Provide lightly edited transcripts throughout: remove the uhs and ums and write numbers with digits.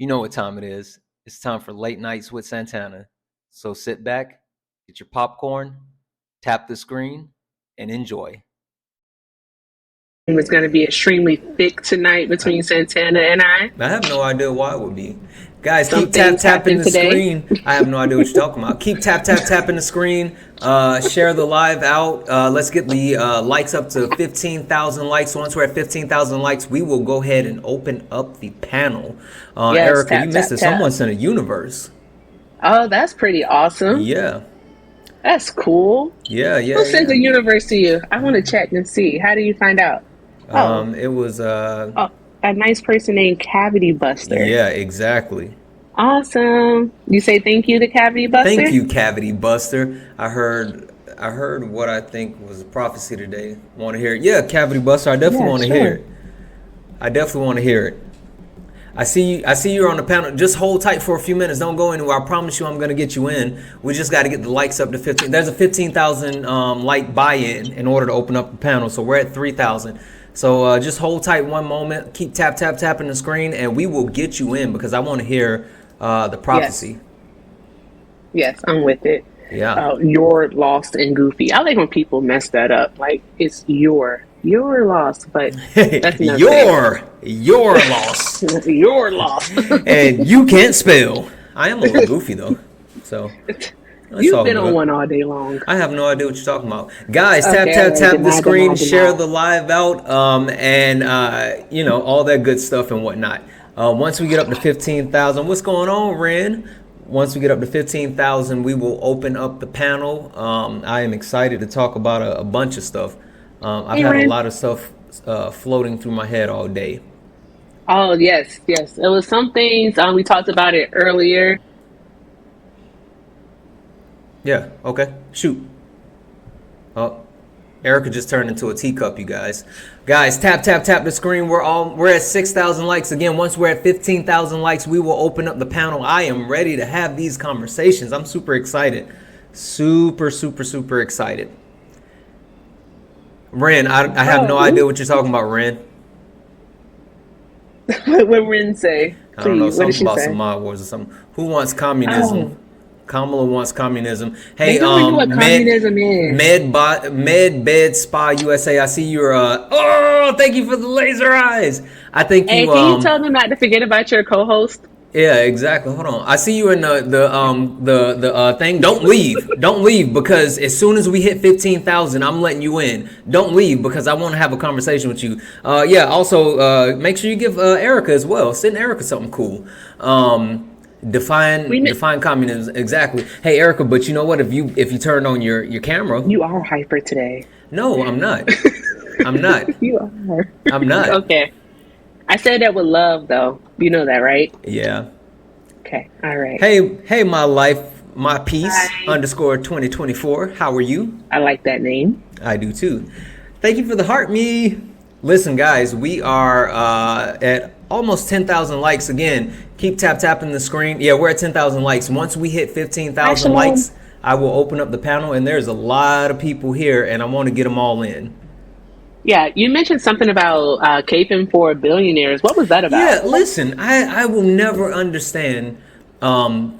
You know what time it is. It's time for Late Nights with Santana. So sit back, get your popcorn, tap the screen, and enjoy. It's going to be extremely thick tonight between Santana and I. I have no idea why it would be. Guys, Some keep tap things tapping happened the today. screen. I have no idea what you're talking about. Keep tapping the screen. Share the live out. Let's get the likes up to 15,000 likes. Once we're at 15,000 likes, we will go ahead and open up the panel. Yes, Erica, you tap, missed tap, it. tap. Someone sent a universe. Oh, that's pretty awesome. Yeah, That's cool. yeah, yeah, Who sent yeah. the universe to you? I want to check and see. How do you find out? Oh, It was oh, a nice person named Cavity Buster. yeah, exactly. Awesome. You say thank you to Cavity Thank Buster? you, Cavity Buster. I heard what I think was a prophecy today. Want to hear it? Yeah, Cavity Buster. I definitely Yeah, want to hear sure. it. I definitely want to hear it. I see you. I see you're on the panel. Just hold tight for a few minutes. Don't go anywhere. I promise you, I'm gonna get you in. We just got to get the likes up to 15. There's a 15,000 like buy-in in order to open up the panel. So we're at 3,000. So just hold tight one moment. Keep tapping the screen, and we will get you in because I want to hear the Yes. prophecy. Yes, I'm with it. Yeah. You're lost and goofy. I like when people mess that up. Like it's you're lost, but that's nothing. You're lost, You're lost. and you can't spell. I am a little goofy though, so it's You've all been on good. one all day long. I have no idea what you're talking about, guys. Okay, all right, Tap the deny, screen, deny, share deny. the live out, and all that good stuff and whatnot. Once we get up to 15,000, what's going on, Ren? Once we get up to 15,000, we will open up the panel. I am excited to talk about a bunch of stuff. I've Hey, had a Ren. lot of stuff floating through my head all day. Oh yes, yes. It was some things. We talked about it earlier. Yeah, okay, shoot. Oh, Erica just turned into a teacup, you guys. Guys, tap the screen. We're at 6,000 likes. Again, once we're at 15,000 likes, we will open up the panel. I am ready to have these conversations. I'm super excited. Super excited. Ren, I have no idea Oh, what you're talking about, Ren. what Ren say? I don't know, Please, what did something she about some say? mod wars or something. Who wants Oh, communism? Kamala wants communism. they Hey, don't even know what communism is. Med Bed Spa USA. I see you're oh, thank you for the laser eyes. I think Hey, you can you tell them not to forget about your co-host? yeah, exactly. Hold on. I see you in the thing. Don't leave. Don't leave because as soon as we hit 15,000, I'm letting you in. Don't leave because I want to have a conversation with you. Yeah. Also, make sure you give Erica as well. Send Erica something cool. We mi- Define communism exactly. Hey, Erica, but you know what? If you turn on your camera, you are hyper today. no, I'm not. I'm not. You are. I'm not. Okay. I said that with love, though. You know that, right? Yeah. Okay. All right. Hey, my life, my peace Hi. underscore 2024. How are you? I like that name. I do too. Thank you for the heart, me. Listen, guys, we are at almost 10,000 likes. Again, keep tapping the screen. Yeah, we're at 10,000 likes. Once we hit 15,000 Actually, likes, I will open up the panel, and there's a lot of people here, and I want to get them all in. yeah, you mentioned something about caping for billionaires. What was that Yeah, about? listen, I will never understand um,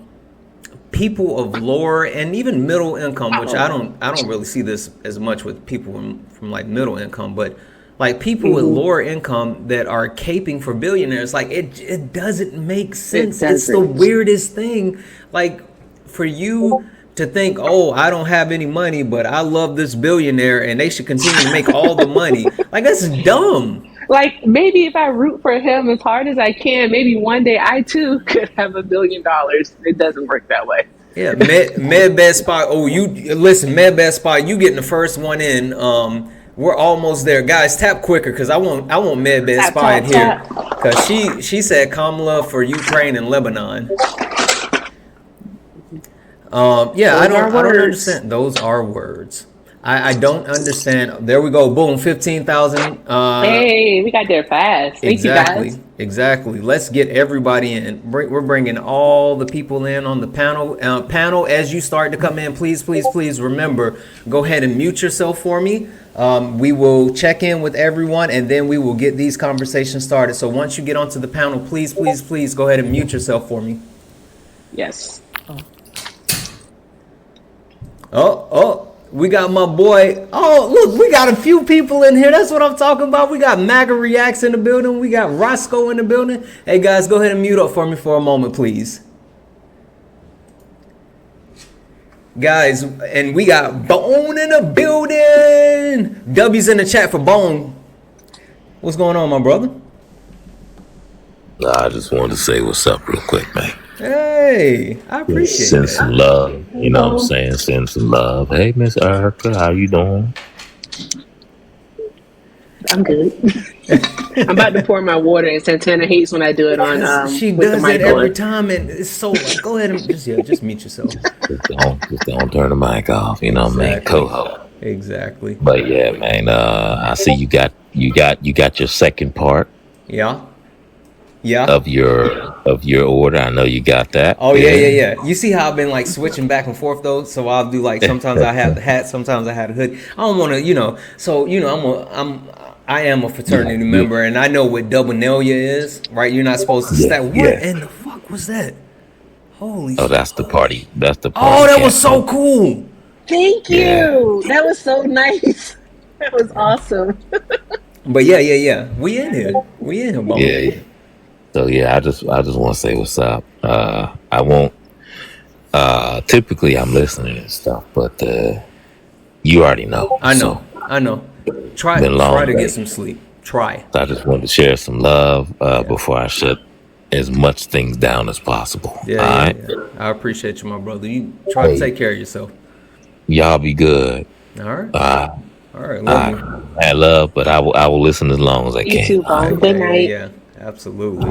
people of lower and even middle income, which Oh. I don't really see this as much with people from like middle income, but like people with Hmm. lower income that are caping for billionaires, like it doesn't make It sense. It's the doesn't. weirdest thing. Like for you to think, oh, I don't have any money, but I love this billionaire and they should continue to make all the money. Like that's dumb. Like maybe if I root for him as hard as I can, maybe one day I too could have $1 billion. It doesn't work that way. Yeah, Med Bed Spot. Oh, you listen, Med Bed Spot. You getting the first one in. We're almost there, guys. Tap quicker, cause I want Med Bed Tap, Spot in tap, here, tap. cause she said Kamala for Ukraine and Lebanon. Yeah, Those are I don't words. understand. Those are words. I don't understand. There we go. Boom, 15,000. Hey, we got there fast. Thank you guys. Exactly. Let's get everybody in. We're bringing all the people in on the panel. Panel, as you start to come in, please remember, go ahead and mute yourself for me. We will check in with everyone, and then we will get these conversations started. So once you get onto the panel, please go ahead and mute yourself for me. Yes. We got my boy. Oh, look, we got a few people in here. That's what I'm talking about. We got Maga Reacts in the building. We got Roscoe in the building. Hey, guys, go ahead and mute up for me for a moment, please. Guys, and we got Bone in the building. W's in the chat for Bone. What's going on, my brother? I just wanted to say what's up real quick, man. Hey, I appreciate Send that. some love. You know what I'm saying? Send some love. Hey, Miss Erica, how you doing? I'm good. I'm about to pour my water, and Santana hates when I do it on. She with does the it mic every on. time, and it's so like, go ahead and just mute yourself. Just don't turn the mic off. You know what I mean? Exactly. Co-host. Exactly. But yeah, man. I see you got your second part. Yeah. Of your order. I know you got that. Oh yeah. You see how I've been like switching back and forth though. So I'll do like sometimes I have the hat, sometimes I have the hood. I don't want to, So I am a fraternity member, and I know what double nailya is, right? You're not supposed to stack. What in the fuck was that? Holy shit. That's the party. That's the party. Oh, that was so cool. Thank you. That was so nice. That was awesome. But yeah. We in here, Bone. Yeah. So yeah, I just want to say what's up. I won't. Typically, I'm listening and stuff, but you already know. I know. Try to get some sleep. Try. I just wanted to share some love before I shut as much things down as possible. Yeah. I appreciate you, my brother. You try to take care of yourself. Y'all be good. All right. All right. I had love, but I will listen as long as I can. You too, Bone. Good night. Yeah. Absolutely.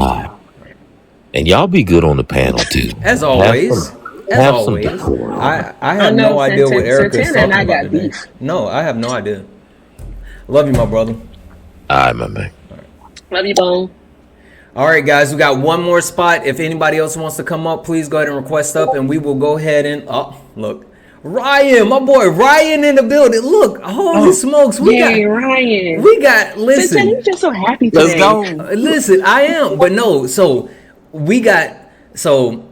And y'all be good on the panel too. As always. I have no idea what Erica's talking about today. No, I have no idea. Love you, my brother. All right, my man. Love you, Bone. All right, guys, we got one more spot. If anybody else wants to come up, please go ahead and request up, and we will go ahead and look. Ryan, my boy Ryan in the building. Look, holy smokes, Ryan. We got listen. Santana, you're just so happy today. Let's go. Listen, I am, but no. So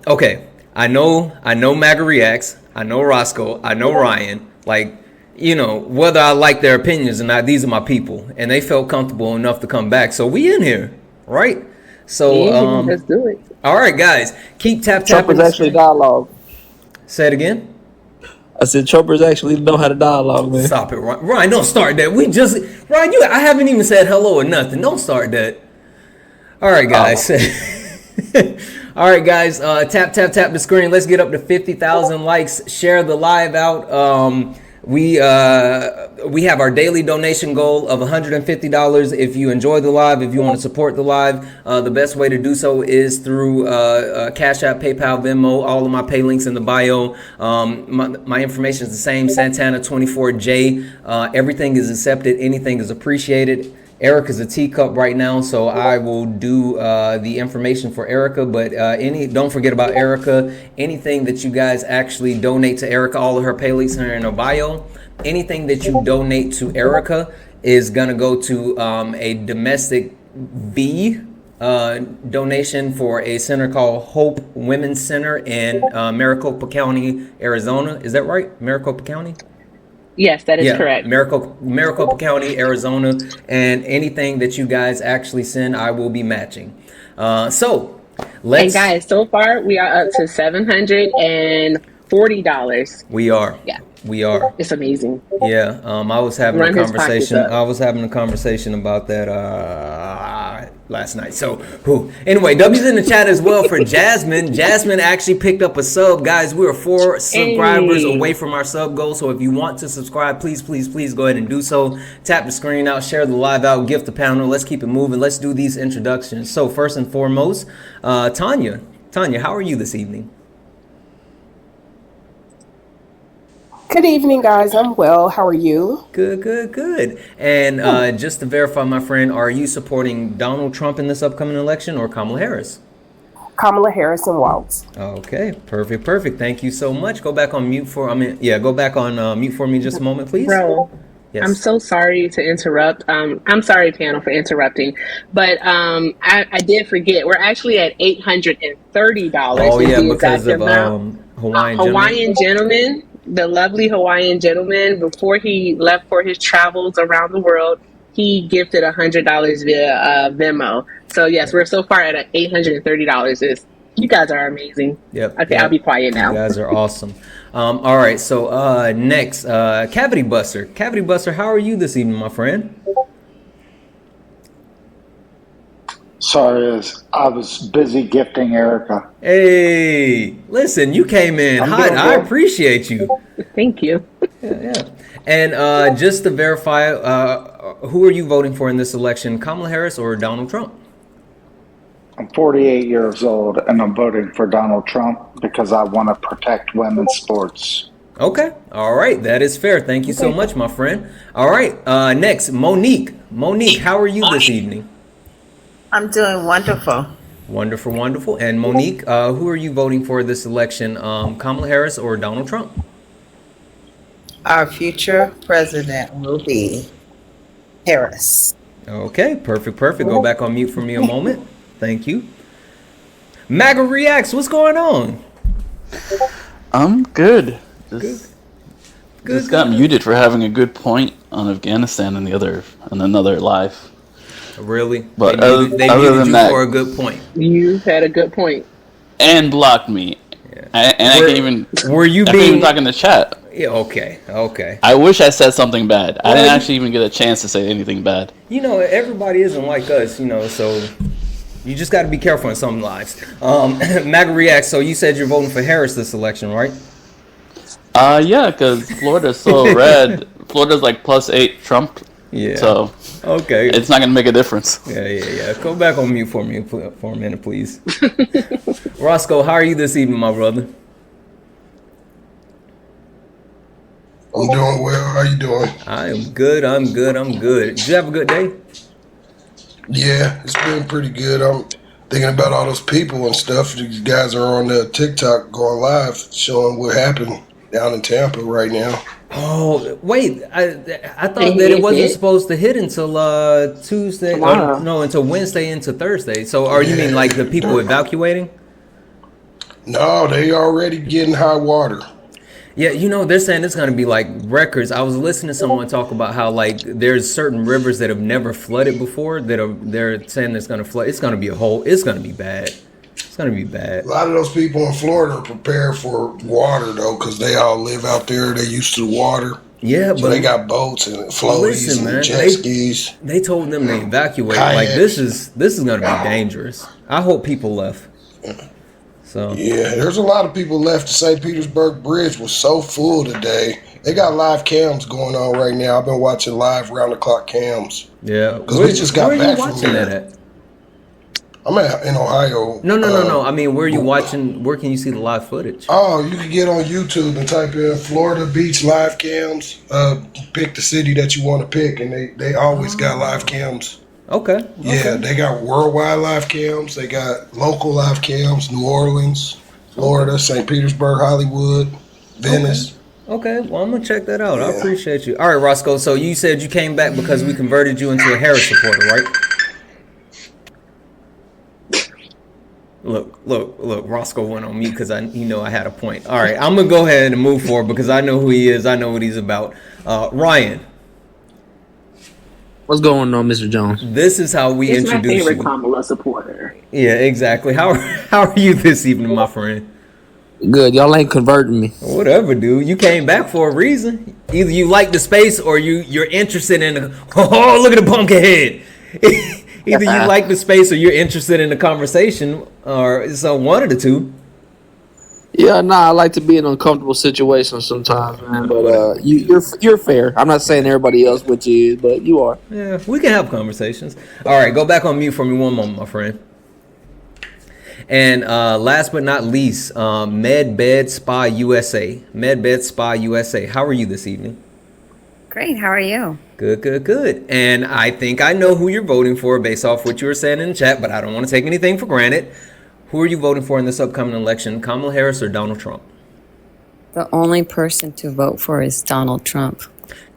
okay. I know Maga Reacts. I know Roscoe. I know Ryan. Like, whether I like their opinions or not, these are my people, and they felt comfortable enough to come back. So we in here, right? So let's do it. All right, guys, keep tapping. Choppers actually dialogue. Say it again. I said choppers actually know how to dialogue, man. Stop it, Ryan. Don't start that. Ryan, I haven't even said hello or nothing. Don't start that. All right, guys. All right, guys. Tap the screen. Let's get up to 50,000 likes. Share the live out. We have our daily donation goal of $150. If you enjoy the live, if you want to support the live, the best way to do so is through Cash App, PayPal, Venmo. All of my pay links in the bio. My information is the same, Santana24J. Everything is accepted. Anything is appreciated. Erica's a teacup right now, so I will do the information for Erica. But don't forget about Erica. Anything that you guys actually donate to Erica, all of her pay links are in her bio. Anything that you donate to Erica is gonna go to a domestic donation for a center called Hope Women's Center in Maricopa County, Arizona. Is that right? Maricopa County? Yes, that is correct. Maricopa County, Arizona, and anything that you guys actually send, I will be matching. So let's. And guys, so far we are up to $740. We are. Yeah. We are. It's amazing. Yeah. I was having Run a his pockets conversation. up. I was having a conversation about that last night. So anyway, W's in the chat as well for Jasmine. Jasmine actually picked up a sub, guys. We are 4 subscribers away from our sub goal. So if you want to subscribe, please go ahead and do so. Tap the screen out, share the live out, gift the panel. Let's keep it moving. Let's do these introductions. So first and foremost, Tanya, how are you this evening? Good evening, guys. I'm well. How are you? Good. And just to verify, my friend, are you supporting Donald Trump in this upcoming election or Kamala Harris? Kamala Harris and Waltz. Okay, perfect. Thank you so much. Go back on mute for mute for me just a moment, please. Bro, I'm Yes. so sorry to interrupt. I'm sorry, panel, for interrupting, but I did forget. We're actually at $830 Oh is yeah, the because exact of amount. Hawaiian gentleman. Hawaiian gentleman, the lovely Hawaiian gentleman, before he left for his travels around the world, he gifted $100 via Venmo. So yes, we're so far at $830. Is You guys are amazing. Yep, Okay, I'll yep. be quiet You now. guys are awesome. All right, so next, Cavity Buster. Cavity Buster, how are you this evening, my friend? Sorry, I was busy gifting Erica. Hey, listen, you came in I'm hot. doing I good. appreciate you. Thank you. Yeah. And just to verify, who are you voting for in this election, Kamala Harris or Donald Trump? I'm 48 years old and I'm voting for Donald Trump because I want to protect women's sports. Okay. All right. That is fair. Thank you so much, my friend. All right. Next, Monique. Monique, how are you this evening? I'm doing wonderful. Wonderful, wonderful. And Monique, who are you voting for this election, Kamala Harris or Donald Trump? Our future president will be Harris. Okay. Perfect, perfect. Go back on mute for me a moment. Thank you. MAGA Reacts, what's going on? I'm good. Good. Just Good, got good. muted for having a good point on Afghanistan and another live. Really? But They other muted than you that, for a good point. You had a good point. and blocked me. Yeah. I can't even. Were you I can't even being? talk in the chat. Yeah, okay, okay. I wish I said something bad. I Well, didn't actually even get a chance to say anything bad. You know, everybody isn't like us, you know, so you just got to be careful in some lives. MAGA Reacts, so you said you're voting for Harris this election, right? Yeah, because Florida's so red. Florida's like +8 Trump. Yeah. So Okay. it's not gonna make a difference. Yeah. Go back on mute for me for a minute, please. Roscoe, how are you this evening, my brother? I'm doing well. How you doing? I am good. I'm good. Did you have a good day? Yeah, it's been pretty good. I'm thinking about all those people and stuff. These guys are on TikTok going live, showing what happened down in Tampa right now. Oh wait, I thought that it wasn't supposed to hit until Tuesday. Tomorrow. No, until Wednesday into Thursday. So, are you mean like the people evacuating? No, they already getting high water. Yeah, you know, they're saying it's going to be like records. I was listening to someone talk about how like there's certain rivers that have never flooded before they're saying it's going to flood. It's going to be it's going to be bad. It's going to be bad. A lot of those people in Florida are prepared for water though, because they all live out there. They used to the water. Yeah, So but they got boats and floaties listen, man, and jet skis. they told them to evacuate. Kayaks. Like this is going to be dangerous. I hope people left. So Yeah, there's a lot of people left. The St. Petersburg Bridge was so full today. They got live cams going on right now. I've been watching live round the clock cams. yeah, 'Cause we just got where are you back from watching there. that at? I'm in Ohio. No. I mean, where are you watching? Where can you see the live footage? Oh, you can get on YouTube and type in Florida Beach live cams. Pick the city that you want to pick, and they always got live cams. Okay. Yeah, they got worldwide live cams. They got local live cams. New Orleans, Florida, St. Petersburg, Hollywood, Venice. Okay, well, I'm gonna check that out. I Yeah. appreciate you. All right, Roscoe. So you said you came back because we converted you into a Harris supporter, right? Look. Roscoe went on mute because I had a point. All right, I'm gonna go ahead and move forward because I know who he is. I know what he's about. Ryan, What's going on, Mr. Jones? this is how we He's my introduce favorite you. Kamala supporter. Yeah, exactly. How are you this evening, my friend? Good. Y'all ain't converting me. Whatever, dude. You came back for a reason. Either you like the space or you're interested in the oh, look at the pumpkin head. Either you like the space or you're interested in the conversation, or so one of the two. Yeah, nah, I like to be in uncomfortable situations sometimes, man. But you're fair. I'm not saying everybody else with you is, but you are. Yeah, we can have conversations. All right, go back on mute for me one moment, my friend. And last but not least, MedBed Spa USA. MedBed Spa USA. How are you this evening? Great. How are you? Good. And I think I know who you're voting for based off what you were saying in the chat, but I don't want to take anything for granted. Who are you voting for in this upcoming election, Kamala Harris or Donald Trump? The only person to vote for is Donald Trump.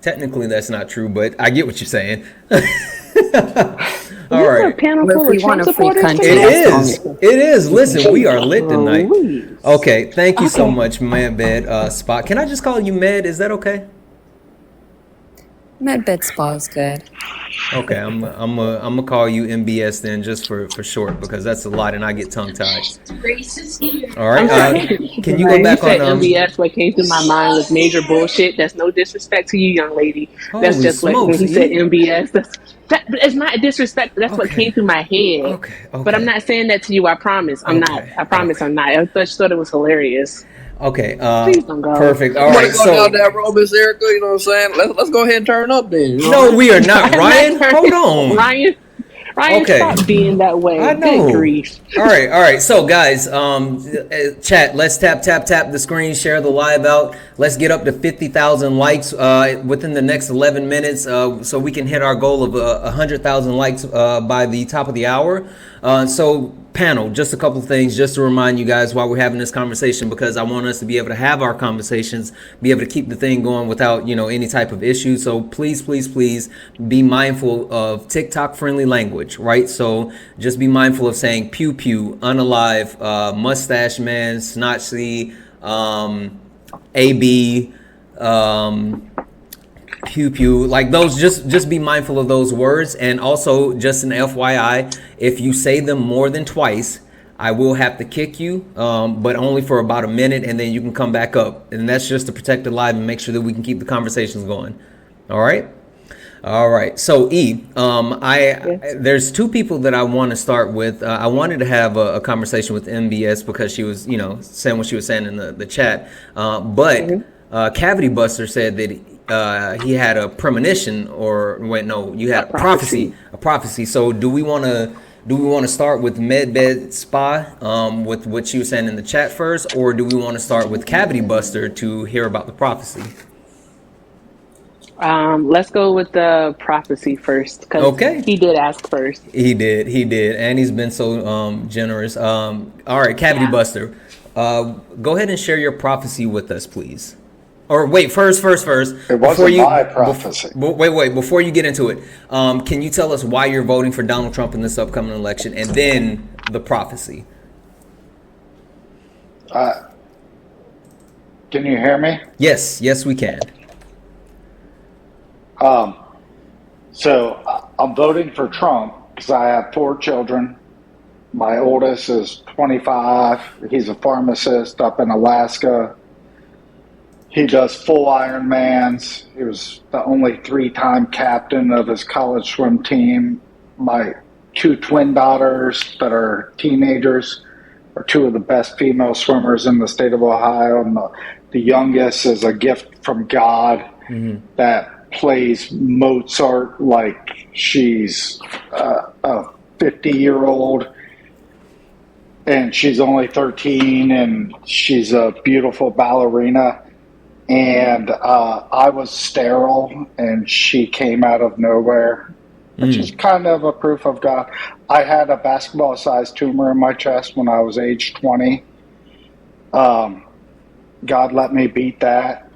Technically, that's not true, but I get what you're saying. All This is a right. panel Well, full if of we Trump want a free supporters country, It today? that's is. It is. Listen, we are lit tonight. Please. Okay. Thank you so Okay. much, Medbed Spot. Can I just call you Med? Is that okay? Medbed Spa is good. Okay, I'm gonna call you MBS then, just for short, because that's a lot, and I get tongue tied. All right. Can you go When you back said on? MBS, what came through my mind was major bullshit. That's no disrespect to you, young lady. That's Holy just what when smokes, he said E. MBS. It's not disrespect. That's what came Okay. through my head. Okay. But I'm Okay. not saying that to you. I promise. I'm not. Okay. I promise Okay. I'm not. I thought it was hilarious. Okay. Please don't go. Perfect. All I'm gonna right. go So down that road, Miss Erica. You know what I'm saying? Let's go ahead and turn up then. You know? no, we are not, I'm Ryan. not Hold turning- on. Ryan, Okay. stop being that way. I know. Good grief. All right. So, guys, chat. Let's tap the screen, share the live out. Let's get up to 50,000 likes within the next 11 minutes, so we can hit our goal of 100,000 likes by the top of the hour. So, panel, just a couple of things just to remind you guys while we're having this conversation, because I want us to be able to have our conversations, be able to keep the thing going without any type of issue. So please be mindful of TikTok friendly language, right? So just be mindful of saying pew pew, unalive, mustache man, snotchy, AB, pew pew, like those. Just be mindful of those words. And also, just an FYI, if you say them more than twice, I will have to kick you, but only for about a minute, and then you can come back up, and that's just to protect the live and make sure that we can keep the conversations going. All right. So E, there's two people that I want to start with. I wanted to have a conversation with MBS because she was saying what she was saying in the chat, but Cavity Buster said that he had a premonition, or wait, no, you had a prophecy. So do we want to start with Medbed Spa with what she was saying in the chat first, or do we want to start with Cavity Buster to hear about the prophecy? Let's go with the prophecy first, because he did ask first. He did, and he's been so generous. All right, Cavity Buster, go ahead and share your prophecy with us, please. Or wait, first. It wasn't my prophecy. Wait, before you get into it, can you tell us why you're voting for Donald Trump in this upcoming election, and then the prophecy? Can you hear me? Yes, we can. So I'm voting for Trump because I have 4 children. My oldest is 25. He's a pharmacist up in Alaska. He does full Ironmans. He was the only 3-time captain of his college swim team. My 2 twin daughters that are teenagers are 2 of the best female swimmers in the state of Ohio. And the youngest is a gift from God that plays Mozart like she's a 50-year-old. And she's only 13, and she's a beautiful ballerina. And I was sterile, and she came out of nowhere, which is kind of a proof of God. I had a basketball-sized tumor in my chest when I was age 20. God let me beat that.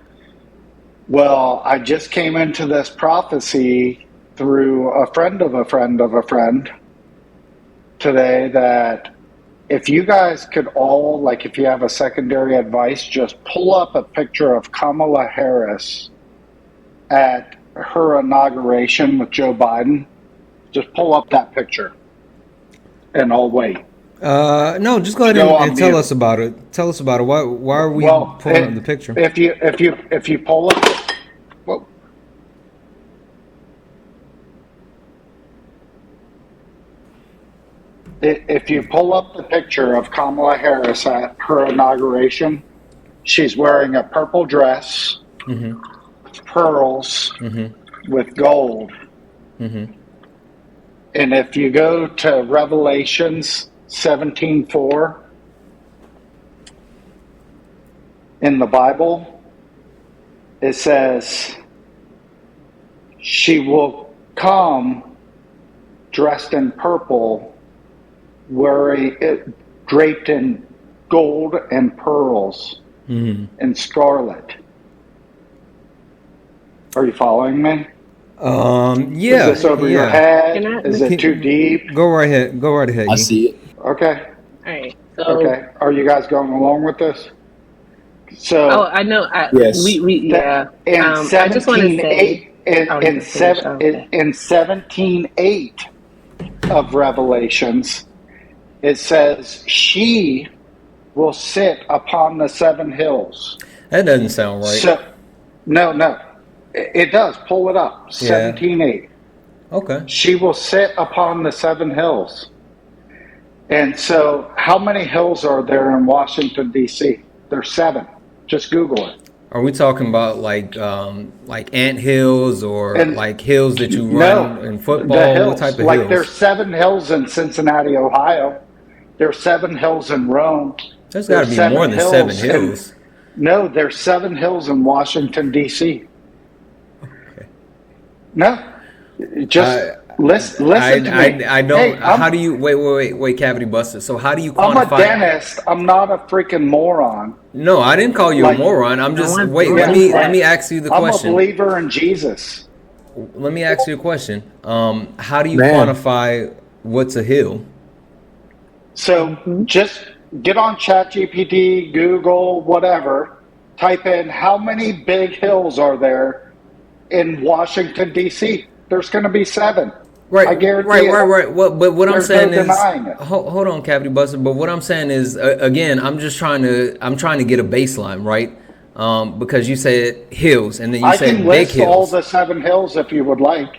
Well, I just came into this prophecy through a friend of a friend of a friend today that if you guys could all, like if you have a secondary advice, just pull up a picture of Kamala Harris at her inauguration with Joe Biden. Just pull up that picture and I'll wait. No, just go ahead and tell us about it. Tell us about it. Why are we pulling up the picture? If you pull up, well, if you pull up the picture of Kamala Harris at her inauguration, she's wearing a purple dress, pearls with gold. And if you go to Revelations 17:4 in the Bible, it says, she will come dressed in purple, draped in gold and pearls and scarlet. Are you following me? Yeah. Is this over your Yeah. head? Can I? Is it too deep? Go right ahead. Go right ahead. I E. see it. Okay. All right. So, Okay. Are you guys going along with this? oh, So I know. Yes. Yeah. in I just want to say. 17:8 Oh, you finished. Oh, okay. in 17:8 of Revelations, it says she will sit upon the seven hills. That doesn't sound right. So no, it does. Pull it up. Yeah. 17:8. Okay. She will sit upon the seven hills. And so, how many hills are there in Washington D.C.? There's 7. Just Google it. Are we talking about like ant hills or And like hills that you no, run in the football? hills. What type of Like hills? there's 7 hills in Cincinnati, Ohio. There's 7 hills in Rome. There's got to be more than 7 hills. No, there's 7 hills in Washington D.C. Okay. No, just listen to me. I don't. Hey, how do you wait, Cavity Buster? So how do you I'm quantify? a dentist. I'm not a freaking moron. No, I didn't call you Like- a moron. I'm just No, wait. yeah. Let me ask you the I'm question. a believer in Jesus. Let me ask you a question. How do you Man. quantify what's a hill? So just get on ChatGPT, Google, whatever. Type in how many big hills are there in Washington D.C. There's going to be 7. Right, I guarantee right, it. right. But what I'm There's saying no is, denying it. hold on, Cavity Buster. But what I'm saying is, again, I'm trying to get a baseline, right? Because you said hills, and then you I said can big list all hills. the 7 hills if you would like.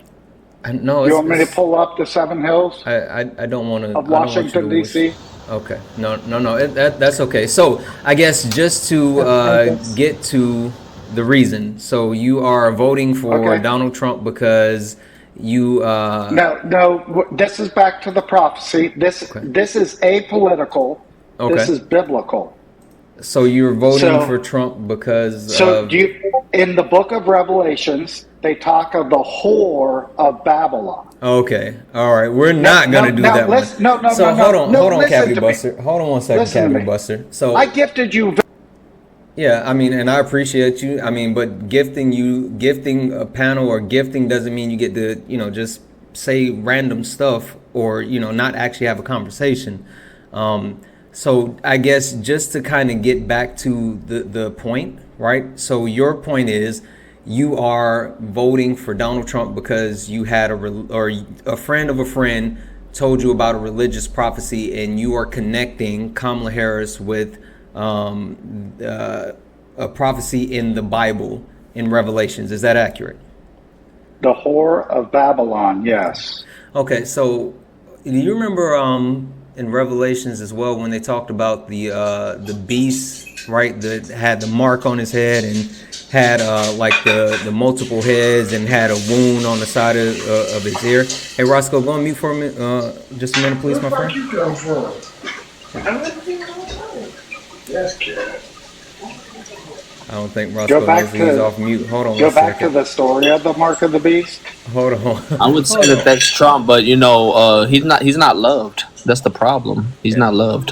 No, You want me to pull up the 7 hills I don't want to. of Washington D.C.? Okay, no. That's okay. So I guess just to get to the reason, so you are voting for Okay. Donald Trump because you. No. This is back to the prophecy. This is apolitical. Okay. This is biblical. So you're voting So- for Trump because So of. in the book of Revelations, they talk of the whore of Babylon. Okay, all right. We're not gonna do that one. No, So hold on, listen Cavity to me. Buster. Hold on one second, Listen to Cavity me. Buster. So I gifted you. yeah, I mean, and I appreciate you. I mean, but gifting a panel or gifting doesn't mean you get to, just say random stuff or, not actually have a conversation. So I guess just to kind of get back to the point, right? So your point is you are voting for Donald Trump because you had a friend of a friend told you about a religious prophecy and you are connecting Kamala Harris with a prophecy in the Bible in Revelations. Is that accurate? The whore of Babylon, yes. Okay, so do you remember in Revelations as well when they talked about the beast, right, that had the mark on his head and had like the multiple heads and had a wound on the side of his ear? Hey, Roscoe, go on mute for a minute, just a minute, please, my friend. Where you come from? Yes, kid. I don't think Roscoe knows that he's off mute. Hold on Go one back to second. the story of the mark of the beast. Hold on. I would say that that's Trump, but he's not loved. That's the problem. He's not loved.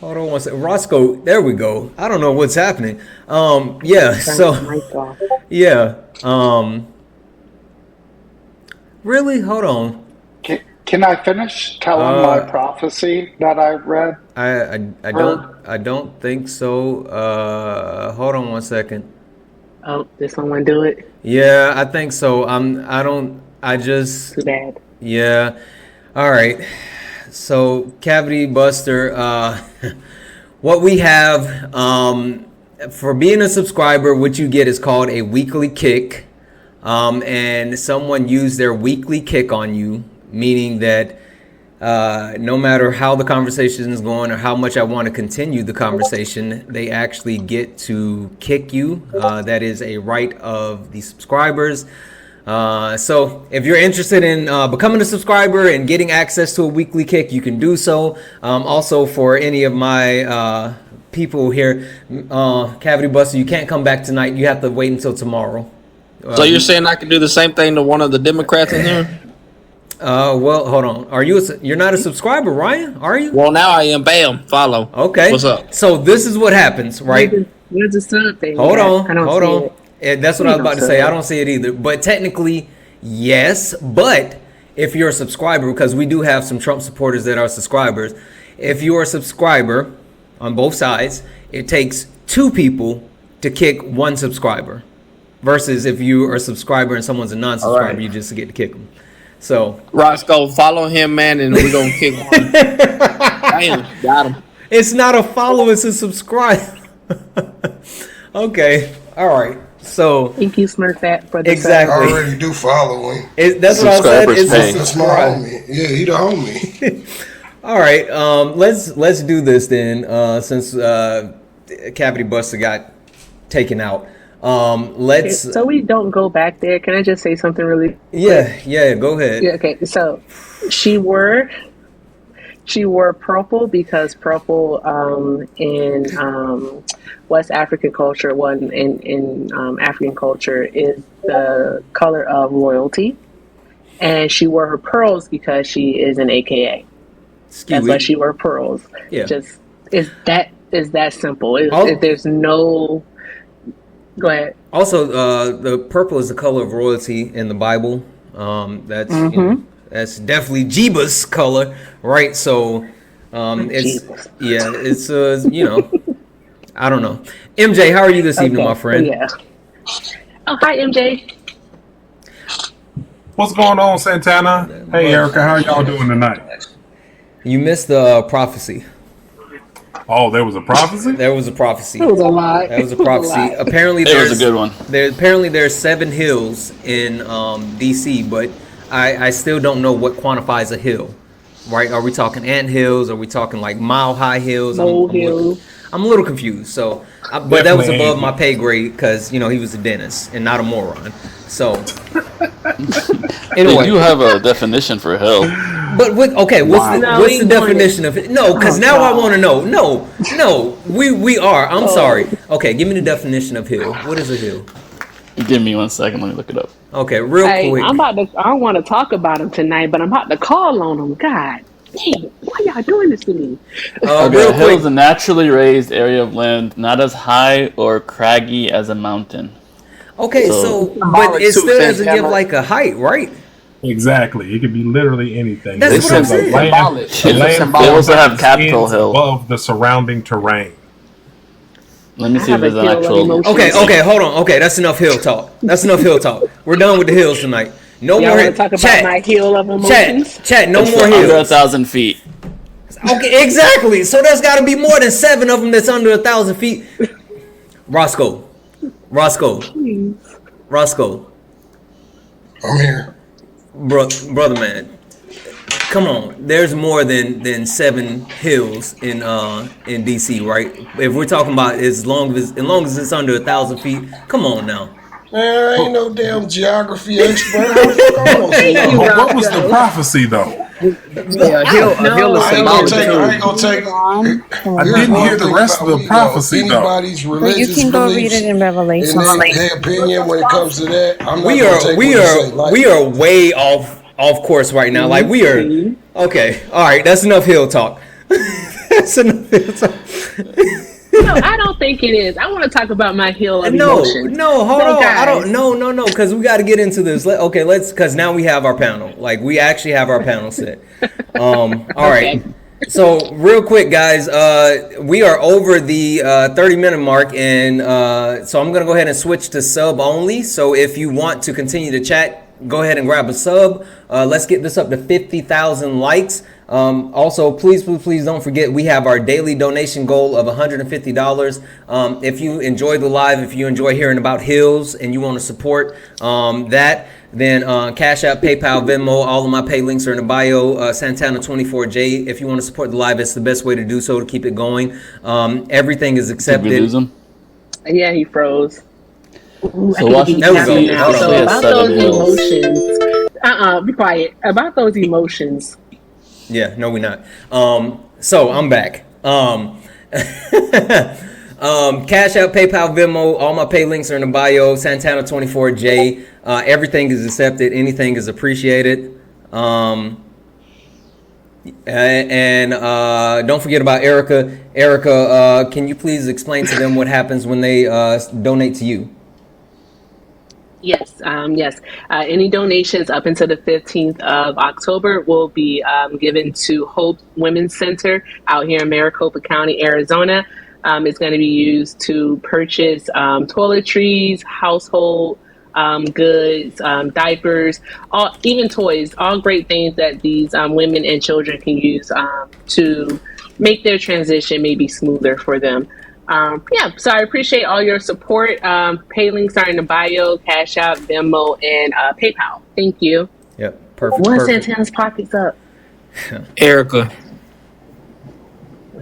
Hold on one second. Roscoe, there we go. I don't know what's happening. Yeah, so yeah. Really? Hold on. Can I finish telling my prophecy that I read? I don't think so. Hold on one second. Oh, did someone do it? Yeah, I think so. Too bad. Yeah. All right. So, Cavity Buster, what we have for being a subscriber, what you get is called a weekly kick. And someone used their weekly kick on you, meaning that no matter how the conversation is going or how much I want to continue the conversation, they actually get to kick you. That is a right of the subscribers. So if you're interested in becoming a subscriber and getting access to a weekly kick, you can do so. Also, for any of my people here, Cavity Buster, you can't come back tonight. You have to wait until tomorrow. So you're saying I could do the same thing to one of the Democrats in here? Well, hold on. You're not a subscriber, Ryan? Are you? Well, now I am. Bam, follow. Okay. What's up? So this is what happens, right? Where's the sub thing? Hold I on. don't Hold see on. it. That's what I was about to say. I don't see it either. But technically, yes. But if you're a subscriber, because we do have some Trump supporters that are subscribers, if you're a subscriber on both sides, it takes 2 people to kick 1 subscriber. Versus if you are a subscriber and someone's a non-subscriber, Right. you just get to kick them. So Roscoe, follow him, man, and we're gonna kick one. Damn, got him. it's not a follow, it's a subscribe. Okay, all right. So Thank you, Smurfette, for the I exactly. already do follow him. That's what I said. Subscribers It's a pay. That's my subscribe. homie. Yeah, he the homie. All right, let's do this then. Since Cavity Buster got taken out, let's. So we don't go back there. Can I just say something really? Yeah. Go ahead. Yeah, okay, so she wore purple because purple in West African culture, in African culture, is the color of royalty, and she wore her pearls because she is an AKA. That's why she wore pearls. Yeah. Just is that simple. Oh. There's no. Go ahead. Also, the purple is the color of royalty in the Bible. That's you know, that's definitely Jeebus color, right? So, it's Jeebus. it's you know, I don't know. MJ, how are you this evening, my friend? Yeah. Oh, hi, MJ. What's going on, Santana? Hey, Erica, how y'all doing tonight? You missed the prophecy. Oh, there was a prophecy? There was a prophecy. It was a lie. That was a prophecy. Apparently, It was a good one. There's 7 hills in DC, but I still don't know what quantifies a hill. Right? Are we talking ant hills? Are we talking like mile high hills? I'm a little confused. So, but that was above my pay grade because he was a dentist and not a moron. So, They do have a definition for hill. but what's the definition of it? No, because now I want to know. No, we are. I'm sorry. Okay, give me the definition of hill. What is a hill? Give me 1 second. Let me look it up. Okay, real quick. I don't want to talk about him tonight, but I'm about to call on him. God dang, why y'all doing this to me? A hill is a naturally raised area of land, not as high or craggy as a mountain. Okay, but it still doesn't give like a height, right? Exactly. It could be literally anything. That's what I'm saying. They also have Capitol Hill above the surrounding terrain. Let me see if there's an actual. Okay, hold on. Okay, that's enough hill talk. We're done with the hills tonight. No Y'all more want to talk about my hill of emotions? Chat. No It's more under hills. 1,000 feet. Okay, exactly. So there's got to be more than 7 of them that's under 1,000 feet. Roscoe. I'm here. Brother man, come on. There's more than 7 hills in DC, right? If we're talking about as long as it's under 1,000 feet, come on now. Man, I ain't no damn geography expert. How the fuck I'm gonna see that? What was the prophecy, though? Yeah, a hill is I ain't gonna take. I didn't hear the rest of the prophecy, though. Anybody's Well, religious you can go read beliefs it in and Revelation. their opinion when it comes to that, I'm not We gonna take what they say lightly. we are way off course right now. Like we are. Okay, all right. That's enough hill talk. That's enough hill talk. No, I don't think it is. I want to talk about my hill of emotions. No, hold on. guys. I don't. No, because we got to get into this. Let's. Because now we have our panel. Like we actually have our panel set. All right. So real quick, guys, we are over the 30-minute mark, and so I'm gonna go ahead and switch to sub only. So if you want to continue to chat, go ahead and grab a sub. Let's get this up to 50,000 likes. Also, please don't forget we have our daily donation goal of $150. If you enjoy the live, if you enjoy hearing about hills and you want to support that, then Cash App, PayPal, Venmo, all of my pay links are in the bio. Santana 24J. If you want to support the live, it's the best way to do so to keep it going. Everything is accepted. Did we lose him? Yeah, he froze. Ooh, So Washington There we go. DC is Hold on. actually a about set of those hills. emotions. Be quiet. About those emotions. Yeah, no, we're not. So I'm back. Cash App, PayPal, Venmo, all my pay links are in the bio. Santana 24J. Everything is accepted. Anything is appreciated. And don't forget about Erica. Erica, can you please explain to them what happens when they donate to you? Yes. Any donations up until the 15th of October will be given to Hope Women's Center out here in Maricopa County, Arizona. It's going to be used to purchase toiletries, household goods, diapers, even toys, all great things that these women and children can use to make their transition maybe smoother for them. So I appreciate all your support. Pay links are in the bio, Cash App, Venmo, and PayPal. Thank you. Yep, perfect. One Santana's pockets up. Erica.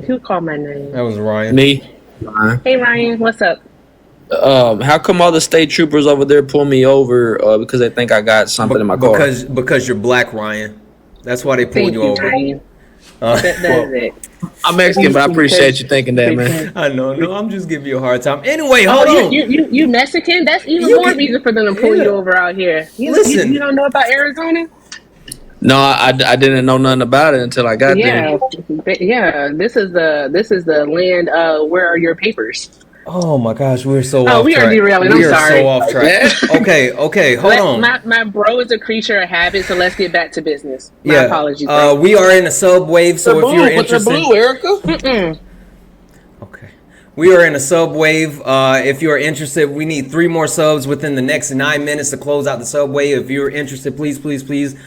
Who called my name? That was Ryan. Me. Hey Ryan, what's up? How come all the state troopers over there pull me over because they think I got something in my car? Because you're black, Ryan. That's why they pulled you over. Ryan. That is it. I'm Mexican, but I appreciate you thinking that, man. I know. No, I'm just giving you a hard time. Anyway, hold on. You Mexican? That's even more reason for them to pull you over out here. Listen. You don't know about Arizona? No, I didn't know nothing about it until I got there. Yeah. This is the land. Where are your papers? Oh my gosh, we're so off track. We are derailing. I'm sorry. So off track. Okay, hold on. My bro is a creature of habit, so let's get back to business. My apologies. We are in a sub wave, so if you're interested, blue, Erica. Okay. We are in a sub wave. If you are interested, we need 3 more subs within the next 9 minutes to close out the sub wave. If you're interested, please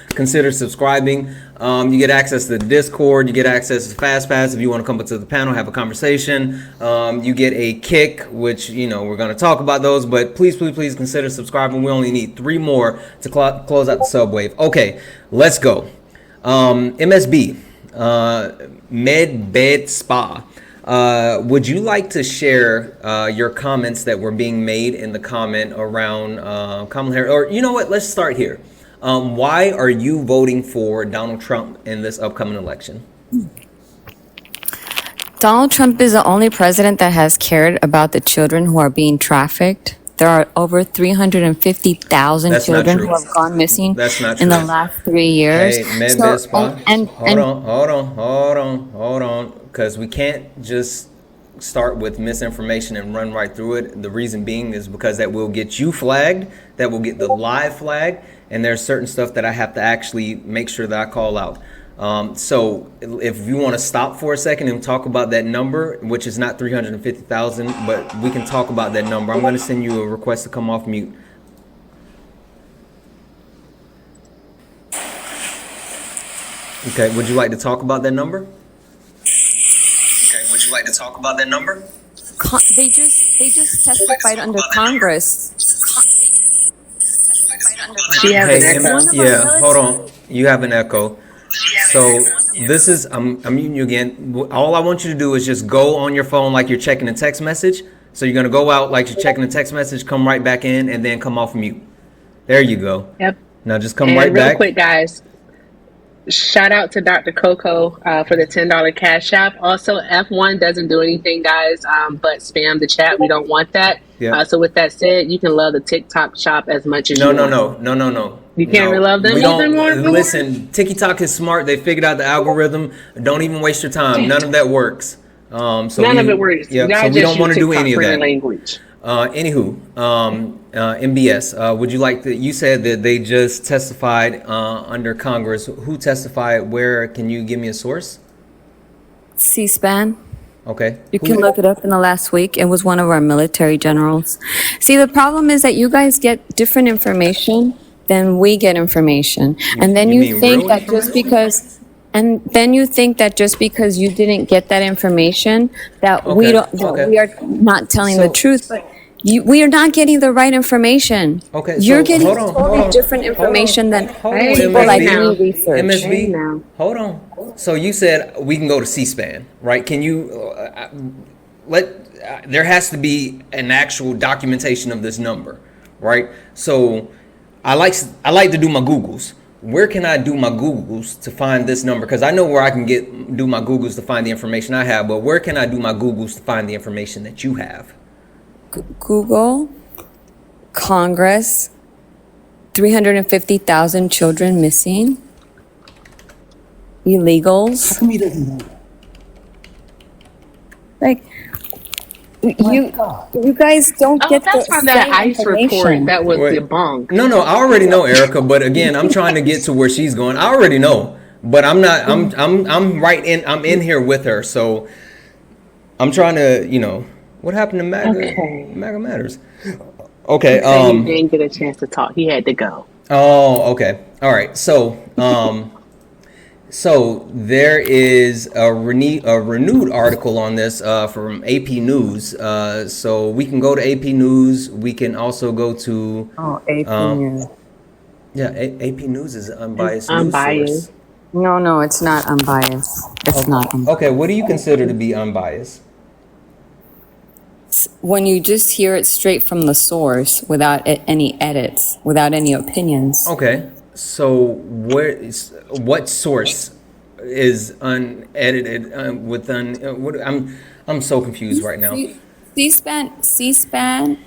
consider subscribing. You get access to the Discord. You get access to Fast Pass if you want to come up to the panel, have a conversation. You get a kick, which, we're going to talk about those. But please consider subscribing. We only need 3 more to close out the sub wave. Okay, let's go. MSB, Med Bed Spa. Would you like to share your comments that were being made in the comment around Kamala Harris? Or you know what? Let's start here. Why are you voting for Donald Trump in this upcoming election? Donald Trump is the only president that has cared about the children who are being trafficked. There are over 350,000 children who have gone missing in the last 3 years. Hey, hold on. Because we can't just start with misinformation and run right through it. The reason being is because that will get you flagged, that will get the live flag, and there's certain stuff that I have to actually make sure that I call out. So if you want to stop for a second and talk about that number, which is not 350,000, but we can talk about that number. I'm going to send you a request to come off mute. Okay, would you like to talk about that number? They just testified under Congress. She has an echo. Yeah, hold on. You have an echo. So this is, I'm muting you again. All I want you to do is just go on your phone like you're checking a text message. So you're going to go out like you're checking a text message, come right back in, and then come off mute. There you go. Yep. Now just come right back. Real quick, guys. Shout out to Dr. Coco for the $10 cash app. Also, F1 doesn't do anything, guys, but spam the chat. We don't want that. Yeah. So with that said, you can love the TikTok shop as much as you want. No. You can't love them even more? Listen, TikTok is smart. They figured out the algorithm. Don't even waste your time. None of that works. None of it works. Yeah, so we don't want to do any of that. Language. MBS, would you like to, you said that they just testified under Congress. Who testified where? Can you give me a source? C-SPAN. Okay. You can look it up in the last week. It was one of our military generals. See, the problem is that you guys get different information than we get information. And then you think that just because... And then you think that just because you didn't get that information, that we are not telling the truth. But we are not getting the right information. Okay, you're getting totally different information than people like me research. MSB, hold on. So you said we can go to C-SPAN, right? Can you there has to be an actual documentation of this number, right? So I like to do my Googles. Where can I do my Googles to find this number? Because I know where I can do my Googles to find the information I have, but where can I do my Googles to find the information that you have? Google, Congress, 350,000 children missing, illegals. How come he doesn't know that? Like, you guys don't Oh, get the that's from that same ICE report information. that was Wait. debunked. No, I already know, Erica. But again, I'm trying to get to where she's going. I already know, but I'm not. I'm right in. I'm in here with her. So I'm trying to. What happened to MAGA? Okay. MAGA matters. Okay. He didn't get a chance to talk. He had to go. Oh, okay. All right. So, so there is a renewed article on this from AP News. So we can go to AP News. We can also go to AP News. Yeah, AP News is an unbiased news Unbiased. source. No, it's not unbiased. It's not unbiased. Okay, what do you consider to be unbiased? When you just hear it straight from the source without any edits, without any opinions. Okay, so what source is unedited I'm so confused right now. C-SPAN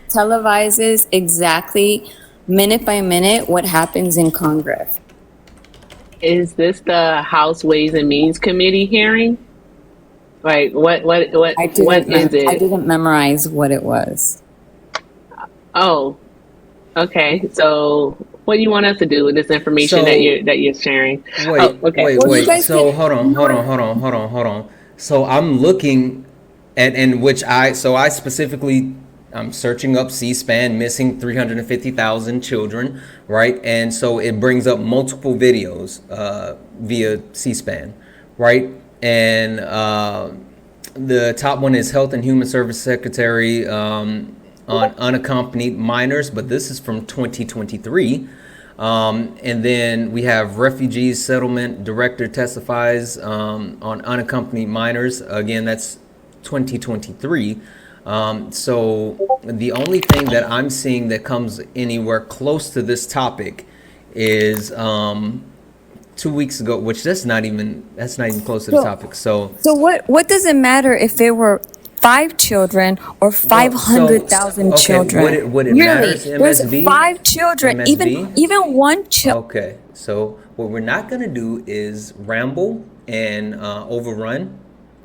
televises exactly minute by minute what happens in Congress. Is this the House Ways and Means Committee hearing? Like what is it? I didn't memorize what it was. Oh, okay. So what do you want us to do with this information that you're sharing? Wait. So hold on. So I'm looking at I specifically I'm searching up C-SPAN missing 350,000 children, right? And so it brings up multiple videos via C-SPAN, right? And the top one is Health and Human Service Secretary on unaccompanied minors, but this is from 2023. And then we have Refugees Settlement Director testifies on unaccompanied minors. Again, that's 2023. So the only thing that I'm seeing that comes anywhere close to this topic is 2 weeks ago, which that's not even close to the topic. So what does it matter if there were 5 children or 500,000 children? What it matters, there's MSB? 5 children, MSB? even one child. Okay, so what we're not gonna do is ramble and overrun.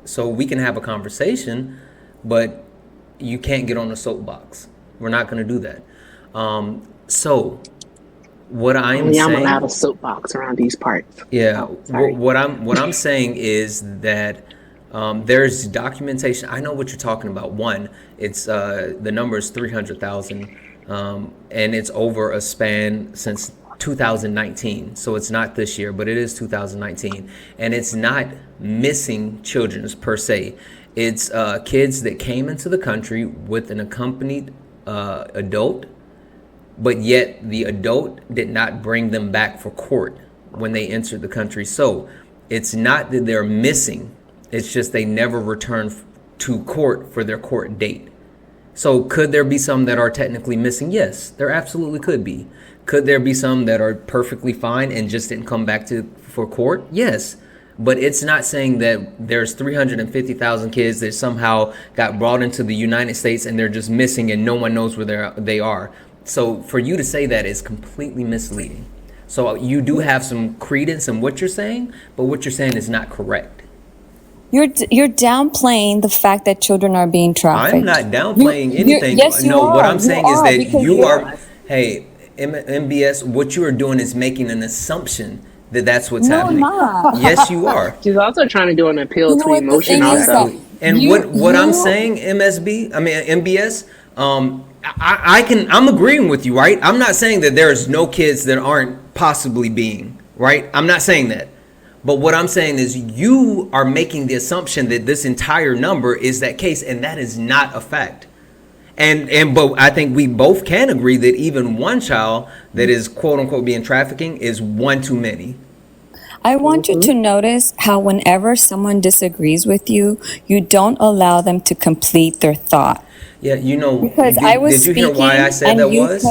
So we can have a conversation, but you can't get on the soapbox. We're not gonna do that. So what I'm saying, I'm allowed a soapbox around these parts. Yeah. Oh, what I'm saying is that there's documentation. I know what you're talking about. One, it's the number is 300,000, and it's over a span since 2019. So it's not this year, but it is 2019, and it's not missing children per se. It's kids that came into the country with an accompanied adult, but yet the adult did not bring them back for court when they entered the country. So it's not that they're missing. It's just they never returned to court for their court date. So could there be some that are technically missing? Yes, there absolutely could be. Could there be some that are perfectly fine and just didn't come back for court? Yes. But it's not saying that there's 350,000 kids that somehow got brought into the United States and they're just missing and no one knows where they are. So for you to say that is completely misleading. So you do have some credence in what you're saying, but what you're saying is not correct. You're downplaying the fact that children are being trafficked. I'm not downplaying anything. Yes, you no, are. What I'm saying is that you are. are. Hey, MBS, what you are doing is making an assumption that that's what's happening. No, I'm not. Yes, you are. She's also trying to do an appeal to emotion also. And what I'm saying, MBS, I'm agreeing with you, right? I'm not saying that there's no kids that aren't possibly being, right? I'm not saying that. But what I'm saying is you are making the assumption that this entire number is that case, and that is not a fact. But I think we both can agree that even one child that is quote unquote being trafficking is one too many. I want you to notice how whenever someone disagrees with you, you don't allow them to complete their thought. Yeah, because I was did you hear why I said that was?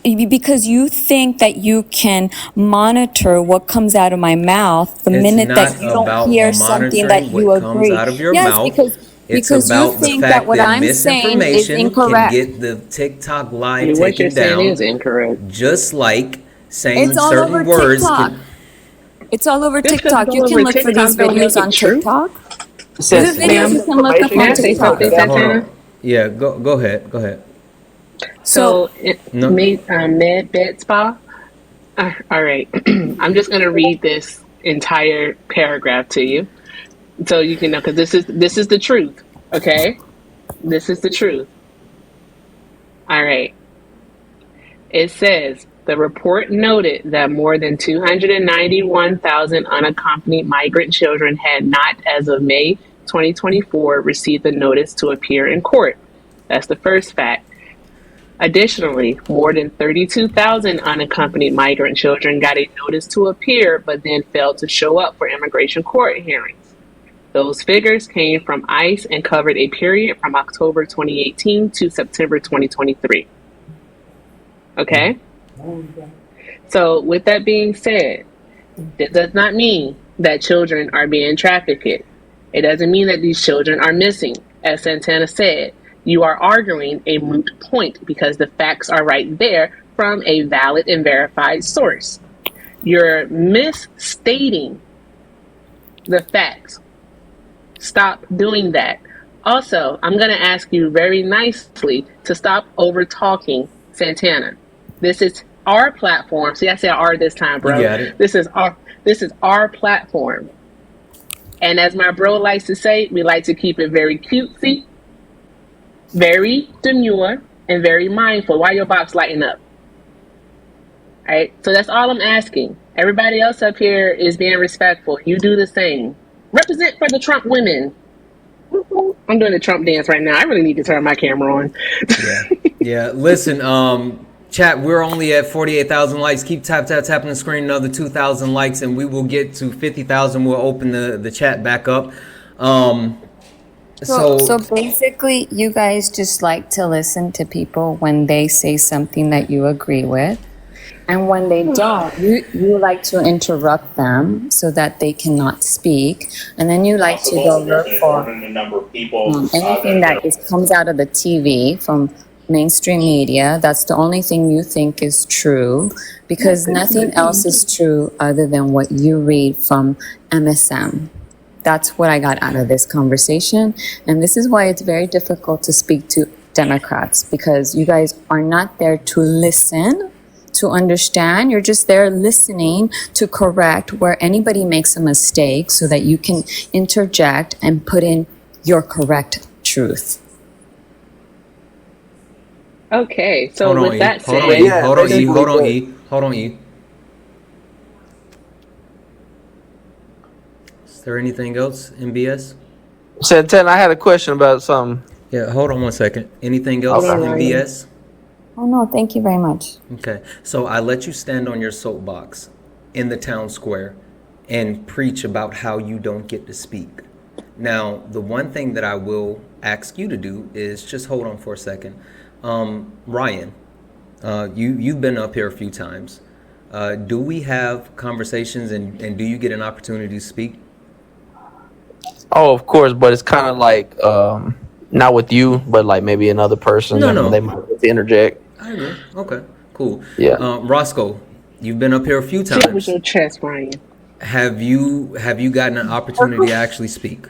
Because you think that you can monitor what comes out of my mouth the minute that you don't hear something that you agree. Comes out of your mouth. Because you think that what I'm saying is incorrect. Can get the TikTok live what you're taken down. Saying is incorrect. Just like saying it's all certain over words. TikTok. It's all over TikTok. You can look for these videos on TikTok. Says There's a video Ma'am, you can look up information. may on I say TikTok. something, Okay, hold Santana? on. Yeah, go ahead. Go ahead. So, No. Med Bed Spa. All right. I'm just going to read this entire paragraph to you so you can know, because this is the truth. Okay, this is the truth. All right. It says the report noted that more than 291,000 unaccompanied migrant children had not, as of May 2024, received a notice to appear in court. That's the first fact. Additionally, more than 32,000 unaccompanied migrant children got a notice to appear but then failed to show up for immigration court hearings. Those figures came from ICE and covered a period from October 2018 to September 2023. Okay? So, with that being said, that does not mean that children are being trafficked. It doesn't mean that these children are missing. As Santana said, you are arguing a moot point because the facts are right there from a valid and verified source. You're misstating the facts. Stop doing that. Also, I'm going to ask you very nicely to stop over talking Santana. This is our platform. See, I said "our" this time, bro. You got it. This is our platform. And as my bro likes to say, we like to keep it very cutesy, very demure, and very mindful. Why your box lighting up? All right. So that's all I'm asking. Everybody else up here is being respectful. You do the same. Represent for the Trump women. I'm doing the Trump dance right now. I really need to turn my camera on. Yeah. Listen, chat, we're only at 48,000 likes. Keep tapping the screen, another 2,000 likes, and we will get to 50,000. We'll open the chat back up. So basically, you guys just like to listen to people when they say something that you agree with. And when they don't, you like to interrupt them so that they cannot speak. And then you like to go look for anything that comes out of the TV from mainstream media. That's the only thing you think is true, because nothing else is true other than what you read from MSM. That's what I got out of this conversation. And this is why it's very difficult to speak to Democrats, because you guys are not there to listen, to understand. You're just there listening to correct where anybody makes a mistake so that you can interject and put in your correct truth. Okay, so hold on, with E. that Hold said, on, E. Hold on, E. Is there anything else, MBS? Santana, I had a question about something. Yeah, hold on one second. Anything else, MBS? Oh, no, thank you very much. Okay, so I let you stand on your soapbox in the town square and preach about how you don't get to speak. Now, the one thing that I will ask you to do is just hold on for a second. Ryan, you've been up here a few times. Do we have conversations and do you get an opportunity to speak? Oh, of course, but it's kind of like not with you, but like maybe another person. No. They might have to interject. I agree. Okay, cool. Yeah. Roscoe, you've been up here a few sit with times. your chest, Ryan. Have you gotten an opportunity to actually speak?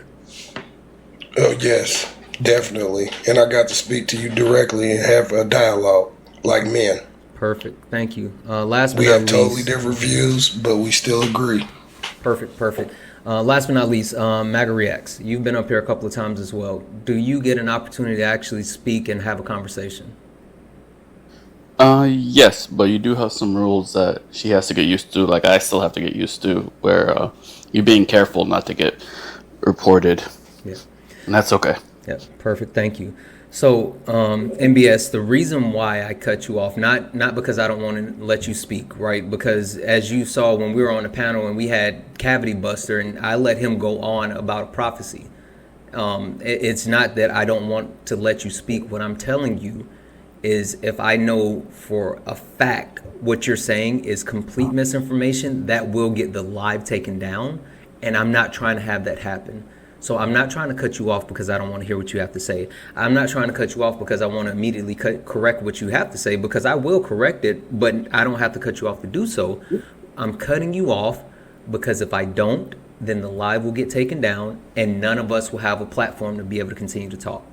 Oh, yes, definitely. And I got to speak to you directly and have a dialogue like men. Perfect. Thank you. Last but We not have totally least, different views, but we still agree. Perfect. Last but not least, MAGA Reacts. You've been up here a couple of times as well. Do you get an opportunity to actually speak and have a conversation? Yes, but you do have some rules that she has to get used to, like I still have to get used to, where you're being careful not to get reported. Yeah. And that's okay. Yeah, perfect. Thank you. So, MBS, the reason why I cut you off, not because I don't want to let you speak, right? Because as you saw when we were on the panel and we had Cavity Buster and I let him go on about a prophecy. It's not that I don't want to let you speak. What I'm telling you is if I know for a fact what you're saying is complete misinformation, that will get the live taken down. And I'm not trying to have that happen. So I'm not trying to cut you off because I don't want to hear what you have to say. I'm not trying to cut you off because I want to immediately correct what you have to say, because I will correct it, but I don't have to cut you off to do so. I'm cutting you off because if I don't, then the live will get taken down and none of us will have a platform to be able to continue to talk.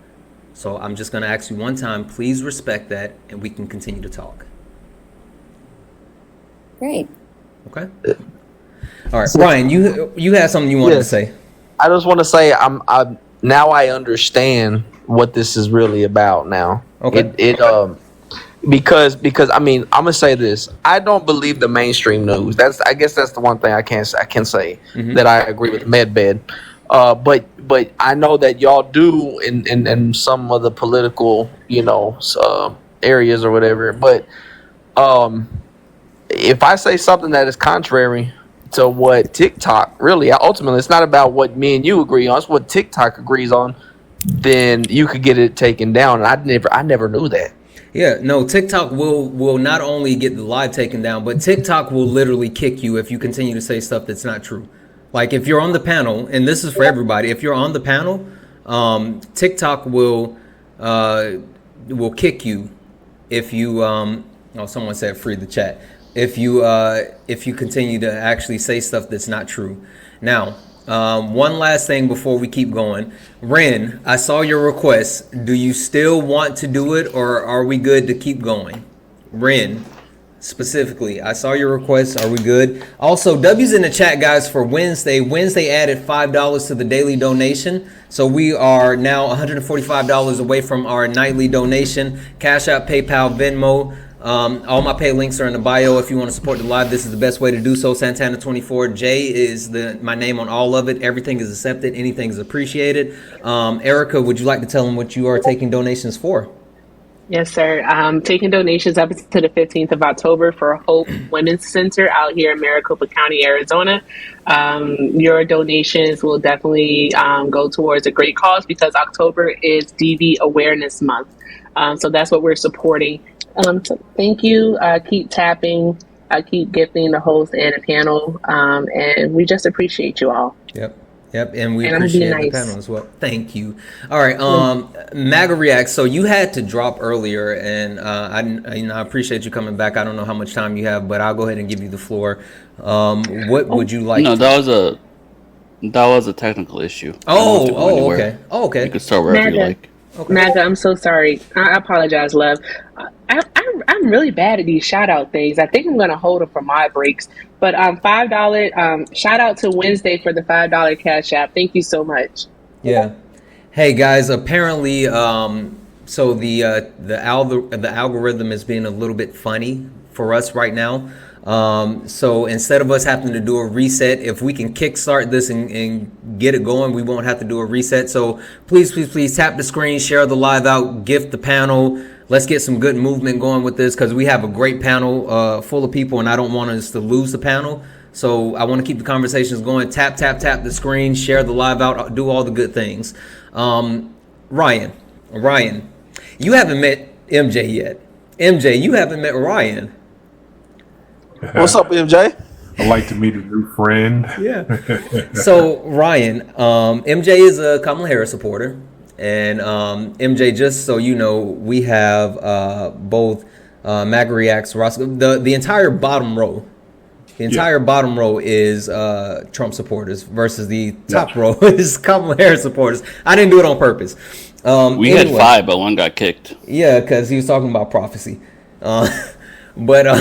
So I'm just going to ask you one time, please respect that and we can continue to talk. Great. Okay. All right, Ryan, you had something you wanted to say. I just want to say I now I understand what this is really about now. Okay. Because I mean, I'm gonna say this. I don't believe the mainstream news. I guess that's the one thing I can say that I agree with Medbed. But I know that y'all do in some of the political, areas or whatever. But if I say something that is contrary to what TikTok really, ultimately, it's not about what me and you agree on. It's what TikTok agrees on. Then you could get it taken down. And I never knew that. Yeah, no, TikTok will not only get the live taken down, but TikTok will literally kick you if you continue to say stuff that's not true. Like if you're on the panel, and this is for everybody, if you're on the panel, TikTok will kick you if you someone said free the chat. If you continue to actually say stuff that's not true. Now, one last thing before we keep going. Ren, I saw your request. Do you still want to do it or are we good to keep going? Ren, specifically, I saw your request. Are we good? Also, W's in the chat, guys, for Wednesday. Wednesday added $5 to the daily donation. So we are now $145 away from our nightly donation. Cash App, PayPal, Venmo. All my pay links are in the bio. If you want to support the live, this is the best way to do so. Santana 24. J is my name on all of it. Everything is accepted. Anything is appreciated. Erica, would you like to tell them what you are taking donations for? Yes, sir. Taking donations up to the 15th of October for Hope Women's Center out here in Maricopa County, Arizona. Your donations will definitely go towards a great cause because October is DV Awareness Month. So that's what we're supporting. So thank you. Keep tapping. Keep gifting the host and the panel. And we just appreciate you all. Yep, and we appreciate the panel as well. Thank you. All right, MAGA Reacts. So you had to drop earlier, and I appreciate you coming back. I don't know how much time you have, but I'll go ahead and give you the floor. What would you like? No, that was a technical issue. Okay. You can start wherever you like. Okay. MAGA, I'm so sorry. I apologize, love. I'm really bad at these shout out things. I think I'm going to hold them for my breaks. But $5, shout out to Wednesday for the $5 Cash App. Thank you so much. Yeah. Hey guys, apparently, so the algorithm is being a little bit funny for us right now. So instead of us having to do a reset, if we can kickstart this and get it going, we won't have to do a reset. So please tap the screen, share the live out, gift the panel. Let's get some good movement going with this because we have a great panel full of people and I don't want us to lose the panel. So I want to keep the conversations going. Tap the screen, share the live out, do all the good things. Ryan, you haven't met MJ yet. MJ, you haven't met Ryan. What's up, MJ? I'd like to meet a new friend. Yeah. So Ryan, MJ is a Kamala Harris supporter, and MJ, just so you know, we have both MAGA Reacts, the entire bottom row. The entire bottom row is Trump supporters versus the top row is Kamala Harris supporters. I didn't do it on purpose. We had 5, but one got kicked. Yeah, because he was talking about prophecy. Ryan,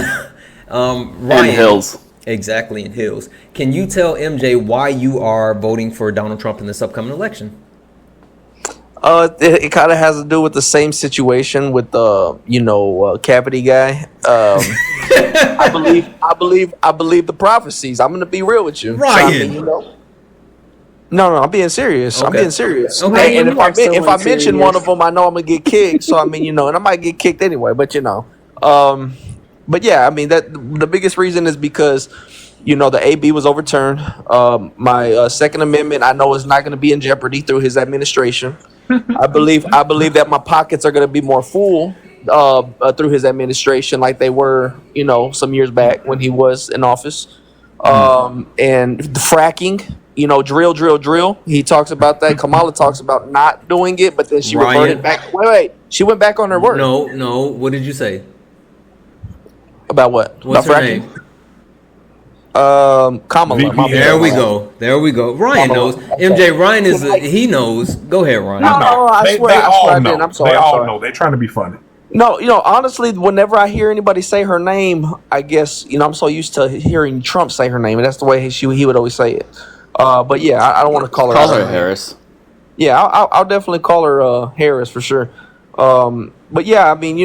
and Hills. Exactly, in Hills. Can you tell MJ why you are voting for Donald Trump in this upcoming election? It kind of has to do with the same situation with the cavity guy. I believe the prophecies. I'm going to be real with you, Ryan. So, No, I'm being serious. Okay. I'm being serious. Okay. And if I mention one of them, I know I'm gonna get kicked. So and I might get kicked anyway. But but yeah, I mean that the biggest reason is because the AB was overturned. My Second Amendment, I know, is not going to be in jeopardy through his administration. I believe that my pockets are going to be more full through his administration, like they were, some years back when he was in office. And the fracking, drill. He talks about that. Kamala talks about not doing it, but then she reverted back. Wait. She went back on her word. No. What did you say? About what? What's about her fracking? name? Kamala. My VP bad. There we Harris. go. There we go. Ryan Kamala. knows. Okay. MJ, Ryan is Can I- he knows. Go ahead, Ryan. No, No, I they swear I all didn't. know. I'm sorry. They I'm all sorry. know. They're trying to be funny. No, honestly, whenever I hear anybody say her name, I guess I'm so used to hearing Trump say her name, and that's the way he would always say it. But yeah, I don't want to call her. Call out her her name. Harris. Yeah, I'll definitely call her Harris for sure. But yeah, I mean,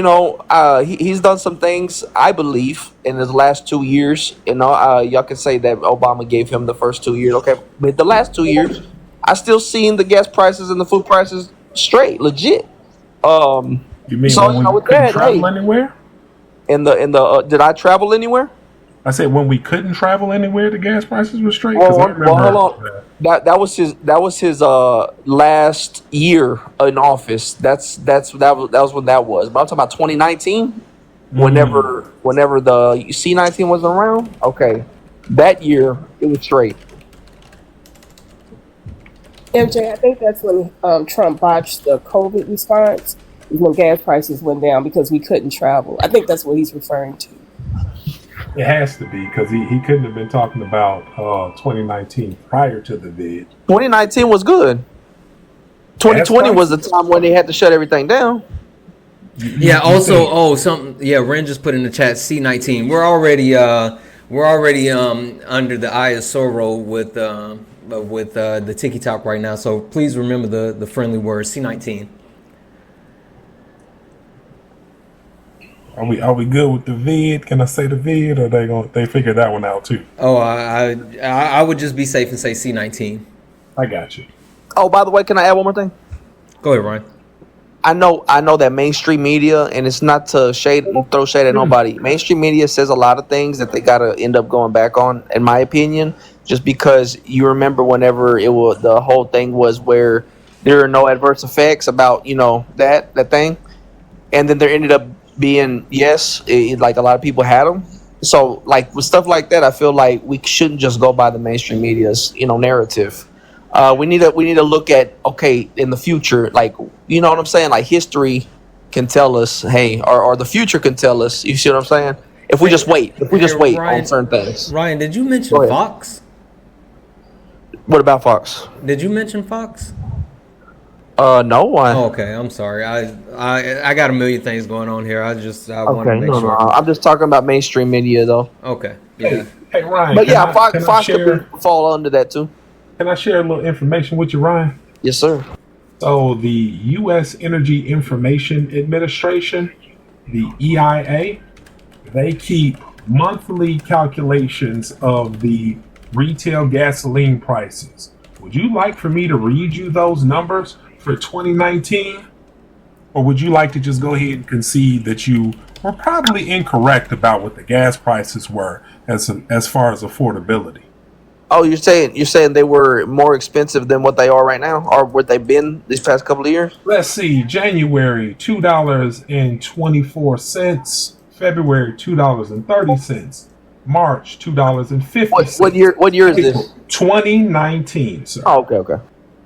he's done some things, I believe, in his last 2 years. Y'all can say that Obama gave him the first 2 years. Okay, but the last 2 years, I still seen the gas prices and the food prices straight, legit. You mean So when we with couldn't that, travel hey, anywhere? did I travel anywhere? I said when we couldn't travel anywhere, the gas prices were straight. Well, Because I well, remember hold on. That was his last year in office. That was when that was. But I'm talking about 2019. Whenever the C-19 wasn't around. Okay, that year it was straight. MJ, I think that's when Trump botched the COVID response, when gas prices went down because we couldn't travel. I think that's what he's referring to. It has to be because he couldn't have been talking about 2019 prior to the vid. 2019 was good. 2020 was the time when they had to shut everything down. Yeah. Also, Ren just put in the chat C-19. We're already under the eye of Sorrow with the Tiki Talk right now. So please remember the friendly word C-19. Are we good with the vid? Can I say the vid, or they figured that one out too? Oh, I would just be safe and say C-19. I got you. Oh, by the way, can I add one more thing? Go ahead, Ryan. I know that mainstream media, and it's not to throw shade at nobody. Mainstream media says a lot of things that they gotta end up going back on, in my opinion. Just because you remember whenever the whole thing was where there are no adverse effects about that thing, and then there ended up being like a lot of people had them. So like with stuff like that, I feel like we shouldn't just go by the mainstream media's narrative. We need to look at in the future, like what I'm saying, like history can tell us, hey, or the future can tell us. You see what I'm saying? If we just wait, Ryan, on certain things. Ryan, did you mention Fox? What about Fox? Did you mention Fox? No one. Oh, okay, I'm sorry. I got a million things going on here. I wanted to make sure. No. I'm just talking about mainstream media though. Okay. Yeah. Hey Ryan. But yeah, Fox could fall under that too. Can I share a little information with you, Ryan? Yes, sir. So the U.S. Energy Information Administration, the EIA, they keep monthly calculations of the retail gasoline prices. Would you like for me to read you those numbers for 2019? Or would you like to just go ahead and concede that you were probably incorrect about what the gas prices were as far as affordability? Oh, you're saying they were more expensive than what they are right now, or what they've been these past couple of years? Let's see. January $2.24, February $2.30, March $2.50. What year is this? 2019, sir. Oh, okay.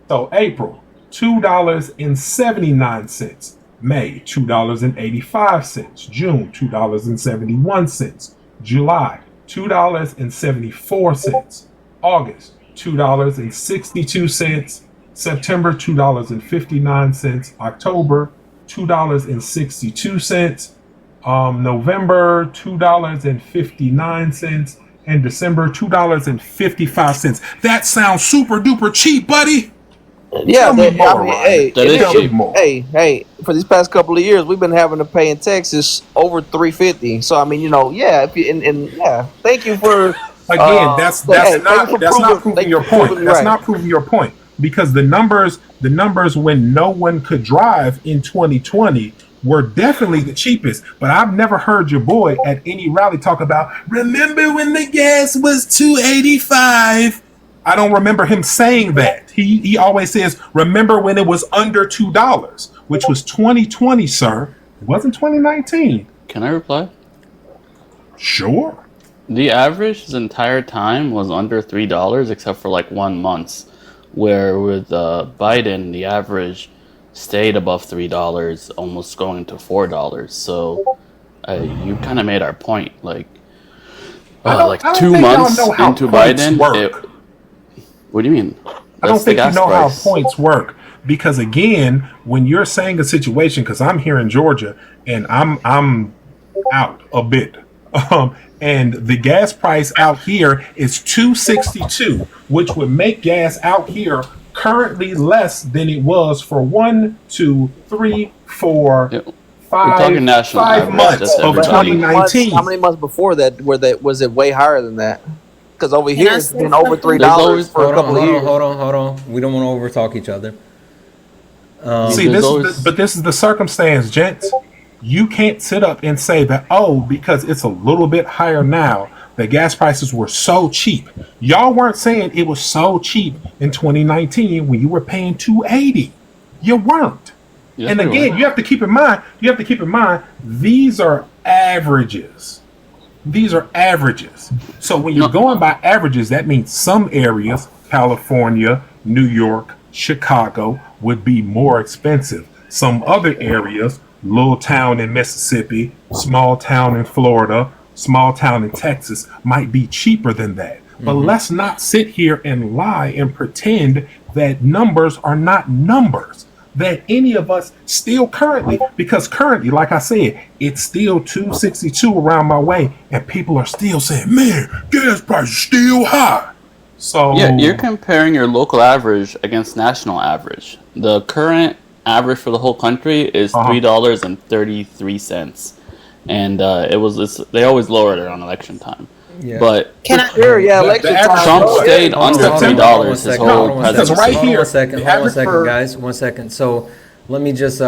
So April $2.79, May $2.85, June $2.71, July $2.74. August, $2.62, September, $2.59, October, $2.62, November, $2.59, and December, $2.55. That sounds super duper cheap, buddy. Yeah, hey, for these past couple of years, we've been having to pay in Texas over $3.50. So I mean, thank you for. Again, that's not proving your point. That's not proving your point, because the numbers when no one could drive in 2020 were definitely the cheapest. But I've never heard your boy at any rally talk about, remember when the gas was $2.85. I don't remember him saying that. He always says, remember when it was under $2, which was 2020, sir. It wasn't 2019. Can I reply? Sure. The average this entire time was under $3, except for like 1 month, where with Biden, the average stayed above $3, almost going to $4. So you kind of made our point. Like I don't 2 think y'all months know how into points Biden, work. what do you mean? I don't That's the think you gas know price. how points work because again, when you're saying a situation, because I'm here in Georgia and I'm out a bit, and the gas price out here is $2.62, which would make gas out here currently less than it was for 1, 2, 3, 4, Yeah, we're talking national 5 average. months That's of But how everybody. many months? 2019. How many months before that was it way higher than that? Because over Can here I it's say been over something? There's $3 always for a couple of years. Hold on. We don't want to overtalk each other. I mean, See, there's always this is the circumstance, gents. You can't sit up and say that, oh, because it's a little bit higher now, the gas prices were so cheap. Y'all weren't saying it was so cheap in 2019 when you were paying $2.80. You weren't. yes, And we again, were. you have to keep in mind, these are averages. These are averages. So when you're No, going by averages, that means some areas, California, New York, Chicago, would be more expensive. Some other areas, little town in Mississippi, small town in Florida, small town in Texas, might be cheaper than that. But let's not sit here and lie and pretend that numbers are not numbers. That any of us still currently, because currently, like I said, it's still $2.62 around my way, and people are still saying, "Man, gas prices still high." So yeah, you're comparing your local average against national average. The current average for the whole country is $3.33, and they always lower it around election time. Yeah. But Can I? Sure, yeah, the election average time. Trump for stayed hold under on, $3 his whole Hold on one because presidency. right Hold on here, one second. the Hold on one average second, for guys. 1 second. So let me just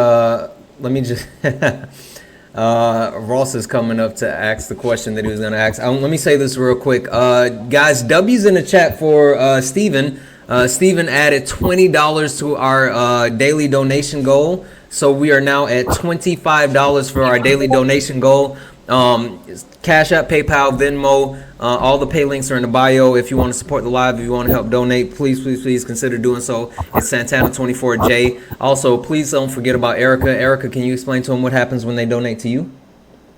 Ross is coming up to ask the question that he was going to ask. Let me say this real quick. Guys, W's in the chat for Steven. Steven added $20 to our daily donation goal. So we are now at $25 for our daily donation goal. Cash App, PayPal, Venmo, all the pay links are in the bio. If you want to support the live, if you want to help donate, please consider doing so. It's Santana24J. Also, please don't forget about Erica. Erica, can you explain to them what happens when they donate to you?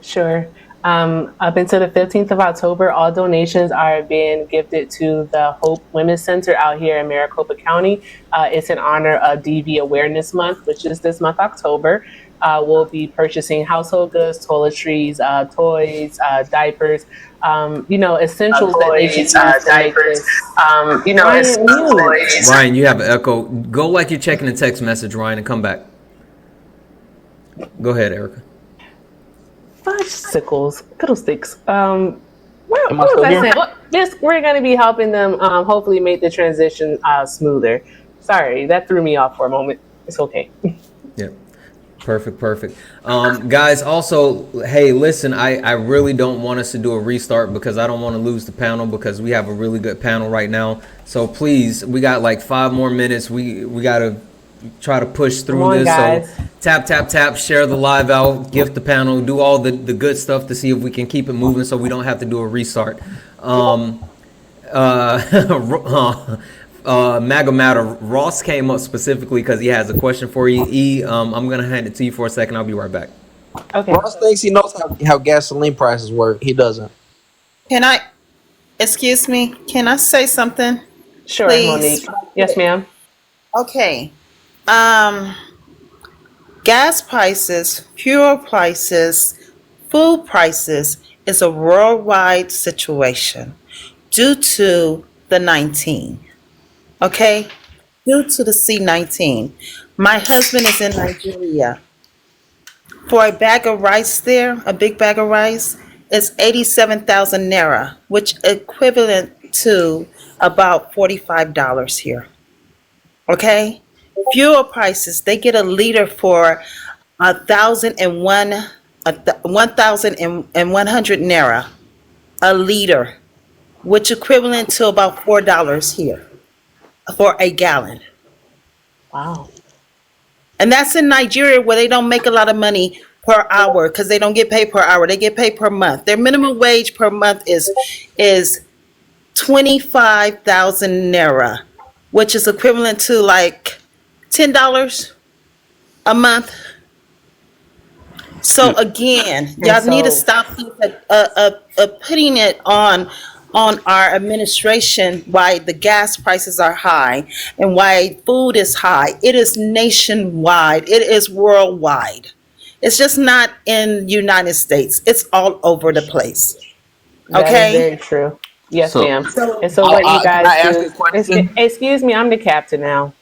Sure. Up until the 15th of October, all donations are being gifted to the Hope Women's Center out here in Maricopa County. It's in honor of DV Awareness Month, which is this month, October. We'll be purchasing household goods, toiletries, toys, diapers, essentials that they should use diapers, Ryan, you have an echo. Go like you're checking a text message, Ryan, and come back. Go ahead, Erica. Fudgesicles, fiddlesticks. What was I saying? We're going to be helping them hopefully make the transition smoother. Sorry, that threw me off for a moment. It's okay. Yeah. Perfect. Guys, also, hey, listen, I really don't want us to do a restart because I don't want to lose the panel because we have a really good panel right now. So please, we got like 5 more minutes. We got to try to push through this. Guys. So tap, share the live out, gift the panel, do all the good stuff to see if we can keep it moving so we don't have to do a restart. MAGA Matter, Ross came up specifically because he has a question for you. I'm going to hand it to you for a second. I'll be right back. Okay. Ross thinks he knows how gasoline prices work. He doesn't. Excuse me, can I say something? Sure, Please. Monique. Yes, ma'am. Okay. Gas prices, fuel prices, food prices is a worldwide situation due to the 19. Okay? Due to the C-19. My husband is in Nigeria. For a bag of rice there, a big bag of rice, is 87,000 naira, which equivalent to about $45 here. Okay? Fuel prices, they get a liter for 1,100 naira a liter, which equivalent to about $4 here for a gallon. Wow. And that's in Nigeria where they don't make a lot of money per hour because they don't get paid per hour. They get paid per month. Their minimum wage per month is 25,000 naira, which is equivalent to like $10 a month. So again, And y'all need to so stop putting it on our administration why the gas prices are high and why food is high. It is nationwide. It is worldwide. It's just not in United States. It's all over the place. that is Okay? very true. Yes, So ma'am. So And so what you Can guys I ask do? a question? Excuse me, I'm the captain now.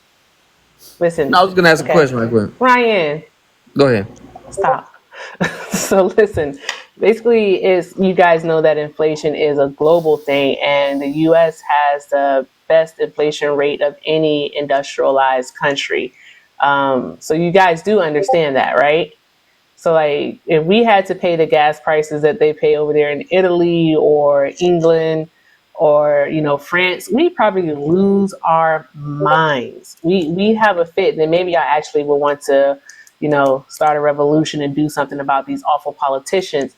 Listen, No, I was gonna ask a okay, question right quick. Ryan, Go ahead. stop. So listen, basically, is you guys know that inflation is a global thing, and the U.S. has the best inflation rate of any industrialized country. So you guys do understand that, right? So like if we had to pay the gas prices that they pay over there in Italy or England or France, we probably lose our minds. We have a fit. Then maybe I actually would want to, start a revolution and do something about these awful politicians,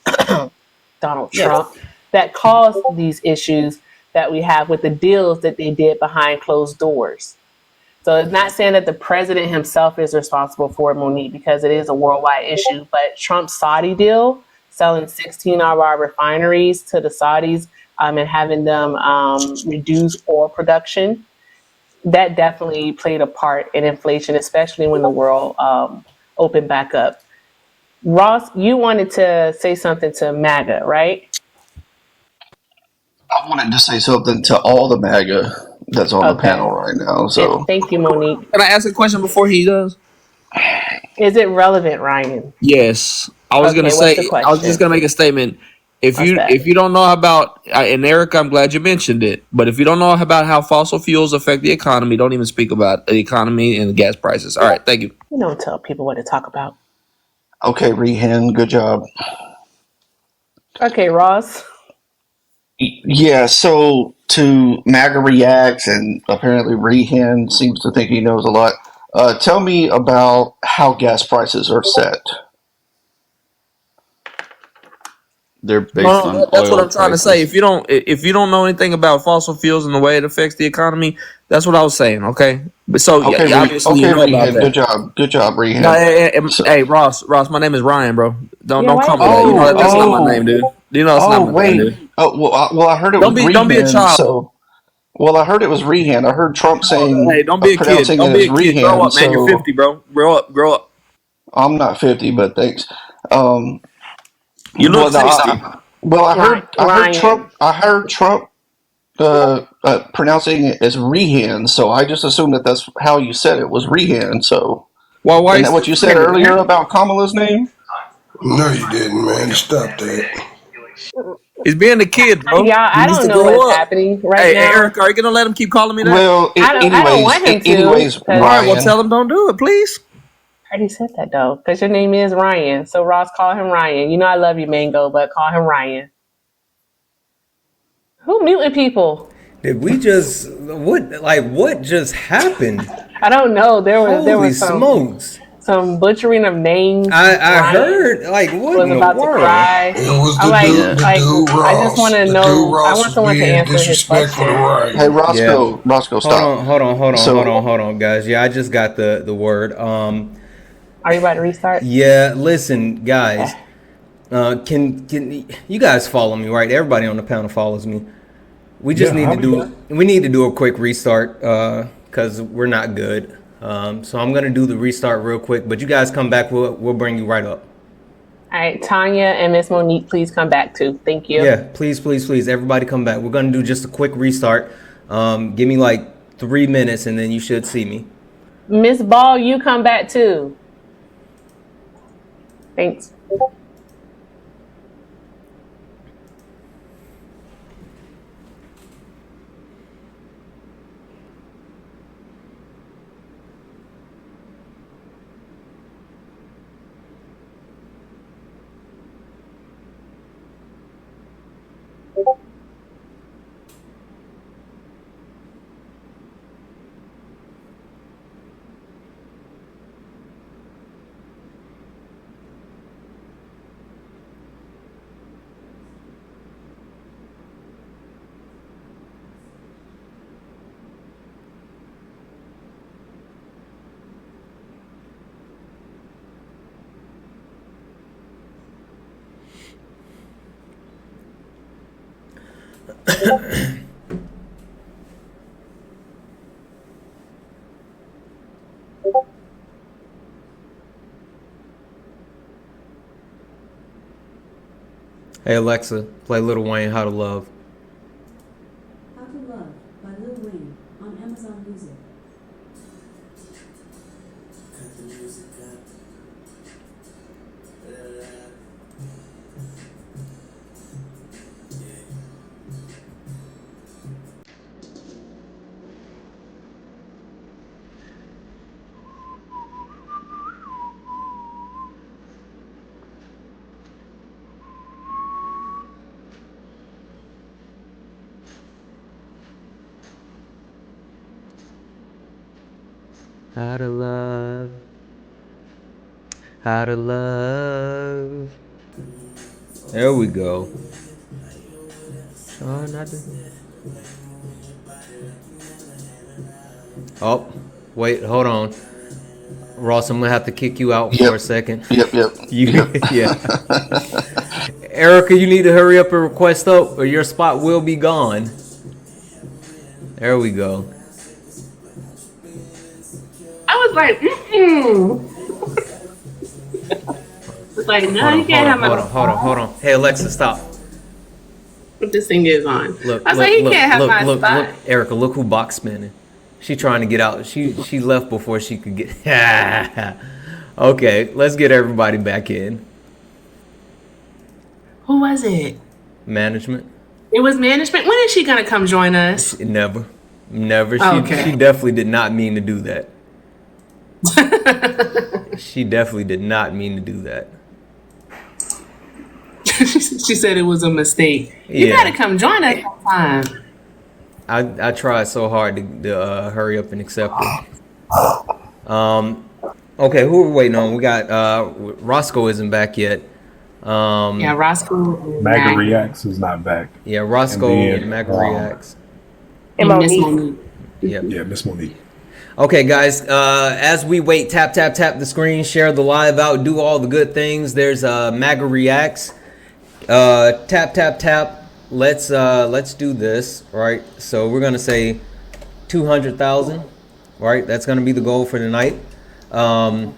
Donald yes. Trump, that caused these issues that we have with the deals that they did behind closed doors. So it's not saying that the president himself is responsible for it, Monique, because it is a worldwide issue. But Trump's Saudi deal, selling 16 of our refineries to the Saudis and having them reduce oil production, that definitely played a part in inflation, especially when the world opened back up. Ross, you wanted to say something to MAGA, right? I wanted to say something to all the MAGA that's on the Okay. panel right now. And So, thank you, Monique. Can I ask a question before he does? Is it relevant, Ryan? Yes. I was gonna Okay, what's the say. I was just question? gonna make a statement. If What's you that? if you don't know about and Eric, I'm glad you mentioned it. But if you don't know about how fossil fuels affect the economy, don't even speak about the economy and the gas prices. All right, thank you. You don't tell people what to talk about. okay, Rehan, good job. Okay, Ross. Yeah, so to MAGA reacts, and apparently Rehan seems to think he knows a lot. Tell me about how gas prices are set. they're based No, on that's what oil I'm trying to say. prices. If you don't know anything about fossil fuels and the way it affects the economy, that's what I was saying. Okay, but so Okay, obviously you okay, know about Rehan, that. good job, No, Rehan. hey, So, hey, Ross, my name is Ryan, bro. Don't Yeah, don't why call is me he that. You saying know that, oh, that's not Monique? my name, dude. You know that's not oh, my name, wait. dude. Oh, well, I heard it was Don't be a Rehan. child. So, well, I heard it was Rehan. I heard Trump Hey, saying, don't be a kid. pronouncing it Don't be as a kid. Grow Rehan. up, man. You're So 50, bro. Grow up. I'm not 50, but thanks. Um, You look well, no, 60. I heard Ryan. Trump pronouncing it as Rehan. So I just assumed that that's how you said it was Rehan. So Why isn't you that still what you said saying it, earlier man? about Kamala's name? No, you didn't, man. Stop that. He's being a kid, bro. Y'all, He I needs don't to know what's grow up. happening right Hey, now. Eric, are you gonna let him keep calling me that? Well, I don't want him to, anyways, because All right, well, Ryan. tell him don't do it, please. I already said that though. Because your name is Ryan, so Ross, call him Ryan. You know I love you, Mango, but call him Ryan. Who muting people? Did we just what just happened? I don't know. There Holy was smokes! some butchering of names. I Ryan heard like what was in the about to world? cry. It was I'm Yeah. the dude I just want Ross. to The dude know. I Ross want was someone to being answer his disrespectful to question. Hey, Ryan. Yeah. Roscoe, Hold stop. on, hold on, hold on, hold So, on, hold on, guys. Yeah, I just got the word. Are you about to restart? Yeah, listen, guys. Okay. Can you guys follow me, right? Everybody on the panel follows me. We just Yeah, need I'll to be back. do a quick restart because we're not good. So I'm gonna do the restart real quick, but you guys come back. We'll bring you right up. All right, Tanya and Miss Monique, please come back too. Thank you. Yeah, please, please, please, everybody come back. We're gonna do just a quick restart. Give me like 3 minutes, and then you should see me. Miss Ball, you come back too. Thanks. Hey Alexa, play Lil Wayne, How to Love. How to Love by Lil Wayne on Amazon Music. How to love. How to love. There we go. Oh, not the... Oh, wait, hold on. Ross, I'm gonna have to kick you out for a second. Yep. Yeah. Erica, you need to hurry up and request up, or your spot will be gone. There we go. I was like, It's like, no, you can't have my. Hold on. Hey Alexa, stop. This thing is on. Look, I was like, you can't have my spot. Look, Erica, look who box spinning. She trying to get out. She left before she could get. Okay, let's get everybody back in. Who was it? Management. It was management. When is she gonna come join us? Never. She definitely did not mean to do that. She definitely did not mean to do that. She said it was a mistake. You gotta come join us sometime. I tried so hard to hurry up and accept it. Okay, who are we waiting on? We got Roscoe isn't back yet. Roscoe. Maga Reacts is not back. Yeah, Roscoe and Maga Reacts. And Monique. Yep. Yeah, Miss Monique. Okay, guys, as we wait, tap the screen, share the live out, do all the good things. There's Maga Reacts. Tap. Let's do this, right? So we're gonna say 200,000, right? That's gonna be the goal for tonight. Tap,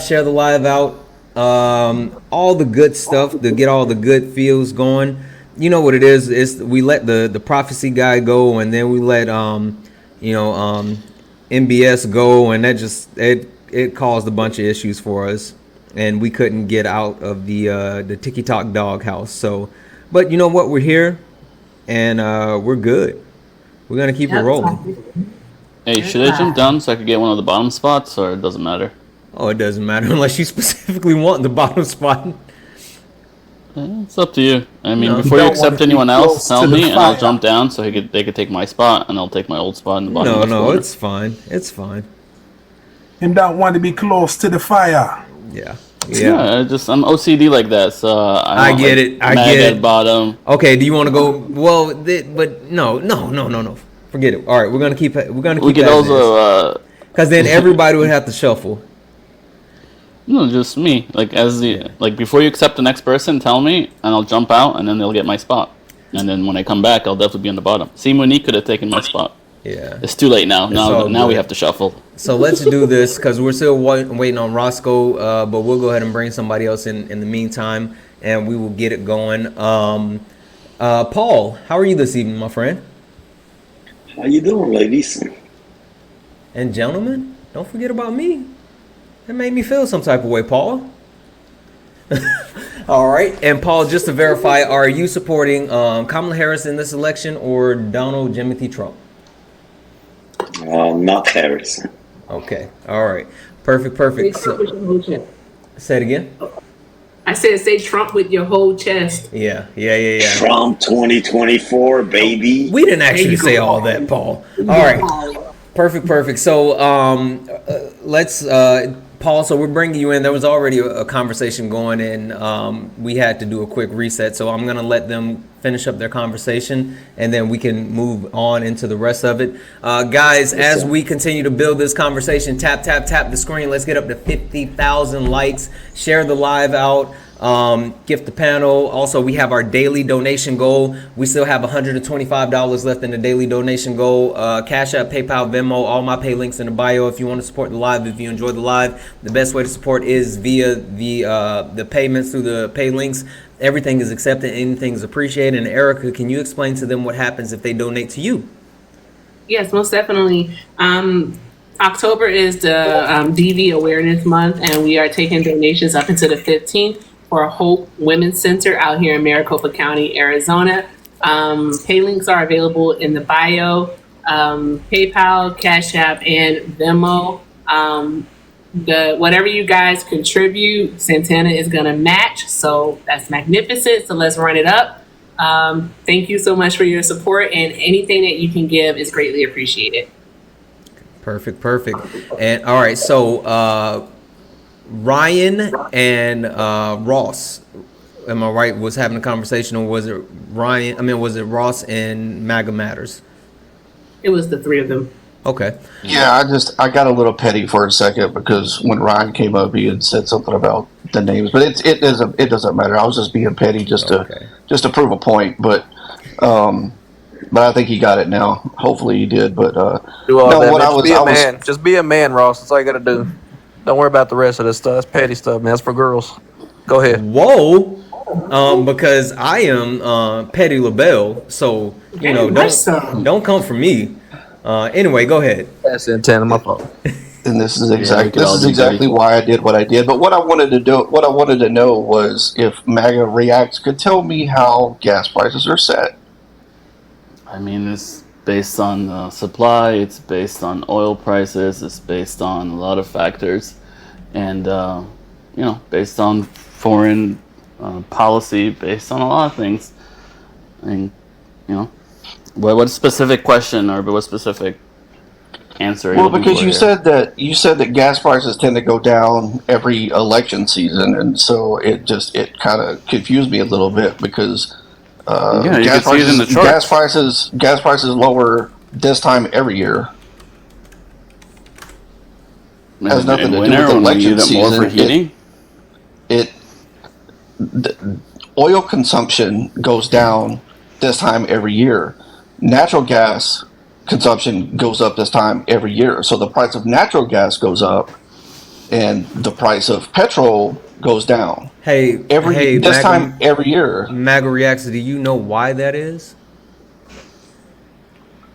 share the live out. All the good stuff to get all the good feels going. You know what it is? It's we let the prophecy guy go, and then we let MBS go, and that just it caused a bunch of issues for us, and we couldn't get out of the TikTok doghouse. So, but you know what? We're here, and we're good. We're gonna keep it rolling. Hey, should I jump down so I could get one of the bottom spots, or it doesn't matter? Oh, it doesn't matter unless you specifically want the bottom spot. It's up to you. I mean, before you accept anyone else, tell me, and I'll jump down so they could take my spot, and I'll take my old spot in the bottom. No, it's fine. It's fine. Him don't want to be close to the fire. Yeah. I'm OCD like that, so I get it. I get it. At bottom. Okay, do you want to go? Well, but no. Forget it. All right, we're gonna keep. We could also because then everybody would have to shuffle. No, just me. Before you accept the next person, tell me, and I'll jump out, and then they'll get my spot. And then when I come back, I'll definitely be on the bottom. See, Monique could have taken my spot. Yeah. It's too late now. Now we have to shuffle. So let's do this because we're still waiting on Roscoe, but we'll go ahead and bring somebody else in the meantime, and we will get it going. Paul, how are you this evening, my friend? How you doing, ladies? And gentlemen, don't forget about me. That made me feel some type of way, Paul. All right. And Paul, just to verify, are you supporting Kamala Harris in this election or Donald Jimothy Trump? Not Harris. Okay. All right. Perfect. So, say it again. I said, say Trump with your whole chest. Yeah. Trump 2024, baby. We didn't actually say all that, Paul. All right. Perfect. So let's Paul, so we're bringing you in. There was already a conversation going, and we had to do a quick reset. So I'm going to let them finish up their conversation, and then we can move on into the rest of it. Guys, as we continue to build this conversation, tap the screen. Let's get up to 50,000 likes. Share the live out. Gift the panel. Also, we have our daily donation goal. We still have $125 left in the daily donation goal. Cash App, PayPal, Venmo, all my pay links in the bio. If you want to support the live, if you enjoy the live, the best way to support is via the payments through the pay links. Everything is accepted. Anything is appreciated. And Erica, can you explain to them what happens if they donate to you? Yes, most definitely. October is the DV Awareness Month, and we are taking donations up until the 15th for Hope Women's Center out here in Maricopa County, Arizona. Pay links are available in the bio, PayPal, Cash App, and Venmo. Whatever you guys contribute, Santana is going to match, so that's magnificent. So let's run it up. Thank you so much for your support, and anything that you can give is greatly appreciated. Perfect. And all right, so Ryan and Ross, am I right, was having a conversation, or was it was it Ross and MAGA Matters? It was the three of them. Okay. Yeah, I got a little petty for a second because when Ryan came up, he had said something about the names, but it doesn't matter. I was just being petty just to prove a point, but I think he got it now. Hopefully he did, but do all that, man. Just be a man, Ross. That's all you got to do. Don't worry about the rest of this stuff. It's petty stuff, man. That's for girls. Go ahead. Whoa. Because I am Petty LaBelle, so don't come for me. Anyway, go ahead. That's Santana, my fault. And this is exactly why I did what I did. But what I wanted to know was if MAGA Reacts could tell me how gas prices are set. I mean, it's based on supply, it's based on oil prices, it's based on a lot of factors, and based on foreign policy, based on a lot of things. And what specific question or what specific answer? Well, because you said that gas prices tend to go down every election season, and so it kind of confused me a little bit because. Gas prices lower this time every year. Has nothing to do with election season. The oil consumption goes down this time every year. Natural gas consumption goes up this time every year. So the price of natural gas goes up, and the price of petrol goes down. Every year. MAGA Reacts, do you know why that is?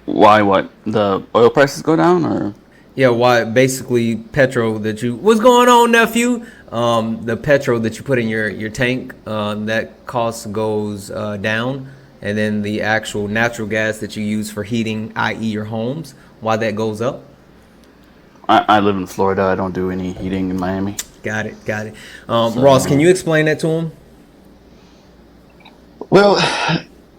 Why what? The oil prices go down, or? Yeah, why basically petrol that you... What's going on, nephew? The petrol that you put in your tank, that cost goes down. And then the actual natural gas that you use for heating, i.e. your homes, why that goes up? I live in Florida. I don't do any heating in Miami. Got it. Ross, can you explain that to him? Well,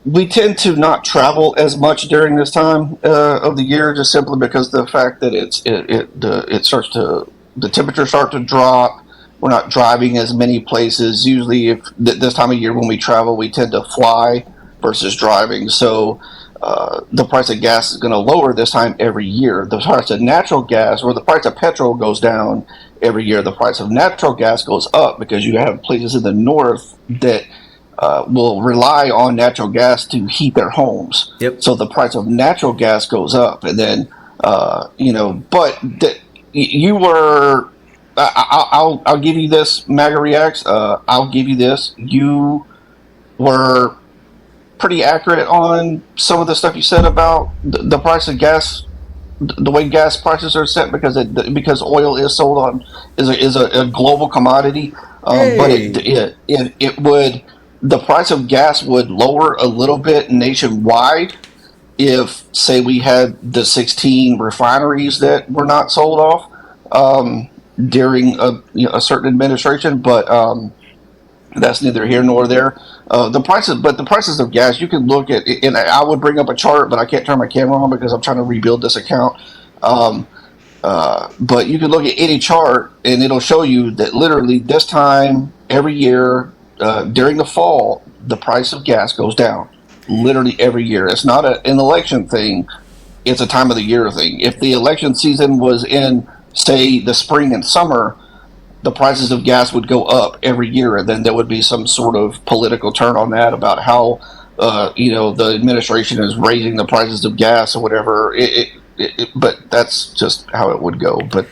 we tend to not travel as much during this time of the year, just simply because the fact that the temperatures start to drop. We're not driving as many places. Usually, if this time of year when we travel, we tend to fly versus driving. So the price of gas is going to lower this time every year. The price of natural gas, or the price of petrol, goes down every year. The price of natural gas goes up because you have places in the north that will rely on natural gas to heat their homes. Yep. So the price of natural gas goes up, and then you were. I'll give you this, MAGA Reacts. I'll give you this. You were pretty accurate on some of the stuff you said about the price of gas, the way gas prices are set, because oil is sold on is a global commodity. But it would, the price of gas would lower a little bit nationwide if, say, we had the 16 refineries that were not sold off during a certain administration, but that's neither here nor there. The prices of gas, you can look at, and I would bring up a chart, but I can't turn my camera on because I'm trying to rebuild this account. But you can look at any chart, and it'll show you that literally this time every year during the fall, the price of gas goes down. Literally every year. It's not an election thing. It's a time of the year thing. If the election season was in, say, the spring and summer, the prices of gas would go up every year, and then there would be some sort of political turn on that about how the administration is raising the prices of gas or whatever. But that's just how it would go. But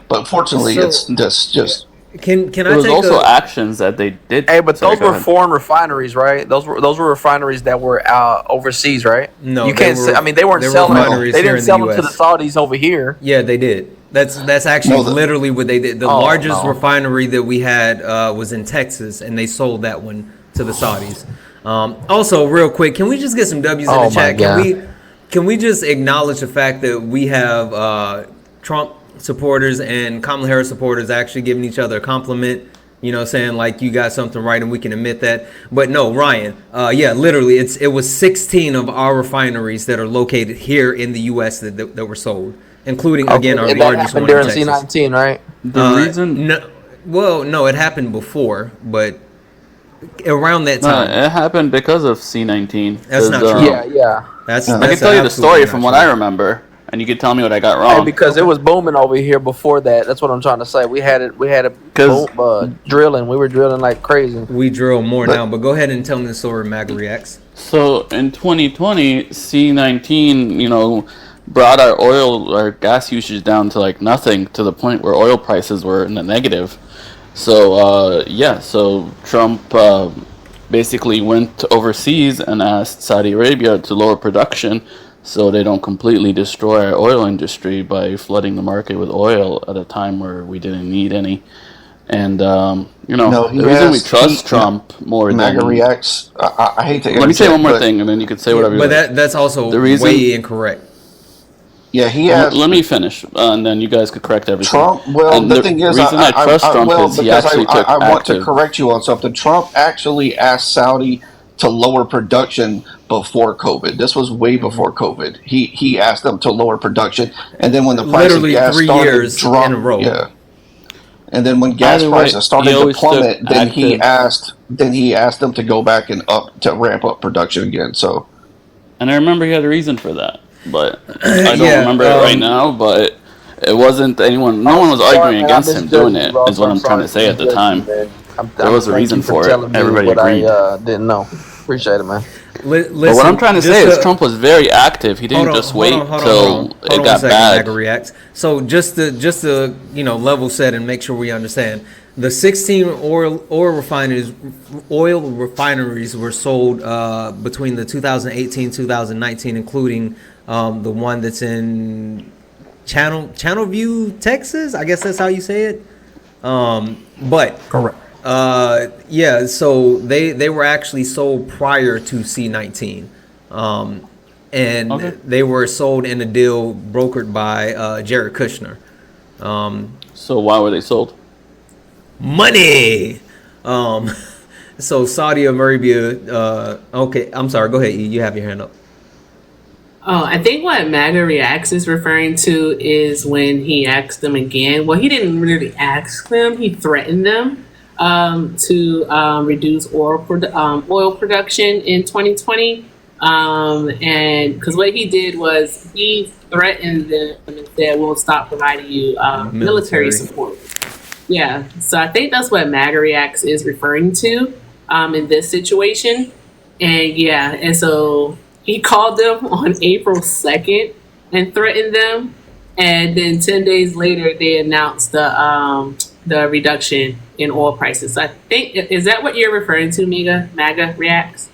but fortunately, it's just. Can I There was take also actions that they did. Hey, but Sorry, those go were ahead. foreign refineries, right? Those were refineries that were overseas, right? No, you they can't. were- I mean, they weren't they were selling. refineries They here didn't in sell the them to the US. Saudis over here. Yeah, they did. That's actually literally what they did. The largest refinery that we had was in Texas, and they sold that one to the Saudis. Also, real quick, can we just get some W's in Oh, the my chat? God. Can we just acknowledge the fact that we have Trump supporters and Kamala Harris supporters actually giving each other a compliment? Saying like you got something right, and we can admit that. But no, Ryan, yeah, literally, it was 16 of our refineries that are located here in the U.S. that were sold, including again our And that largest happened one in during Texas. C19, right? The reason. No, it happened before, but around that No, time. it happened because of C19. That's not true. Yeah. That's I can tell you the story from what I remember, and you can tell me what I got wrong. Hey, because it was booming over here before that. That's what I'm trying to say. We had it drilling. We were drilling like crazy. We drill more now, but go ahead and tell me the story. MAGA reacts. So in 2020, C19, brought our gas usage down to like nothing, to the point where oil prices were in the negative. So so Trump basically went overseas and asked Saudi Arabia to lower production so they don't completely destroy our oil industry by flooding the market with oil at a time where we didn't need any. And the reason we trust Trump more than MAGA reacts. I hate to. Let me say one more but- thing, and then you can say whatever. But you like. that's also The reason- way incorrect. Yeah, he has. Let me finish, and then you guys could correct everything. Trump. Well, And the thing is, reason I trust Trump is he actually took I want to active. correct you on something. Trump actually asked Saudi to lower production before COVID. This was way before COVID. He asked them to lower production, and then when the price Literally of gas 3 started years drop, in a row. yeah. And then when gas Either way, prices started he to always plummet, took then he active. asked them to go back and ramp up production again. So And I remember he had a reason for that, but I don't Yeah, remember it right now. But it wasn't anyone. No one was arguing against him doing it. Is what I'm trying to say at the time. There was a reason for it. Everybody agreed. I didn't know. Appreciate it, man. But what I'm trying to say is Trump was very active. He didn't just wait till it got bad. Reacts. So just to level set and make sure we understand, the 16 oil refineries were sold between the 2018-2019, including the one that's in Channelview, Texas. I guess that's how you say it. But correct. Yeah, so they were actually sold prior to C19, and they were sold in a deal brokered by Jared Kushner. So why were they sold? Money. So Saudi Arabia. Okay, I'm sorry. Go ahead. You have your hand up. Oh, I think what MAGA Reacts is referring to is when he asked them again. Well, he didn't really ask them. He threatened them to reduce oil production in 2020. And because what he did was he threatened them and said, we'll stop providing you military support. Yeah, so I think that's what MAGA Reacts is referring to in this situation. And so he called them on April 2nd and threatened them. And then 10 days later, they announced the reduction in oil prices. So I think, is that what you're referring to, MAGA Reacts?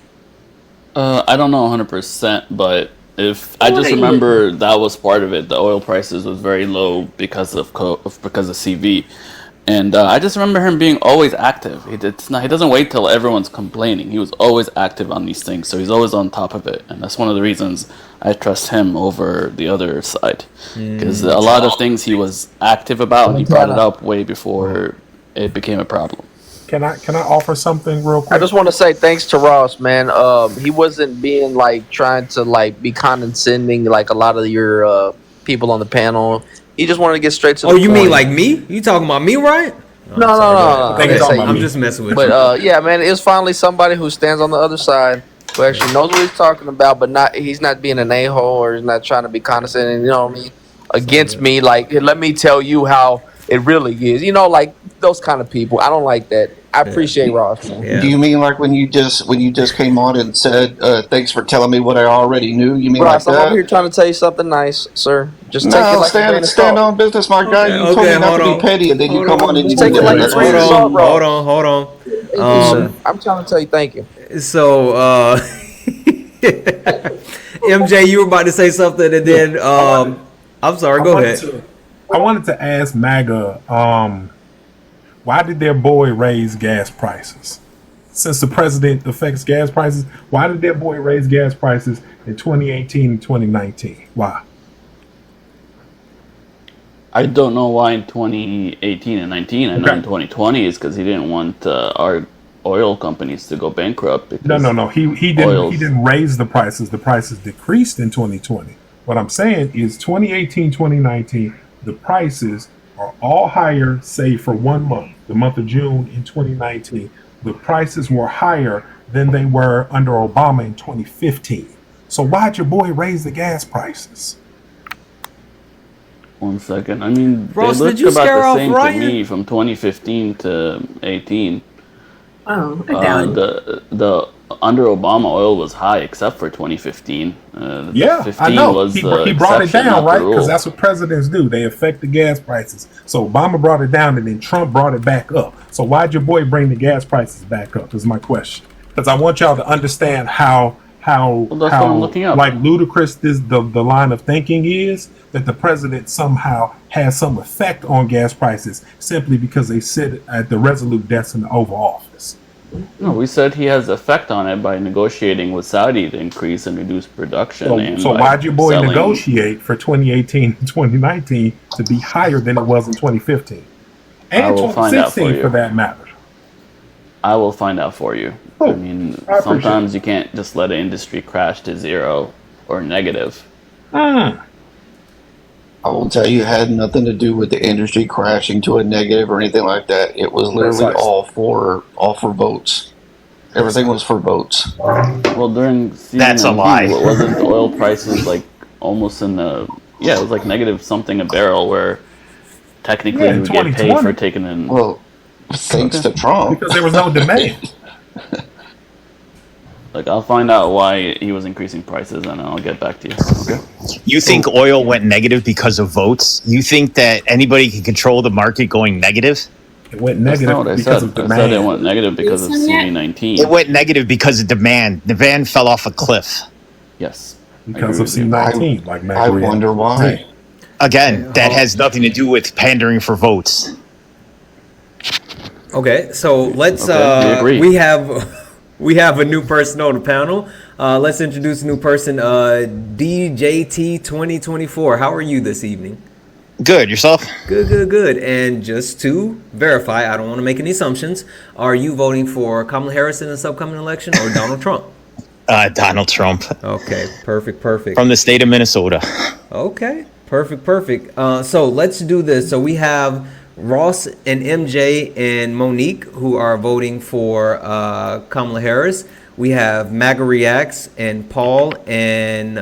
I don't know 100%, but I just remember that was part of it. The oil prices was very low because of CV. And I just remember him being always active. He doesn't wait till everyone's complaining. He was always active on these things, so he's always on top of it. And that's one of the reasons I trust him over the other side. Because a lot of things he was active about, and he brought it up way before it became a problem. Can I offer something real quick? I just want to say thanks to Ross, man. He wasn't being trying to be condescending like a lot of your people on the panel. He just wanted to get straight to the point. Oh, you mean like me? You talking about me, right? No. I'm just messing with you. But yeah, man, it's finally somebody who stands on the other side, who actually knows what he's talking about, but he's not being an a-hole, or he's not trying to be condescending, you know what I mean, against me. Like, let me tell you how It really is. You know, like those kind of people. I don't like that. I appreciate Ross. Yeah. Do you mean like when you just came on and said thanks for telling me what I already knew? You mean Ross, like I'm over that? here trying to tell you something nice, sir. Just take it No, like a grain of stand salt. on business, my guy. You told me not to be petty, and then you come on and you Just take do it that. like a That's grain of weird. salt, Ross. Hold on. Thank you, sir. I'm trying to tell you thank you. So, MJ, you were about to say something, and then I'm sorry. Go ahead. I wanted to ask MAGA, why did their boy raise gas prices? Since the president affects gas prices, why did their boy raise gas prices in 2018 and 2019? Why? I don't know why in 2018 and 19. I know in 2020 is because he didn't want our oil companies to go bankrupt. No. He didn't raise the prices. The prices decreased in 2020. What I'm saying is 2018, 2019, the prices are all higher, save for 1 month, the month of June in 2019. The prices were higher than they were under Obama in 2015. So why'd your boy raise the gas prices? 1 second. I mean, Ross, they did looked you about scare the off same Ryan? to me from 2015 to 18. Oh, I doubt it. The under Obama oil was high except for 2015. Yeah, 15 I know. was He the brought it exception, down, not the right? rule. Because that's what presidents do. They affect the gas prices. So Obama brought it down, and then Trump brought it back up. So why'd your boy bring the gas prices back up? Is my question. Because I want y'all to understand how that's what I'm looking up. like ludicrous the line of thinking is that the president somehow has some effect on gas prices simply because they sit at the resolute desk in the Oval Office. No, we said he has effect on it by negotiating with Saudi to increase and reduce production. So why'd your boy negotiate for 2018 and 2019 to be higher than it was in 2015? I And will find out for 2016 you. for that matter. I will find out for you. I mean, I appreciate sometimes you can't just let an industry crash to zero or negative. I will tell you, it had nothing to do with the industry crashing to a negative or anything like that. It was literally all for votes. Everything was for votes. Well, during That's a CNN, lie. Wasn't the oil prices like almost in the it was like negative something a barrel, where technically Yeah, in you would get paid 2020. for taking in. Well, thanks to Trump. Because there was no demand. Like, I'll find out why he was increasing prices, and I'll get back to you. Okay. You think oil went negative because of votes? You think that anybody can control the market going negative? It went That's negative not what I because said. of I demand. said it went negative because of CD19. It went negative because of demand. Demand fell off a cliff. Yes. Because of C19, like Mac I Reed. wonder why. Again, that has nothing to do with pandering for votes. Okay, so let's. Okay, we agree. We have a new person on the panel. Let's introduce a new person. DJT 2024. How are you this evening? Good. Yourself? Good. And just to verify, I don't want to make any assumptions. Are you voting for Kamala Harris in this upcoming election or Donald Trump? Donald Trump. Okay, perfect. From the state of Minnesota. Okay, perfect. So let's do this. So we have Ross and MJ and Monique who are voting for Kamala Harris. We have MAGA Reacts and Paul and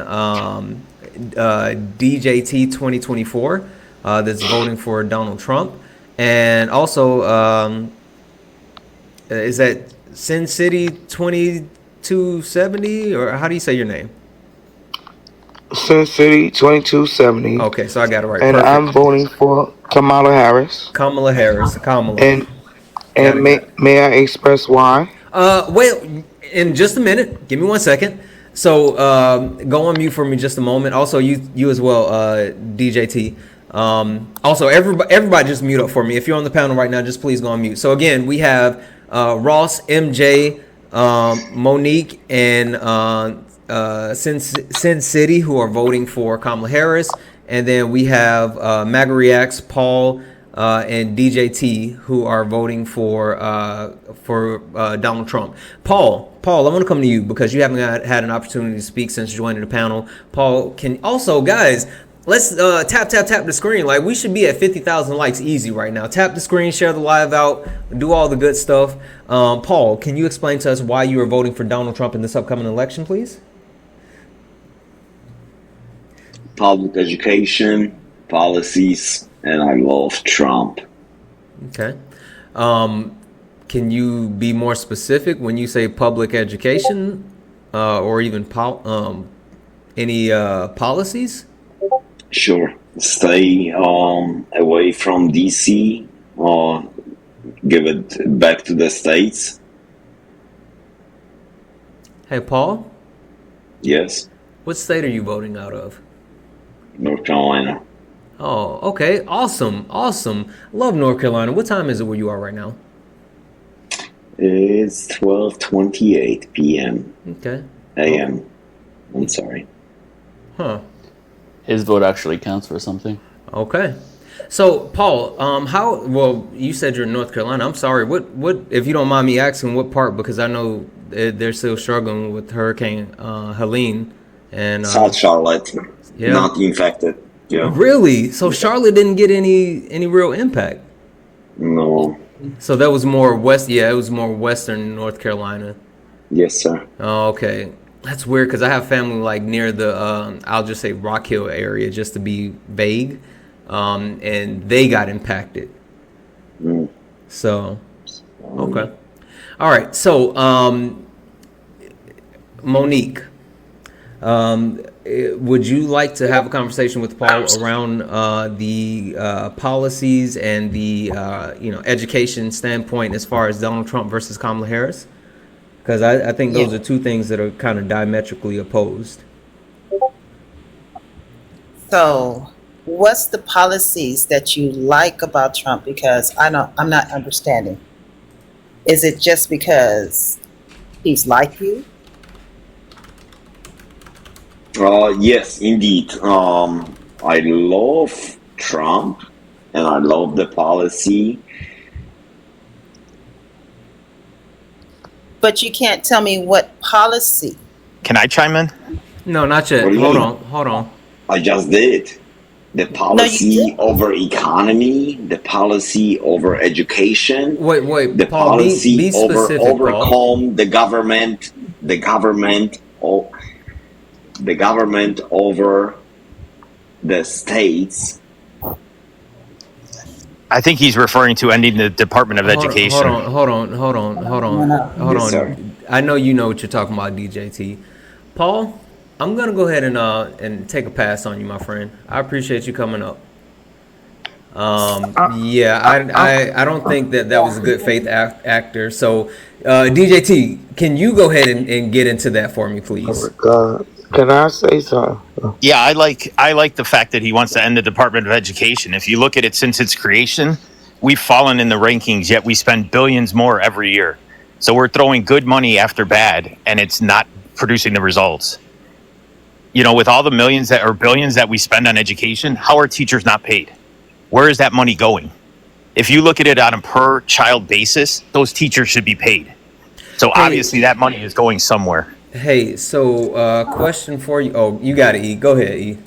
DJT 2024 that's voting for Donald Trump. And also, is that Sin City 2270, or how do you say your name? Sin City 2270. Okay, so I got it right. And Perfect. I'm voting for Kamala Harris. Kamala. And may I express why? Well, in just a minute. Give me 1 second. So go on mute for me just a moment. Also, you as well, DJT. Also, everybody just mute up for me. If you're on the panel right now, just please go on mute. So again, we have Ross, MJ, Monique, and Sin City who are voting for Kamala Harris. And then we have MAGA Reacts, Paul, and DJT who are voting for Donald Trump. Paul, I want to come to you because you haven't had an opportunity to speak since joining the panel. Paul, can also, guys, let's tap the screen. Like, we should be at 50,000 likes easy right now. Tap the screen, share the live out, do all the good stuff. Paul, can you explain to us why you are voting for Donald Trump in this upcoming election, please? Public education, policies, and I love Trump. Okay. Can you be more specific when you say public education, or even any policies? Sure. Stay away from DC. Give it back to the States. Hey, Paul? Yes. What state are you voting out of? North Carolina. Oh, okay. Awesome. Awesome. Love North Carolina. What time is it where you are right now? It's 12:28 p.m. Okay. a.m. I'm sorry. Huh. His vote actually counts for something. Okay. So, Paul, well, you said you're in North Carolina. I'm sorry. What, if you don't mind me asking, what part? Because I know they're still struggling with Hurricane Helene and South Charlotte. Yeah. Not infected. Yeah. Really? So Charlotte didn't get any real impact? No. So that was more west. Yeah, it was more western North Carolina. Yes, sir. Oh, okay. That's weird because I have family like near the I'll just say Rock Hill area just to be vague, and they got impacted. Mm. So, okay, all right. So, Monique, would you like to have a conversation with Paul around the policies and the education standpoint as far as Donald Trump versus Kamala Harris? Because I think those are two things that are kind of diametrically opposed. So, what's the policies that you like about Trump? Because I'm not understanding. Is it just because he's like you? Yes, indeed. I love Trump, and I love the policy. But you can't tell me what policy. Can I chime in? No, not yet. Hold on. I just did. The policy over economy, the policy over education. Wait, the Paul, policy be over specific, overcome Paul. the government over the states. I think he's referring to ending the Department of Education. Hold on. Yes, sir. I know you know what you're talking about, DJT. Paul, I'm gonna go ahead and take a pass on you, my friend. I appreciate you coming up. I don't think that was a good faith actor. So, DJT, can you go ahead and get into that for me, please? Can I say something? Yeah, I like the fact that he wants to end the Department of Education. If you look at it since its creation, we've fallen in the rankings, yet we spend billions more every year. So we're throwing good money after bad, and it's not producing the results. You know, with all the millions or billions that we spend on education, how are teachers not paid? Where is that money going? If you look at it on a per child basis, those teachers should be paid. So obviously that money is going somewhere. Hey, so question for you. Oh, you got it, E. Go ahead, E.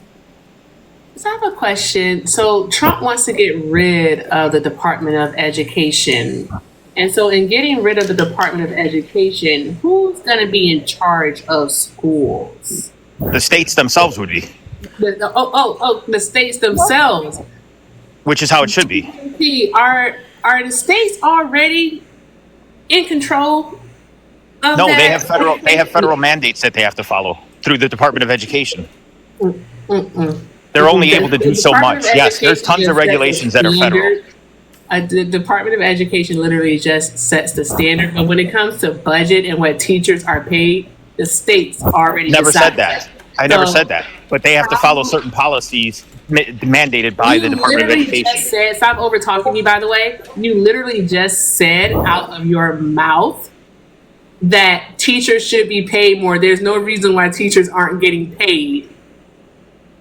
So I have a question. So Trump wants to get rid of the Department of Education. And so in getting rid of the Department of Education, who's going to be in charge of schools? The states themselves would be. The states themselves. Which is how it should be. See, are the states already in control of No, that? they have federal mandates that they have to follow through the Department of Education. They're only able to do so much. Yes, there's tons of regulations that are federal. The Department of Education literally just sets the standard, but when it comes to budget and what teachers are paid, the states already Never decide said that. I never said that. But they have to follow certain policies mandated by the Department of Education. Just said, stop over talking me, by the way. You literally just said out of your mouth that teachers should be paid more. There's no reason why teachers aren't getting paid.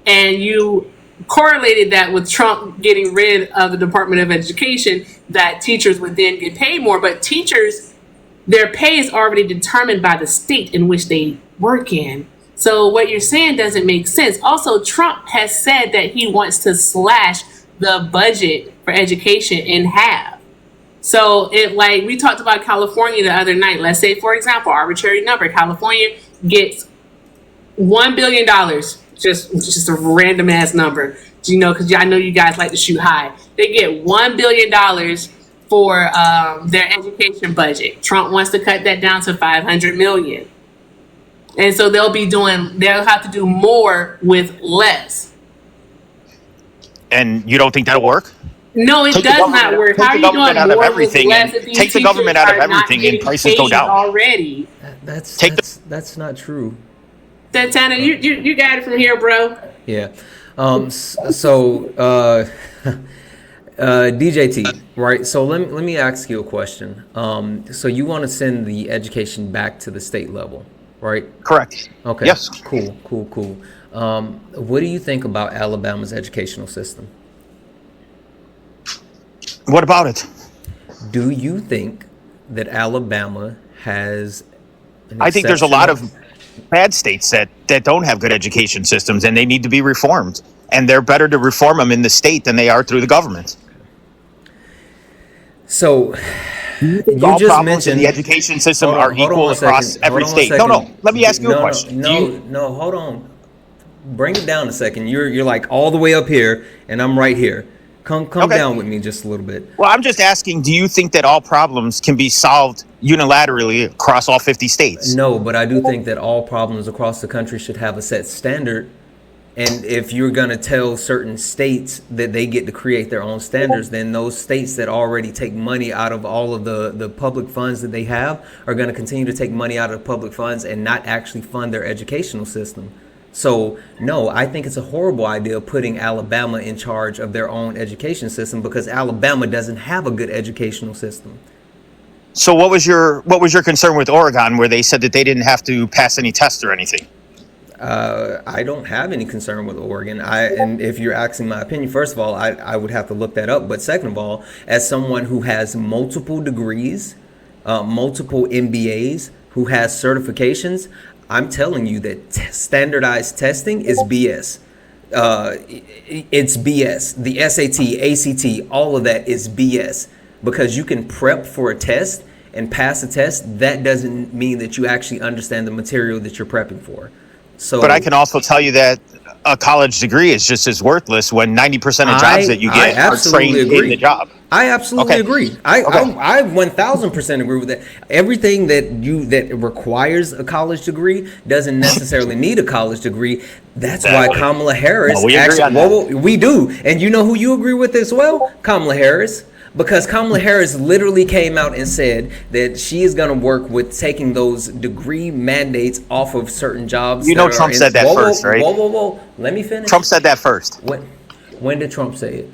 And you correlated that with Trump getting rid of the Department of Education, that teachers would then get paid more. But teachers, their pay is already determined by the state in which they work in. So what you're saying doesn't make sense. Also, Trump has said that he wants to slash the budget for education in half. So like we talked about California the other night. Let's say, for example, arbitrary number, California gets $1 billion, just a random ass number, because I know you guys like to shoot high. They get $1 billion for their education budget. Trump wants to cut that down to $500 million. And so they'll have to do more with less. And you don't think that'll work? No, it does not work. How are you doing more with less if these take the government out of everything and prices go down already? That's not true. Santana, you got it from here, bro. Yeah. DJT, right? So let me ask you a question. So you want to send the education back to the state level, right? Correct. Okay. Yes. Cool. What do you think about Alabama's educational system? What about it? Do you think that Alabama has I think there's a lot of bad states that don't have good education systems, and they need to be reformed. And they're better to reform them in the state than they are through the government. So you just mentioned the education system are equal across every state. No. Let me ask you a question. No. Hold on. Bring it down a second. You're like all the way up here, and I'm right here. Come down with me just a little bit. Well, I'm just asking, do you think that all problems can be solved unilaterally across all 50 states? No, but I do think that all problems across the country should have a set standard. And if you're going to tell certain states that they get to create their own standards, then those states that already take money out of all of the public funds that they have are going to continue to take money out of public funds and not actually fund their educational system. So, no, I think it's a horrible idea putting Alabama in charge of their own education system because Alabama doesn't have a good educational system. So what was your concern with Oregon, where they said that they didn't have to pass any tests or anything? I don't have any concern with Oregon. And if you're asking my opinion, first of all, I would have to look that up. But second of all, as someone who has multiple degrees, multiple MBAs, who has certifications, I'm telling you that standardized testing is BS. It's BS. The SAT, ACT, all of that is BS. Because you can prep for a test and pass a test, that doesn't mean that you actually understand the material that you're prepping for. So, but I can also tell you that a college degree is just as worthless when 90% of jobs that you get are trained in the job. I absolutely agree. I 1000% agree with that. Everything that requires a college degree doesn't necessarily need a college degree. That's why Kamala Harris. We do. And you know who you agree with as well? Kamala Harris. Because Kamala Harris literally came out and said that she is going to work with taking those degree mandates off of certain jobs. You know Trump said that first, right? Whoa. Let me finish. Trump said that first. When did Trump say it?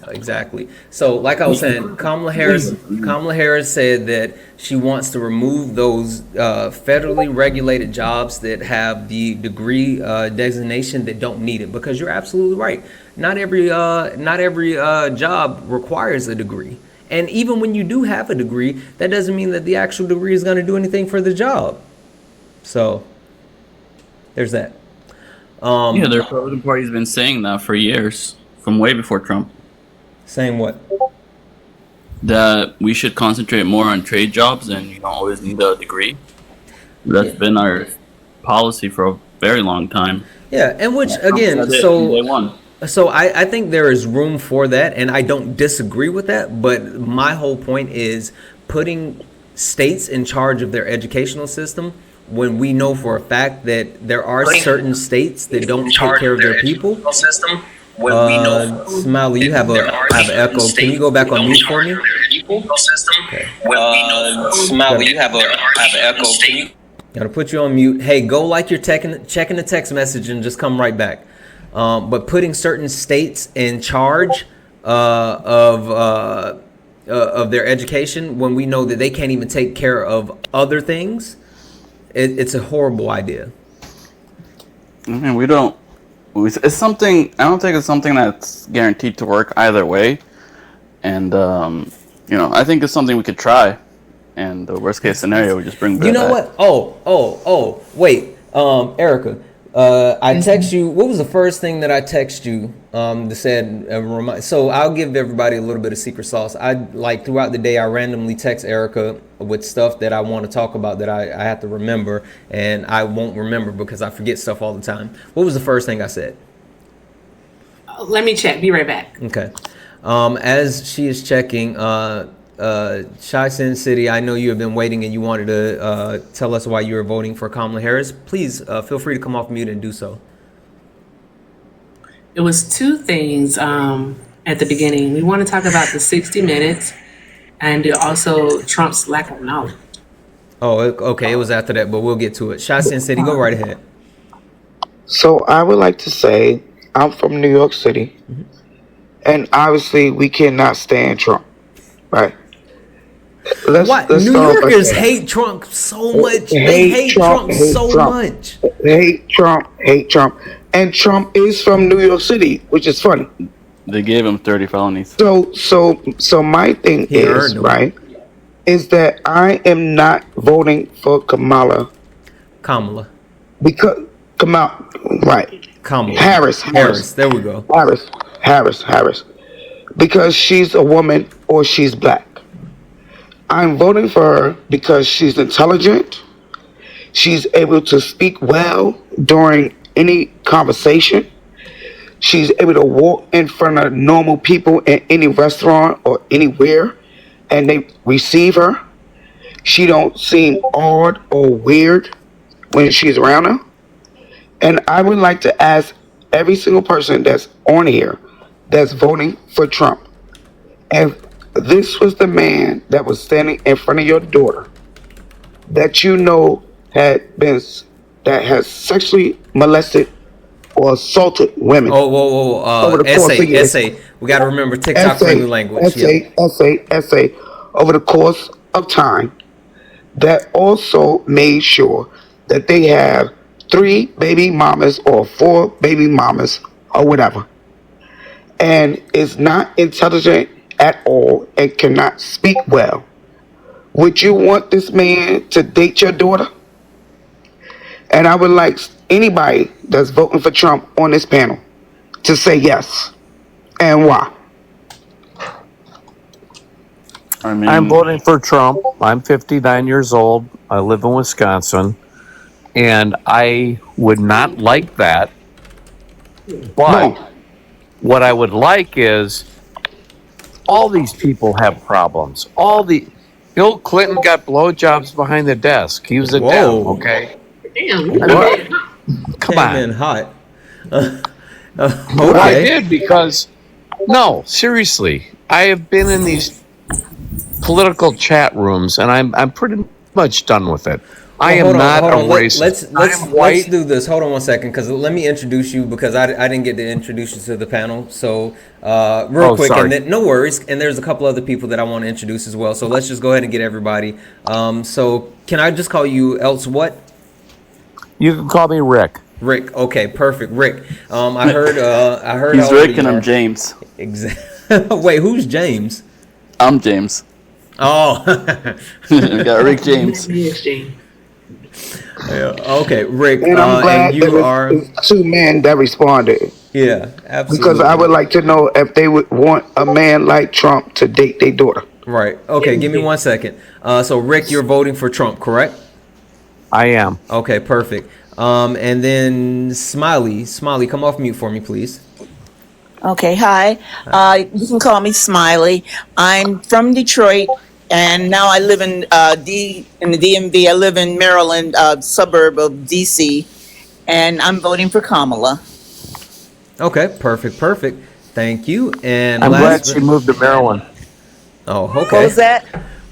Exactly. So, like I was saying, Kamala Harris said that she wants to remove those federally regulated jobs that have the degree designation that don't need it. Because you're absolutely right. Not every job requires a degree. And even when you do have a degree, that doesn't mean that the actual degree is going to do anything for the job. So, there's that. The Republican Party's been saying that for years, from way before Trump. Saying what? That we should concentrate more on trade jobs and you don't always need a degree. That's been our policy for a very long time. Yeah, and which, again, so I think there is room for that, and I don't disagree with that, but my whole point is putting states in charge of their educational system when we know for a fact that there are certain states that don't take care of their people. Smiley, you have an echo. Can you go back on mute for me? Okay. Smiley, you have an echo. Gotta put you on mute. Hey, go like you're checking the text message and just come right back. But putting certain states in charge of their education when we know that they can't even take care of other things, it's a horrible idea. I mean, it's something. I don't think it's something that's guaranteed to work either way, and I think it's something we could try. And the worst case scenario, we just bring. You know what? Wait, Erica. I text you. What was the first thing that I text you said, so I'll give everybody a little bit of secret sauce. I like throughout the day, I randomly text Erica with stuff that I want to talk about that I have to remember, and I won't remember because I forget stuff all the time. What was the first thing I said? Let me check. Be right back. Okay. As she is checking, Shy Sin City, I know you have been waiting and you wanted to tell us why you were voting for Kamala Harris. Please feel free to come off mute and do so. It was two things at the beginning. We want to talk about the 60 Minutes and also Trump's lack of knowledge. Oh, okay. It was after that, but we'll get to it. Shy Sin City, go right ahead. So I would like to say I'm from New York City, and obviously we cannot stand Trump, right? What? New Yorkers hate Trump so much. They hate Trump so much. They hate Trump. And Trump is from New York City, which is funny. They gave him 30 felonies. So my thing is, right, is that I am not voting for Kamala. Because Kamala, right. Kamala. Harris. There we go. Harris. Because she's a woman or she's black. I'm voting for her because she's intelligent. She's able to speak well during any conversation. She's able to walk in front of normal people in any restaurant or anywhere and they receive her. She don't seem odd or weird when she's around her. And I would like to ask every single person that's on here that's voting for Trump, if this was the man that was standing in front of your daughter that you know that has sexually molested or assaulted women. Over the course of years. Essay. We got to remember TikTok friendly language. Essay. Over the course of time, that also made sure that they have 3 baby mamas or 4 baby mamas or whatever, and is not intelligent at all and cannot speak well. Would you want this man to date your daughter? And I would like anybody that's voting for Trump on this panel to say yes. And why? I'm voting for Trump. I'm 59 years old. I live in Wisconsin. And I would not like that. But what I would like is all these people have problems. Bill Clinton got blowjobs behind the desk. He was a Dem, okay? Damn. Come on. In hot. I did because, no, seriously, I have been in these political chat rooms and I'm pretty much done with it. I am not a racist. Let's do this. Hold on one second, because let me introduce you, because I didn't get to introduce you to the panel. So real quick, and then, no worries. And there's a couple other people that I want to introduce as well. So let's just go ahead and get everybody. So can I just call you else what? You can call me Rick. Rick. Okay, perfect. Rick. I heard. He's Rick and I'm James. Exactly. Wait, who's James? I'm James. Oh. We got Rick James. Yeah. Okay, Rick. And I'm glad you are 2 men that responded. Yeah, absolutely. Because I would like to know if they would want a man like Trump to date their daughter. Right. Okay, give me 1 second. So, Rick, you're voting for Trump, correct? I am. Okay, perfect. And then Smiley, come off mute for me, please. Okay, hi. You can call me Smiley. I'm from Detroit, and now I live in the DMV. I live in Maryland, suburb of DC, and I'm voting for Kamala. Okay, perfect. Thank you. And I'm glad she moved to Maryland. Oh, okay. What was that?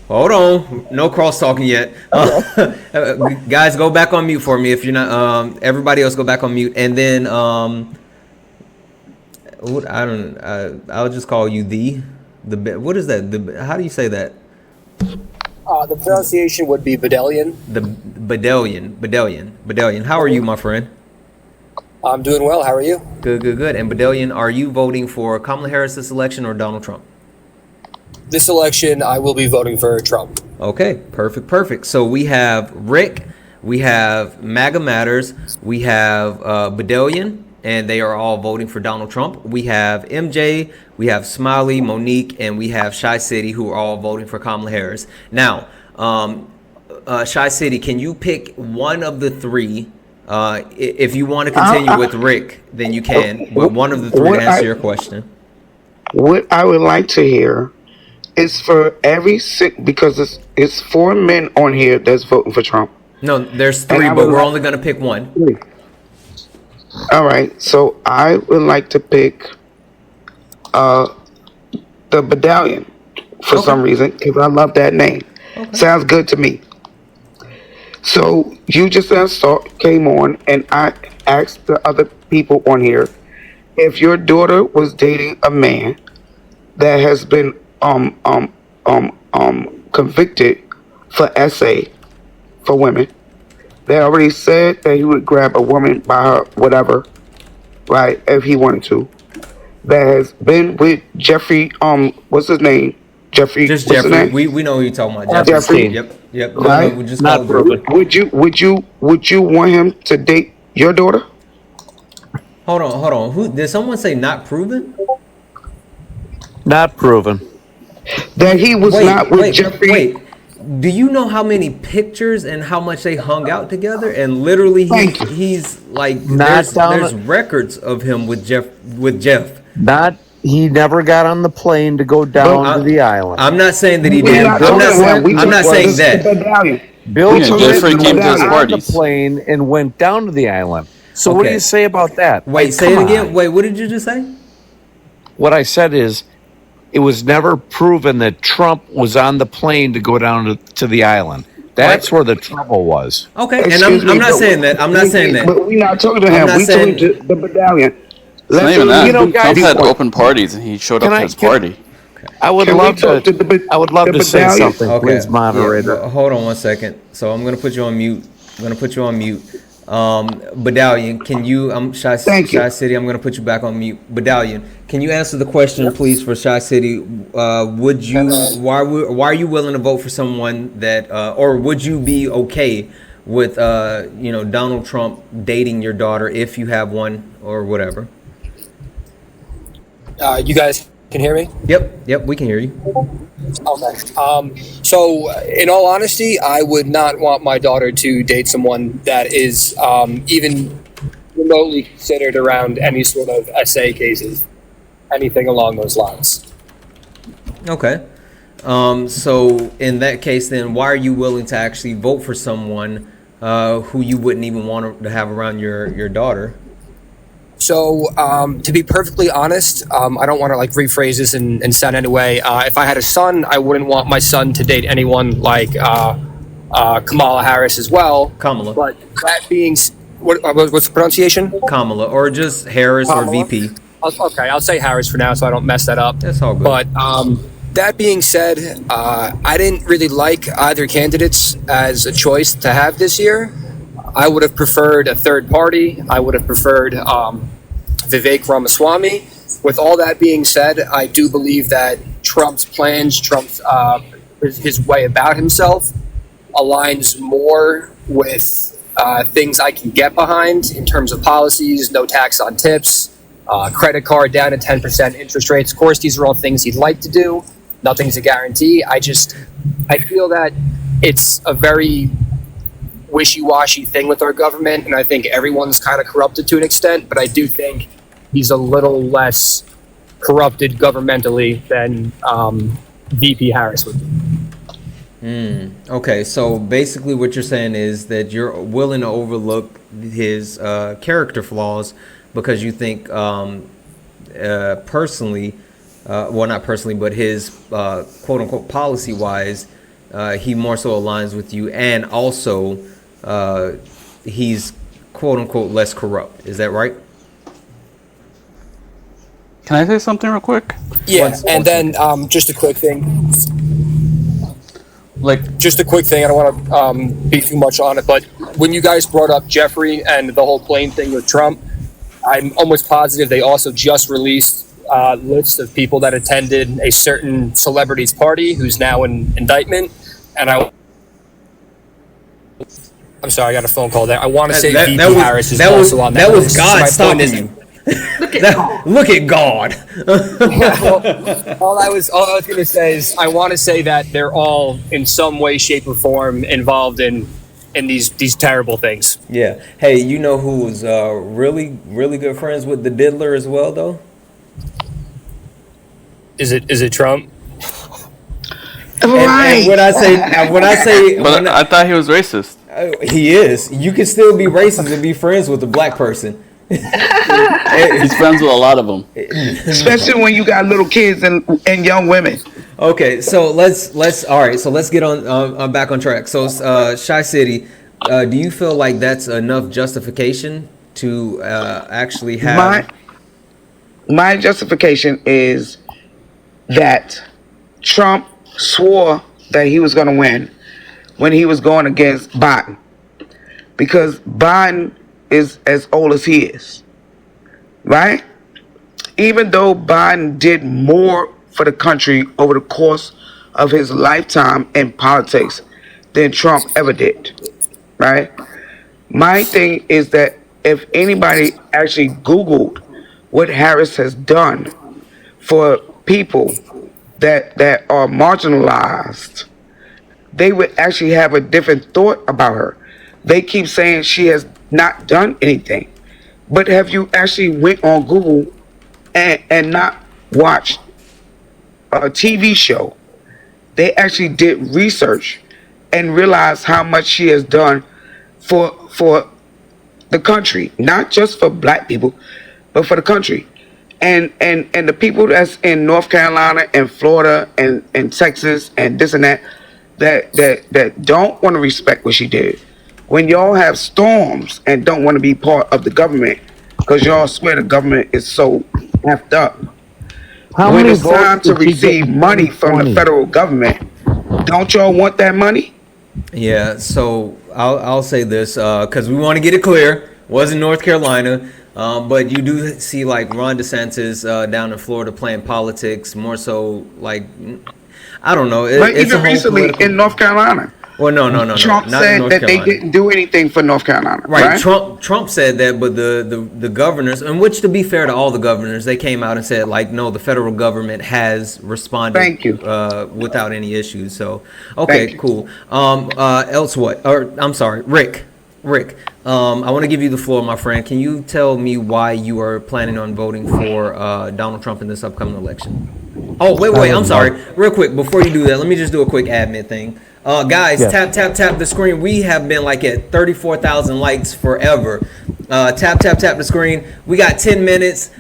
Hold on, no cross talking yet. Guys, go back on mute for me if you're not. Everybody else, go back on mute, and then I'll just call you the. What is that? How do you say that? The pronunciation would be Bedellian. The Bedellian. How are you, my friend? I'm doing well. How are you? Good. And Bedellian, are you voting for Kamala Harris this election or Donald Trump? This election, I will be voting for Trump. Okay, perfect. So we have Rick, we have MAGA Matters, we have Bedellian, and they are all voting for Donald Trump. We have MJ, we have Smiley, Monique, and we have Shy City, who are all voting for Kamala Harris. Now, Shy City, can you pick one of the three? If you want to continue with Rick, then you can. But one of the three to answer your question. What I would like to hear is for every because it's 4 men on here that's voting for Trump. No, there's 3, but we're only going to pick one. 3. All right, so I would like to pick the Battalion for some reason because I love that name. Sounds good to me. So you just came on, and I asked the other people on here if your daughter was dating a man that has been convicted for SA for women. They already said that he would grab a woman by her whatever, right, if he wanted to. That has been with Jeffrey. What's his name? Jeffrey. Just what's his Jeffrey. name? We know who you're talking about. Jeffrey. Yep. Right. We just Not proven. Would you want him to date your daughter? Hold on. Who did someone say not proven? Not proven. That he was not with Jeffrey. Wait. Do you know how many pictures and how much they hung out together? And literally, he's like, there's records of him with Jeff. He never got on the plane to go down to the island. I'm not saying that he did. I'm not saying that. Bill Jeffrey came to his on the parties. plane and went down to the island. So what do you say about that? Wait, Like, say it come again. on. Wait, what did you just say? What I said is, it was never proven that Trump was on the plane to go down to the island. That's where the trouble was. Okay, and I'm not saying that. I'm not saying that. But we're not talking to him. We talking to the Battalion. It's not even that. guys, Trump had open parties, and he showed up to his party. I would love to say something, Okay. please, moderator. Yeah, hold on one second. So I'm gonna put you on mute. Badalion, can you? Shy City. I'm gonna put you back on mute. Badalion, can you answer the question, please, for Shy City? Would you? Why are you willing to vote for someone that, or would you be okay with, Donald Trump dating your daughter if you have one or whatever? You guys can hear me? Yep, we can hear you. Okay. So, in all honesty, I would not want my daughter to date someone that is even remotely considered around any sort of SA cases, anything along those lines. Okay. So in that case, then why are you willing to actually vote for someone who you wouldn't even want to have around your daughter? So, to be perfectly honest, I don't want to rephrase this and sound any way. If I had a son, I wouldn't want my son to date anyone like Kamala Harris as well. Kamala. But that being, what's the pronunciation? Kamala, or just Harris Kamala? or VP. Okay, I'll say Harris for now so I don't mess that up. That's all good. But that being said, I didn't really like either candidates as a choice to have this year. I would have preferred a third party. I would have preferred Vivek Ramaswamy. With all that being said, I do believe that Trump's plans, his way about himself, aligns more with things I can get behind in terms of policies, no tax on tips, credit card down to 10% interest rates. Of course, these are all things he'd like to do. Nothing's a guarantee. I feel that it's a very wishy-washy thing with our government, and I think everyone's kind of corrupted to an extent, but I do think he's a little less corrupted governmentally than VP Harris would be. Okay, so basically what you're saying is that you're willing to overlook his character flaws because you think personally, well, not personally, but his quote-unquote policy-wise, he more so aligns with you, and also he's quote-unquote less corrupt. Is that right? Can I say something real quick? Yeah, and then just a quick thing. Just a quick thing. I don't want to be too much on it, but when you guys brought up Jeffrey and the whole plane thing with Trump, I'm almost positive they also just released lists of people that attended a certain celebrity's party who's now in indictment, and I'm sorry, I got a phone call there. I want to say That- VP that was- Harris is that was- also on that that was list. God So my point stopping is, you. Look at God. all I was going to say is I want to say that they're all in some way, shape, or form involved in these terrible things. Yeah. Hey, you know who was really good friends with the diddler as well, though? Is it Trump? And when I say, But I thought he was racist. he is. You can still be racist and be friends with a black person. He's friends with a lot of them. Especially when you got little kids and young women. Okay, so let's all right. So let's get on back on track. So, Shy City, do you feel like that's enough justification to actually have? My justification is that Trump swore that he was going to win when he was going against Biden, because Biden is as old as he is, right? Even though Biden did more for the country over the course of his lifetime in politics than Trump ever did, right? My thing is that if anybody actually Googled what Harris has done for people that are marginalized, they would actually have a different thought about her. They keep saying she has not done anything, but have you actually went on Google and not watched a TV show? They actually did research and realized how much she has done for the country, not just for black people, but for the country. And the people that's in North Carolina and Florida and Texas and this and that don't want to respect what she did. When y'all have storms and don't want to be part of the government because y'all swear the government is so effed up. When it's time to receive money from the federal government, don't y'all want that money? Yeah. So I'll say this because we want to get it clear. Was in North Carolina. But you do see like Ron DeSantis down in Florida playing politics more so like I don't know. But It's a even whole recently political- in North Carolina, Well, no. Trump not in said North that Carolina. they didn't do anything for North Carolina. Right. Trump said that, but the governors, and which to be fair to all the governors, they came out and said like, no, the federal government has responded. Thank you. Without any issues. So okay, cool. Else what? Or I'm sorry, Rick. I want to give you the floor, my friend. Can you tell me why you are planning on voting for Donald Trump in this upcoming election? Oh, wait. I'm sorry. Real quick, before you do that, let me just do a quick admin thing. Guys, Yes. tap the screen. We have been like at 34,000 likes forever. Tap the screen. We got 10 minutes.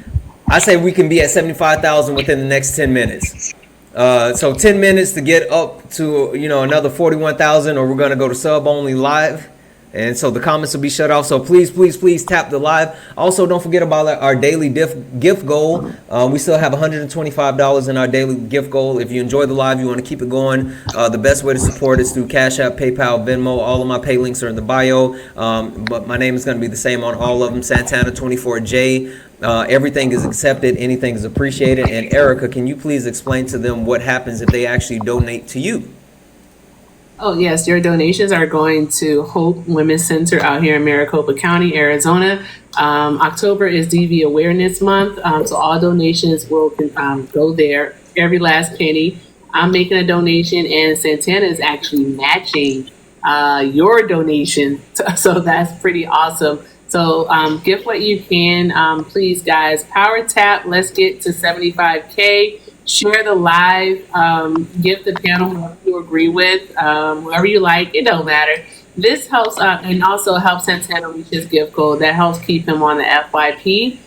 I say we can be at 75,000 within the next 10 minutes. So 10 minutes to get up to another 41,000, or we're gonna go to sub only live. And so the comments will be shut off. So please tap the live. Also, don't forget about our daily gift goal. We still have $125 in our daily gift goal. If you enjoy the live, you want to keep it going, the best way to support is through Cash App, PayPal, Venmo. All of my pay links are in the bio. But my name is going to be the same on all of them, Santana24J. Everything is accepted. Anything is appreciated. And Erica, can you please explain to them what happens if they actually donate to you? Oh, yes. Your donations are going to Hope Women's Center out here in Maricopa County, Arizona. October is DV Awareness Month, so all donations will go there, every last penny. I'm making a donation, and Santana is actually matching your donation, so that's pretty awesome. So give what you can. Please, guys, power tap. Let's get to 75K. Share the live, give the panel whoever you agree with, whoever you like, it don't matter. This helps and also helps Santana reach his gift goal. That helps keep him on the FYP.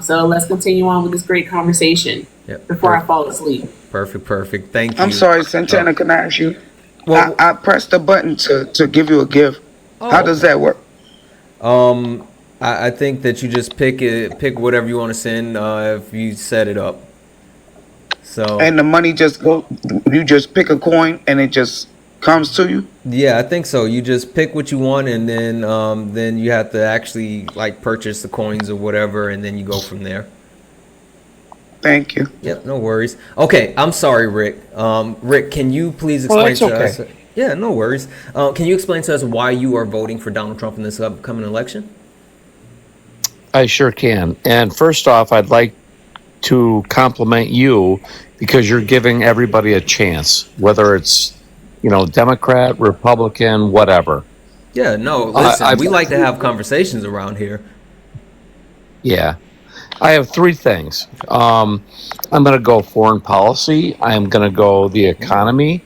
So let's continue on with this great conversation before I fall asleep. Perfect. Thank you. I'm sorry, Santana, can I ask you? Well, I pressed the button to give you a gift. How does that work? I think that you just pick whatever you want to send if you set it up. So And the money just you just pick a coin and it just comes to you? yeah, I think so. You just pick what you want, and then you have to actually like purchase the coins or whatever, and then you go from there. Thank you. Yep, no worries. Okay, I'm sorry, Rick. Rick, can you please explain it's to okay. us? Yeah, no worries. Can you explain to us why you are voting for Donald Trump in this upcoming election? I sure can. And first off, I'd like to compliment you because you're giving everybody a chance, whether it's, Democrat, Republican, whatever. Yeah, no, listen, we like to have conversations around here. Yeah. I have three things. I'm going to go foreign policy. I'm going to go the economy.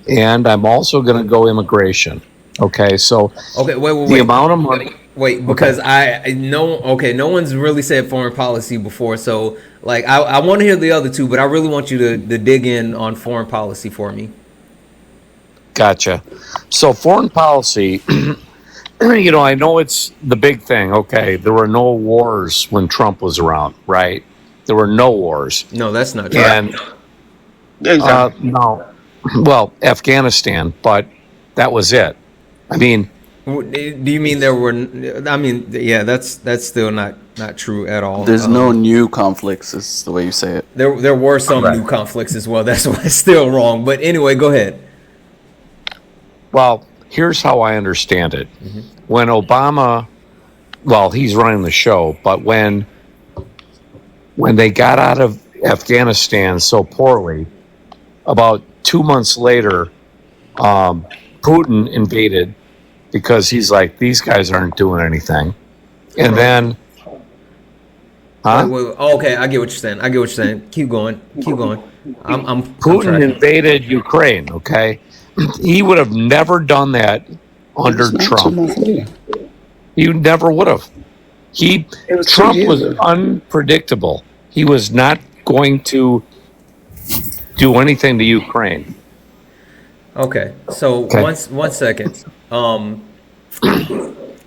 And I'm also going to go immigration. Okay, so wait. The amount of money. Wait, because no one's really said foreign policy before. So, I want to hear the other two, but I really want you to dig in on foreign policy for me. Gotcha. So foreign policy, I know it's the big thing. Okay, there were no wars when Trump was around, right? There were no wars. No, that's not true. And no, well, Afghanistan, but that was it. I mean, do you mean there were? I mean, yeah, that's still not true at all. There's no new conflicts, is the way you say it. There were some new conflicts as well. That's why it's still wrong. But anyway, go ahead. Well, here's how I understand it. Mm-hmm. When Obama, he's running the show, but when they got out of Afghanistan so poorly, about 2 months later, Putin invaded because he's like, these guys aren't doing anything. And then... Wait, okay, I get what you're saying. Keep going. Putin invaded Ukraine, okay? He would have never done that under Trump. He never would have. Trump was unpredictable. He was not going to do anything to Ukraine. Okay, so one second.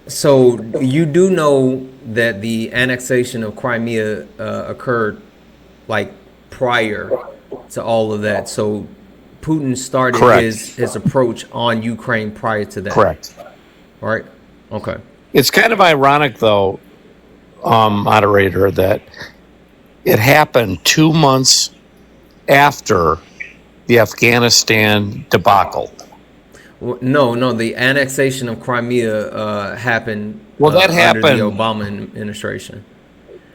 So you do know that the annexation of Crimea occurred prior to all of that. So Putin started his approach on Ukraine prior to that. Correct. Right? Okay. It's kind of ironic, though, moderator, that it happened 2 months after the Afghanistan debacle. No, the annexation of Crimea happened that happened under the Obama administration.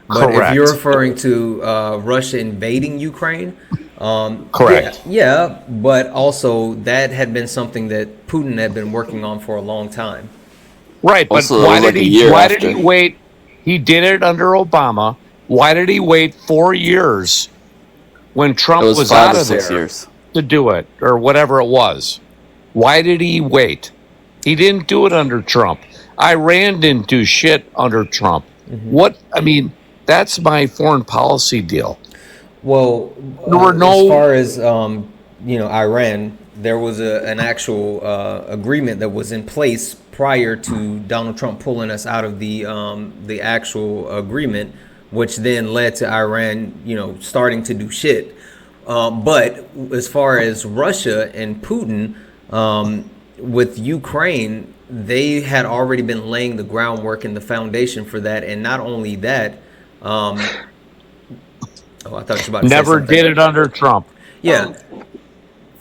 But correct. If you're referring to Russia invading Ukraine, correct. Yeah, but also that had been something that Putin had been working on for a long time. Right, but why did he wait? He did it under Obama. Why did he wait 4 years when Trump was out of there to do it, or whatever it was? Why did he wait? He didn't do it under Trump. Iran didn't do shit under Trump. Mm-hmm. That's my foreign policy deal. Well, there were no. As far as Iran, there was an actual agreement that was in place prior to Donald Trump pulling us out of the actual agreement, which then led to Iran, starting to do shit. But as far as Russia and Putin, with Ukraine, they had already been laying the groundwork and the foundation for that. And not only that, I thought you were about to never say did it under Trump. Yeah.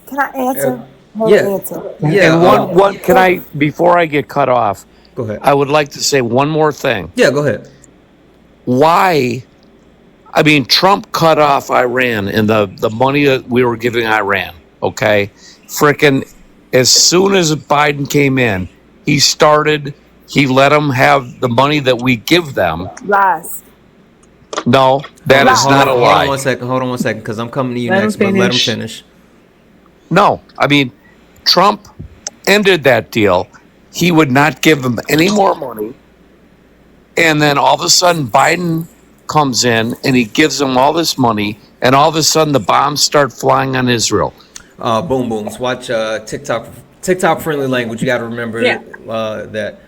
Can I answer? Yeah. And one can I, before I get cut off, go ahead. I would like to say one more thing. Yeah, go ahead. Why? Trump cut off Iran and the money that we were giving Iran. Okay, frickin', as soon as Biden came in, he let them have the money that we give them. Lies. No, that is not a lie. Hold on one second, because I'm coming to you next, but let him finish. No, Trump ended that deal. He would not give them any more money. And then all of a sudden, Biden comes in and he gives them all this money, and all of a sudden the bombs start flying on Israel. Boom booms. Watch TikTok friendly language. You got to remember that.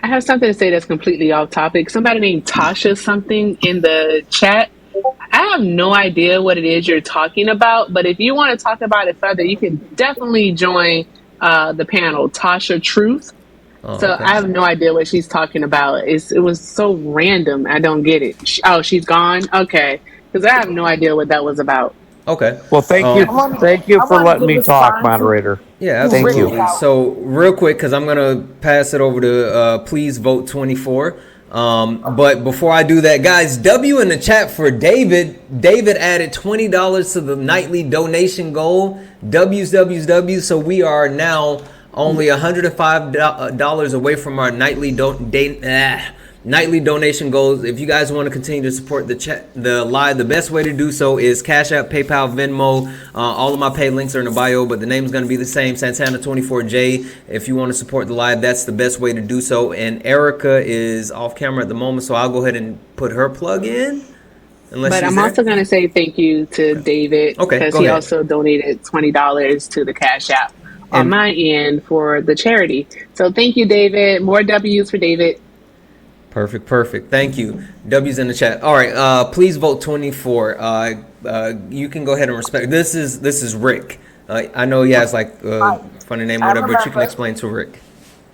I have something to say that's completely off topic. Somebody named Tasha something in the chat. I have no idea what it is you're talking about, but if you want to talk about it further, you can definitely join the panel, Tasha Truth. Okay. I have no idea what she's talking about. It was so random. I don't get it. She's gone? Okay. Because I have no idea what that was about. Okay. Well, thank you for letting me talk, moderator. Yeah, Thank you. absolutely. So real quick, because I'm gonna pass it over to please vote 24. But before I do that, guys, W in the chat for David. David added $20 to the nightly donation goal. W's. So we are now only $105 away from our nightly donation goals. If you guys want to continue to support the live, the best way to do so is Cash App, PayPal, Venmo. All of my pay links are in the bio, but the name is going to be the same, Santana24J. If you want to support the live, that's the best way to do so. And Erica is off camera at the moment, so I'll go ahead and put her plug in. But I'm also going to say thank you to David because he also donated $20 to the Cash App on my end for the charity. So thank you, David. More W's for David. Perfect. Thank you. W's in the chat. All right. Please vote 24. You can go ahead and respect. This is Rick. I know he has like a funny name or whatever, but you can explain to Rick.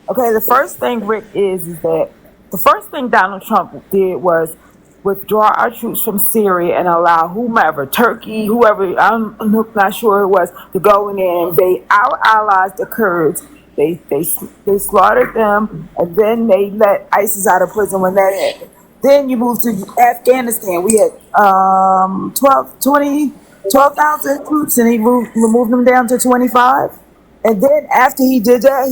Okay, the first thing, Rick, is that the first thing Donald Trump did was withdraw our troops from Syria and allow whomever, Turkey, whoever, I'm not sure it was, to go in there and invade our allies, the Kurds. They slaughtered them, and then they let ISIS out of prison when that happened. Then you move to Afghanistan. We had 12,000 troops, and he removed them down to 25. And then after he did that,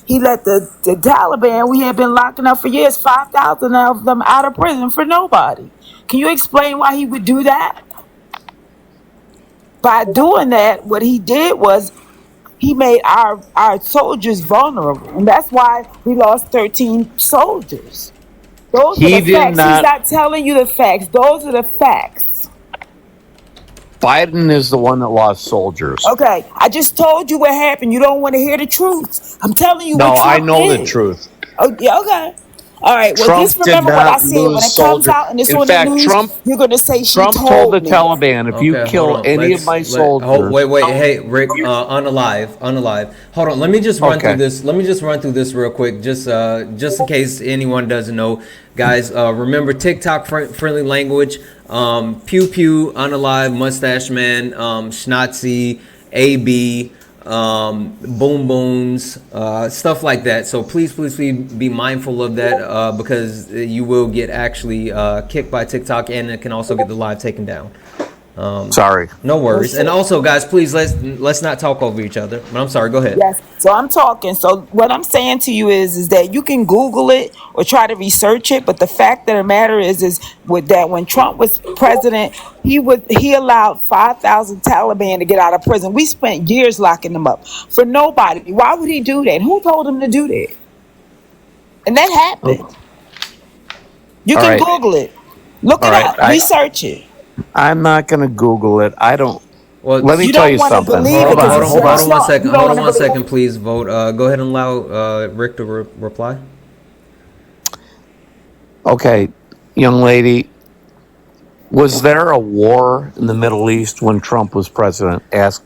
he let the Taliban, we had been locking up for years, 5,000 of them out of prison for nobody. Can you explain why he would do that? By doing that, what he did was he made our soldiers vulnerable, and that's why we lost 13 soldiers. Those are the facts. He's not telling you the facts. Those are the facts. Biden is the one that lost soldiers. Okay, I just told you what happened. You don't want to hear the truth. I'm telling you what Trump I know did. The truth. Oh, yeah, okay. All right, well, Trump just remember what I said. When it comes out and it's on the news, you're going to say she Trump told the me. Taliban, if you kill any of my soldiers... Wait. Hey, Rick, unalive. Hold on. Let me just run through this. Let me just run through this real quick, just in case anyone doesn't know. Guys, remember TikTok friendly language. Pew Pew, Unalive, Mustache Man, Schnatzy, AB, Boom Booms, stuff like that. So please be mindful of that because you will get actually kicked by TikTok, and it can also get the live taken down. Sorry. No worries. And also, guys, please let's not talk over each other. But I'm sorry. Go ahead. Yes. So I'm talking. So what I'm saying to you is that you can Google it or try to research it. But the fact of the matter is with that when Trump was president, he allowed 5,000 Taliban to get out of prison. We spent years locking them up for nobody. Why would he do that? Who told him to do that? And that happened. You can Google it. Look it up. Research it. I'm not going to Google it. I don't. Well, let me tell you something. Hold on 1 second. Hold on 1 second, please. Vote. Go ahead and allow Rick to reply. Okay, young lady. Was there a war in the Middle East when Trump was president? Answer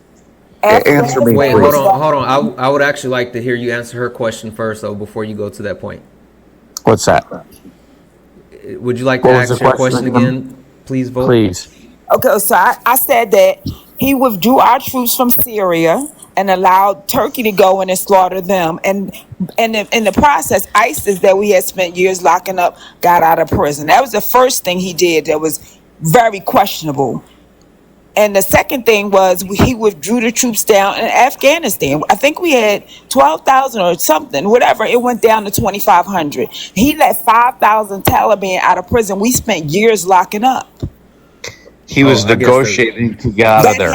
me. Wait, hold on. I would actually like to hear you answer her question first, though, before you go to that point. What's that? Would you like to ask your question again? Please vote. Please. Okay, so I said that he withdrew our troops from Syria and allowed Turkey to go in and slaughter them. And in the process, ISIS that we had spent years locking up got out of prison. That was the first thing he did that was very questionable. And the second thing was he withdrew the troops down in Afghanistan. I think we had 12,000 or something, whatever. It went down to 2,500. He let 5,000 Taliban out of prison. We spent years locking up. He was negotiating to get out of there. It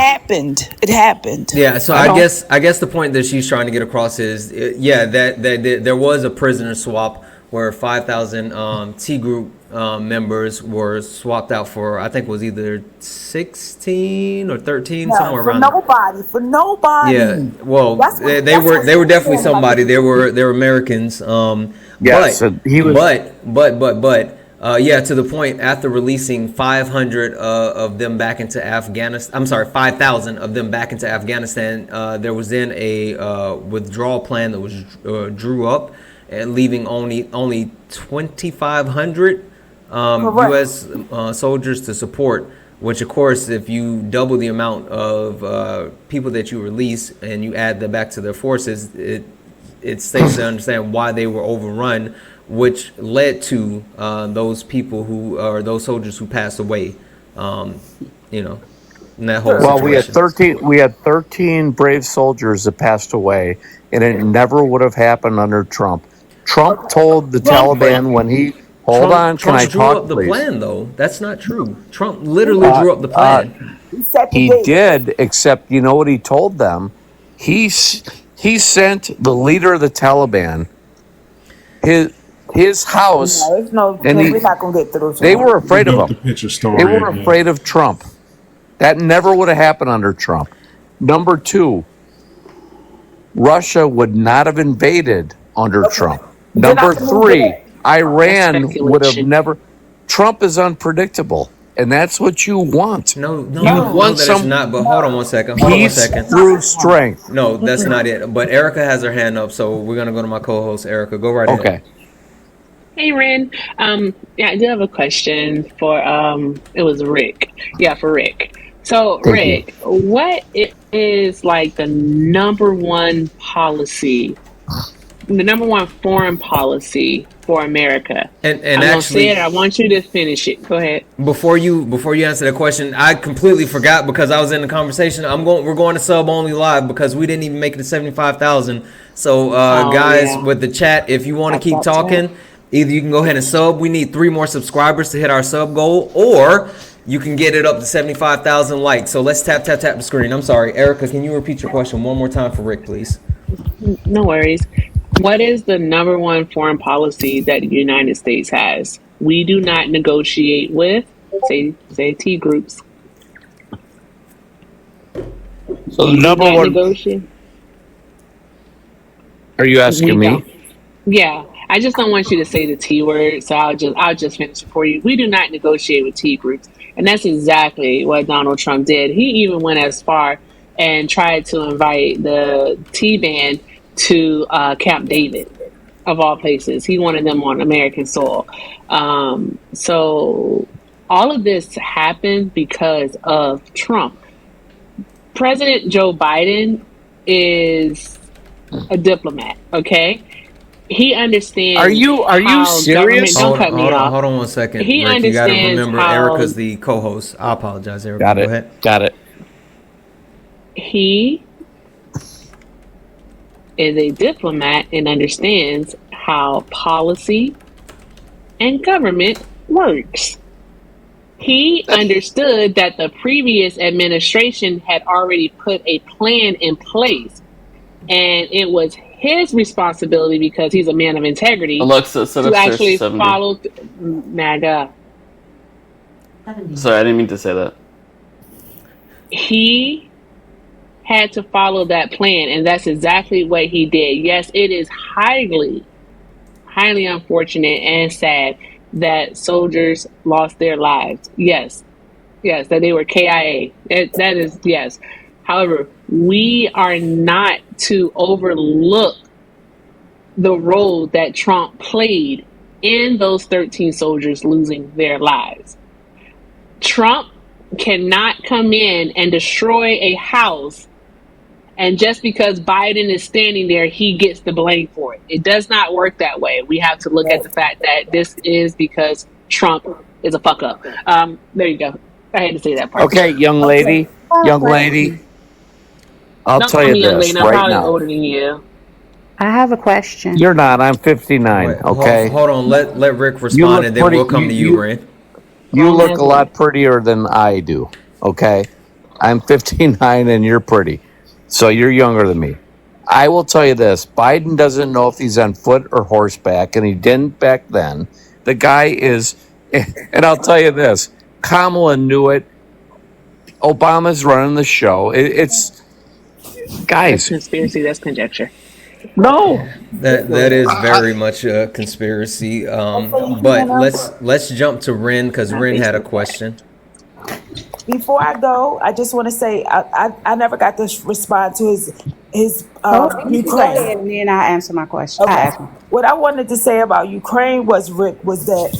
happened. Yeah, so I guess the point that she's trying to get across is, that there was a prisoner swap where 5,000 T Group members were swapped out for, I think it was either 16 or 13, somewhere around there. For nobody. Yeah, well, they were definitely somebody. They were Americans. Yes, he was. But to the point, after releasing 500 of them back into Afghanistan, I'm sorry, 5,000 of them back into Afghanistan, there was then a withdrawal plan that was drew up, and leaving only 2,500 U.S. Soldiers to support which of course, if you double the amount of people that you release and you add them back to their forces, it states to understand why they were overrun, which led to those people who are those soldiers who passed away. In that whole Well, situation. we had 13 brave soldiers that passed away, and it never would have happened under Trump. Trump told the Taliban when he can Trump I drew talk, up the please? plan, though. That's not true. Trump literally drew up the plan. He did, except you know what he told them? He sent the leader of the Taliban his house, and we're not gonna get through. they were afraid of Built the him. picture story. They were afraid of Trump. That never would have happened under Trump. Number two, Russia would not have invaded under Trump. Number three, Iran would have never. Trump is unpredictable, and that's what you want. No, you want that some is not. But hold on one second. peace through strength. No, that's not it. But Erica has her hand up, so we're gonna go to my co-host Erica. Go right ahead. Okay. Hey, Ren. Yeah, I do have a question for it was Rick. Yeah, for Rick. So, Thank Rick, what is like the number one policy, the number one foreign policy for America? And I'm gonna actually, say it. I want you to finish it. Go ahead. Before you answer the question, I completely forgot because I was in the conversation. We're going to sub only live because we didn't even make it to 75,000. So guys, with the chat, if you want to keep talking, either you can go ahead and sub. We need 3 more subscribers to hit our sub goal, or you can get it up to 75,000 likes. So let's tap the screen. I'm sorry, Erica. Can you repeat your question one more time for Rick, please? No worries. What is the number one foreign policy that the United States has? We do not negotiate with, say T groups. So the number one. Negotiate. Are you asking me? Yeah, I just don't want you to say the T word, so I'll just finish it for you. We do not negotiate with T groups, and that's exactly what Donald Trump did. He even went as far and tried to invite the T band to Camp David, of all places. He wanted them on American soil. So all of this happened because of Trump. President Joe Biden is a diplomat, okay? He understands. Are you serious? Don't cut me off. Hold on one second. He Rick, you got to understands remember how- Erica's the co-host. I apologize, Erica. Got it. Go ahead. Got it. He is a diplomat and understands how policy and government works. He understood that the previous administration had already put a plan in place, and it was his responsibility, because he's a man of integrity, Alexa, set to up actually 70. follow MAGA. Sorry, I didn't mean to say that. He had to follow that plan, and that's exactly what he did. Yes, it is highly unfortunate and sad that soldiers lost their lives. Yes, that they were KIA. That is, yes. However, we are not to overlook the role that Trump played in those 13 soldiers losing their lives. Trump cannot come in and destroy a house, and just because Biden is standing there, he gets the blame for it. It does not work that way. We have to look at the fact that this is because Trump is a fuck up. There you go. I had to say that part. Okay, young lady. I'll Don't tell call you me young this lady. I'm right probably now. older than you. I have a question. You're not. I'm 59. Wait, Okay. Hold on. Let Rick You respond, look and then pretty- we'll come to you, Ren. You look a lot prettier than I do. Okay. I'm 59 and you're pretty. So you're younger than me. I will tell you this. Biden doesn't know if he's on foot or horseback, and he didn't back then. The guy is, and I'll tell you this. Kamala knew it. Obama's running the show. It's guys. That's conspiracy. That's conjecture. No, that is very much a conspiracy. But let's jump to Ren, because Ren had a question. Before I go, I just want to say I never got to respond to his You go ahead, Ukraine. and then I answer my question. Okay. What I wanted to say about Ukraine was, Rick, was that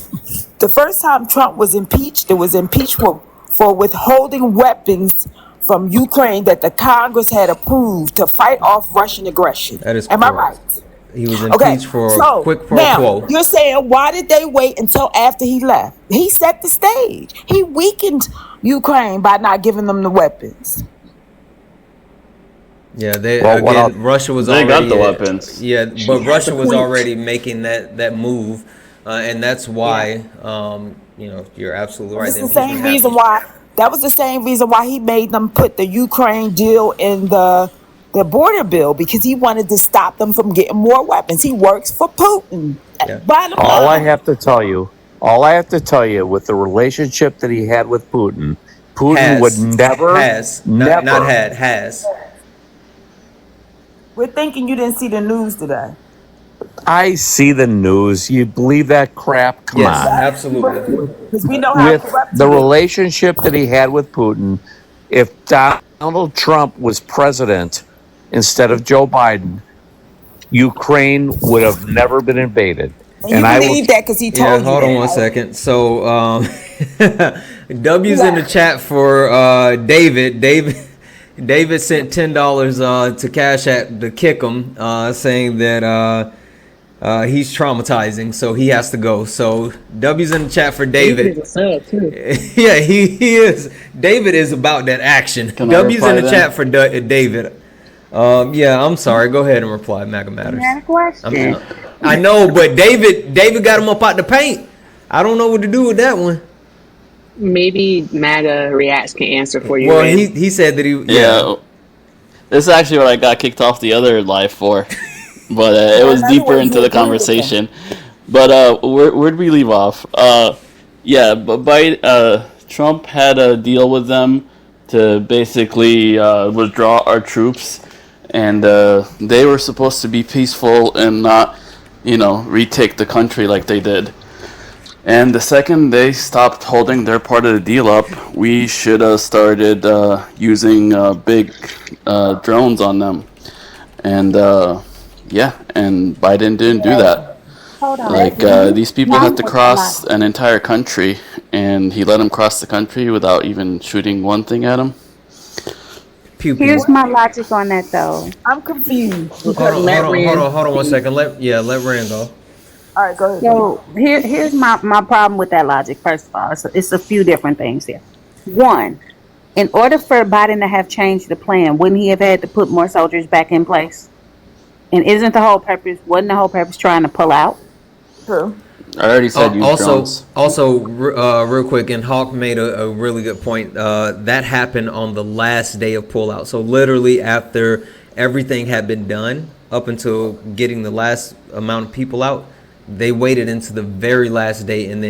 the first time Trump was impeached, it was impeachment for withholding weapons from Ukraine that the Congress had approved to fight off Russian aggression. That is Am I correct. right? He was Okay, impeached for so quick pro now quo. you're saying, why did they wait until after he left? He set the stage. He weakened Ukraine by not giving them the weapons. Yeah, they Well, Russia was They already got the weapons. Yeah, but Russia was already making that move, and that's why you're absolutely right. It's The the same impeachment reason happened. why. That was the same reason why he made them put the Ukraine deal in the border bill, because he wanted to stop them from getting more weapons. He works for Putin. Yeah. Bottom all I line. have to tell you, with the relationship that he had with Putin would never, has. We're thinking you didn't see the news today. I see the news. You believe that crap? Come Yes, on. absolutely. Because we know how With corrupt the he is. relationship that he had with Putin, if Donald Trump was president instead of Joe Biden, Ukraine would have never been invaded. And you believe that because he told Yeah, you hold that. on one second. So, W's in the chat for David. David sent $10 to Cash App to kick him, saying that he's traumatizing, so he has to go. So W's in the chat for David. David is a sub too. Yeah, he is. David is about that action. Can I W's in reply the then? chat for David. Yeah, I'm sorry. Go ahead and reply, MAGA Matters. I had a question. I know, but David got him up out the paint. I don't know what to do with that one. Maybe MAGA Reacts can answer for you. Well, Ren. he said that he Yeah. This is actually what I got kicked off the other live for, but it was deeper into the conversation. But where'd we leave off? Yeah, but Trump had a deal with them to basically withdraw our troops, and they were supposed to be peaceful and not, retake the country like they did. And the second they stopped holding their part of the deal up, we should have started using big drones on them. And and Biden didn't do that. Hold on. Like these people had to cross an entire country, and he let them cross the country without even shooting one thing at them. Here's my logic on that, though. I'm confused. Hold on 1 second. Let Rand go. All right, go ahead. So here's my problem with that logic. First of all, it's a few different things here. One, in order for Biden to have changed the plan, wouldn't he have had to put more soldiers back in place? And wasn't the whole purpose trying to pull out? True. I already said use drones. Also, real quick, and Hawk made a really good point. That happened on the last day of pullout. So literally after everything had been done, up until getting the last amount of people out, they waited into the very last day and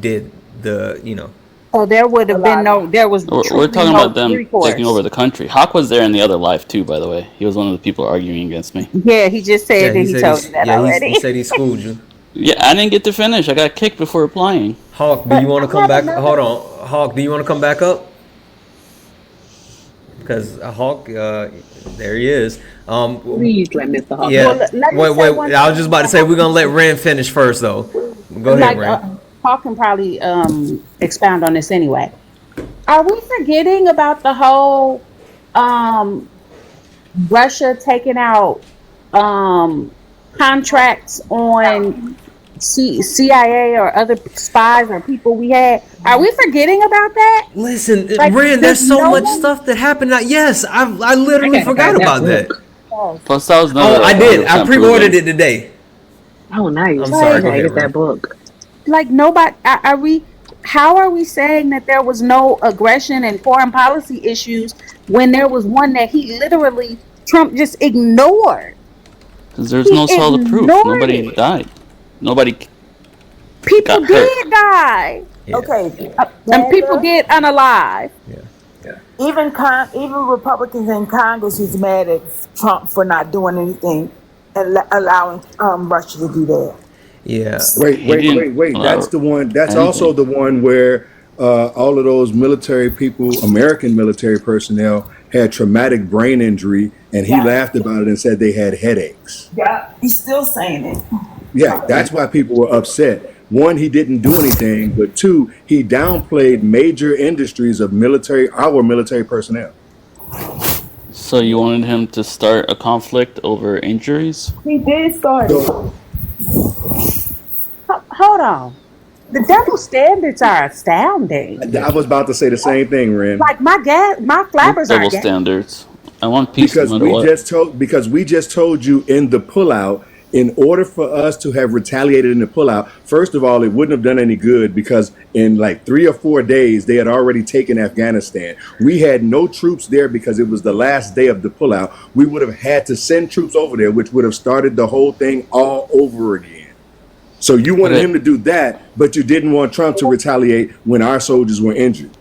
did the. So there would have been We're talking about them taking over the country. Hawk was there in the other live too, by the way. He was one of the people arguing against me. Yeah, he just said that he told you that already. He said he schooled you. Yeah, I didn't get to finish. I got kicked before replying. Hawk, do you want to come back? Hold on, Hawk, do you want to come back up? Because Hawk, there he is. Please let Mr. Hawk. Yeah. Wait. I was just about to say we're gonna let Ren finish first, though. Go ahead, Ren. Hawk can probably expound on this anyway. Are we forgetting about the whole Russia taking out contracts on CIA or other spies or people we had? Are we forgetting about that? Listen, Ren, there's so much stuff that happened. Yes, I literally forgot about that. Plus, that was I did. I pre-ordered it today. Oh, nice. I'm sorry. I get that book. Like nobody. How are we saying that there was no aggression and foreign policy issues when there was one that Trump just ignored? Because there's no solid proof. Nobody died. People did die. Yeah. Okay. And people get unalive. Yeah. Even Republicans in Congress is mad at Trump for not doing anything and allowing Russia to do that. Yeah. Wait. That's the one. That's also the one where all of those military people, American military personnel, had traumatic brain injury, and he laughed about it and said they had headaches. Yeah, he's still saying it. Yeah, that's why people were upset. one, he didn't do anything, but two, he downplayed major industries of our military personnel. So you wanted him to start a conflict over injuries? He did start it. Hold on. The double standards are astounding. I was about to say the same thing, Ren. Like my flappers are Double standards. I want peace no matter what. Because we just told you in the pullout, in order for us to have retaliated in the pullout, first of all, it wouldn't have done any good because in like 3 or 4 days, they had already taken Afghanistan. We had no troops there because it was the last day of the pullout. We would have had to send troops over there, which would have started the whole thing all over again. So you wanted him to do that, but you didn't want Trump to retaliate when our soldiers were injured.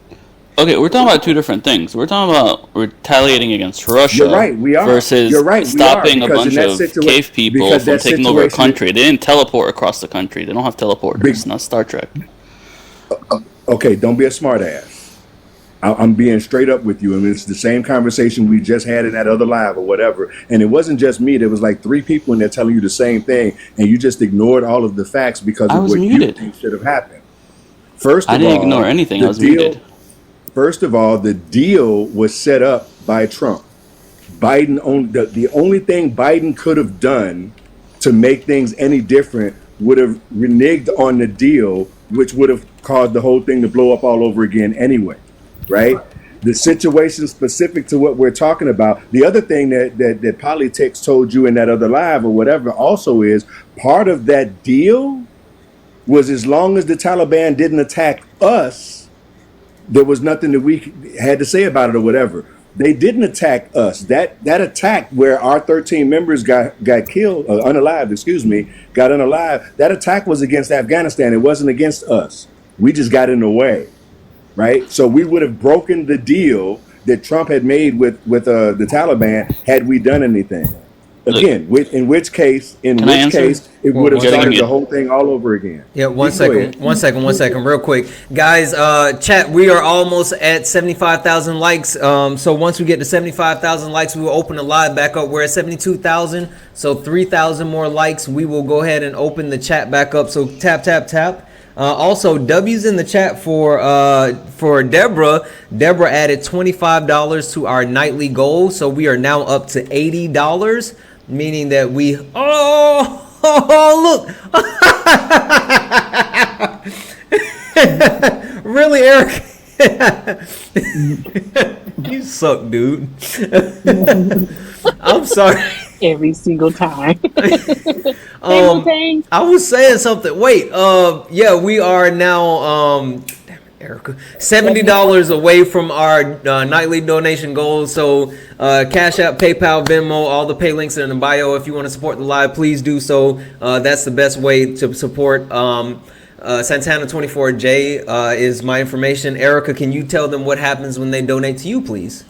Okay, we're talking about two different things. We're talking about retaliating against Russia versus stopping a bunch of cave people from taking over a country. They didn't teleport across the country. They don't have teleporters. It's not Star Trek. Okay, don't be a smart ass. I'm being straight up with you. I mean, it's the same conversation we just had in that other live or whatever. And it wasn't just me. There was like 3 people in there telling you the same thing. And you just ignored all of the facts because of what you think should have happened. I didn't ignore anything. I was muted. First of all, the deal was set up by Trump. The only thing Biden could have done to make things any different would have reneged on the deal, which would have caused the whole thing to blow up all over again anyway, right? The situation specific to what we're talking about. The other thing that Politics told you in that other live or whatever also is part of that deal was as long as the Taliban didn't attack us, there was nothing that we had to say about it or whatever. They didn't attack us. That attack where our 13 members got killed, got unalive, that attack was against Afghanistan. It wasn't against us. We just got in the way, right? So we would have broken the deal that Trump had made with the Taliban had we done anything. Again, in which case, it would have started the whole thing all over again. Yeah, one second, real quick. Guys, chat, we are almost at 75,000 likes. So once we get to 75,000 likes, we will open the live back up. We're at 72,000, so 3,000 more likes. We will go ahead and open the chat back up. So tap, tap, tap. Also, W's in the chat for Deborah. Deborah added $25 to our nightly goal, so we are now up to $80. Meaning that we look really, Eric. You suck, dude. I'm sorry. Every single time. I was saying something. Wait, yeah, we are now Erica, $70 away from our nightly donation goal. So Cash App, PayPal, Venmo, all the pay links are in the bio. If you want to support the live, please do so. That's the best way to support. Santana24J is my information. Erica, can you tell them what happens when they donate to you, please?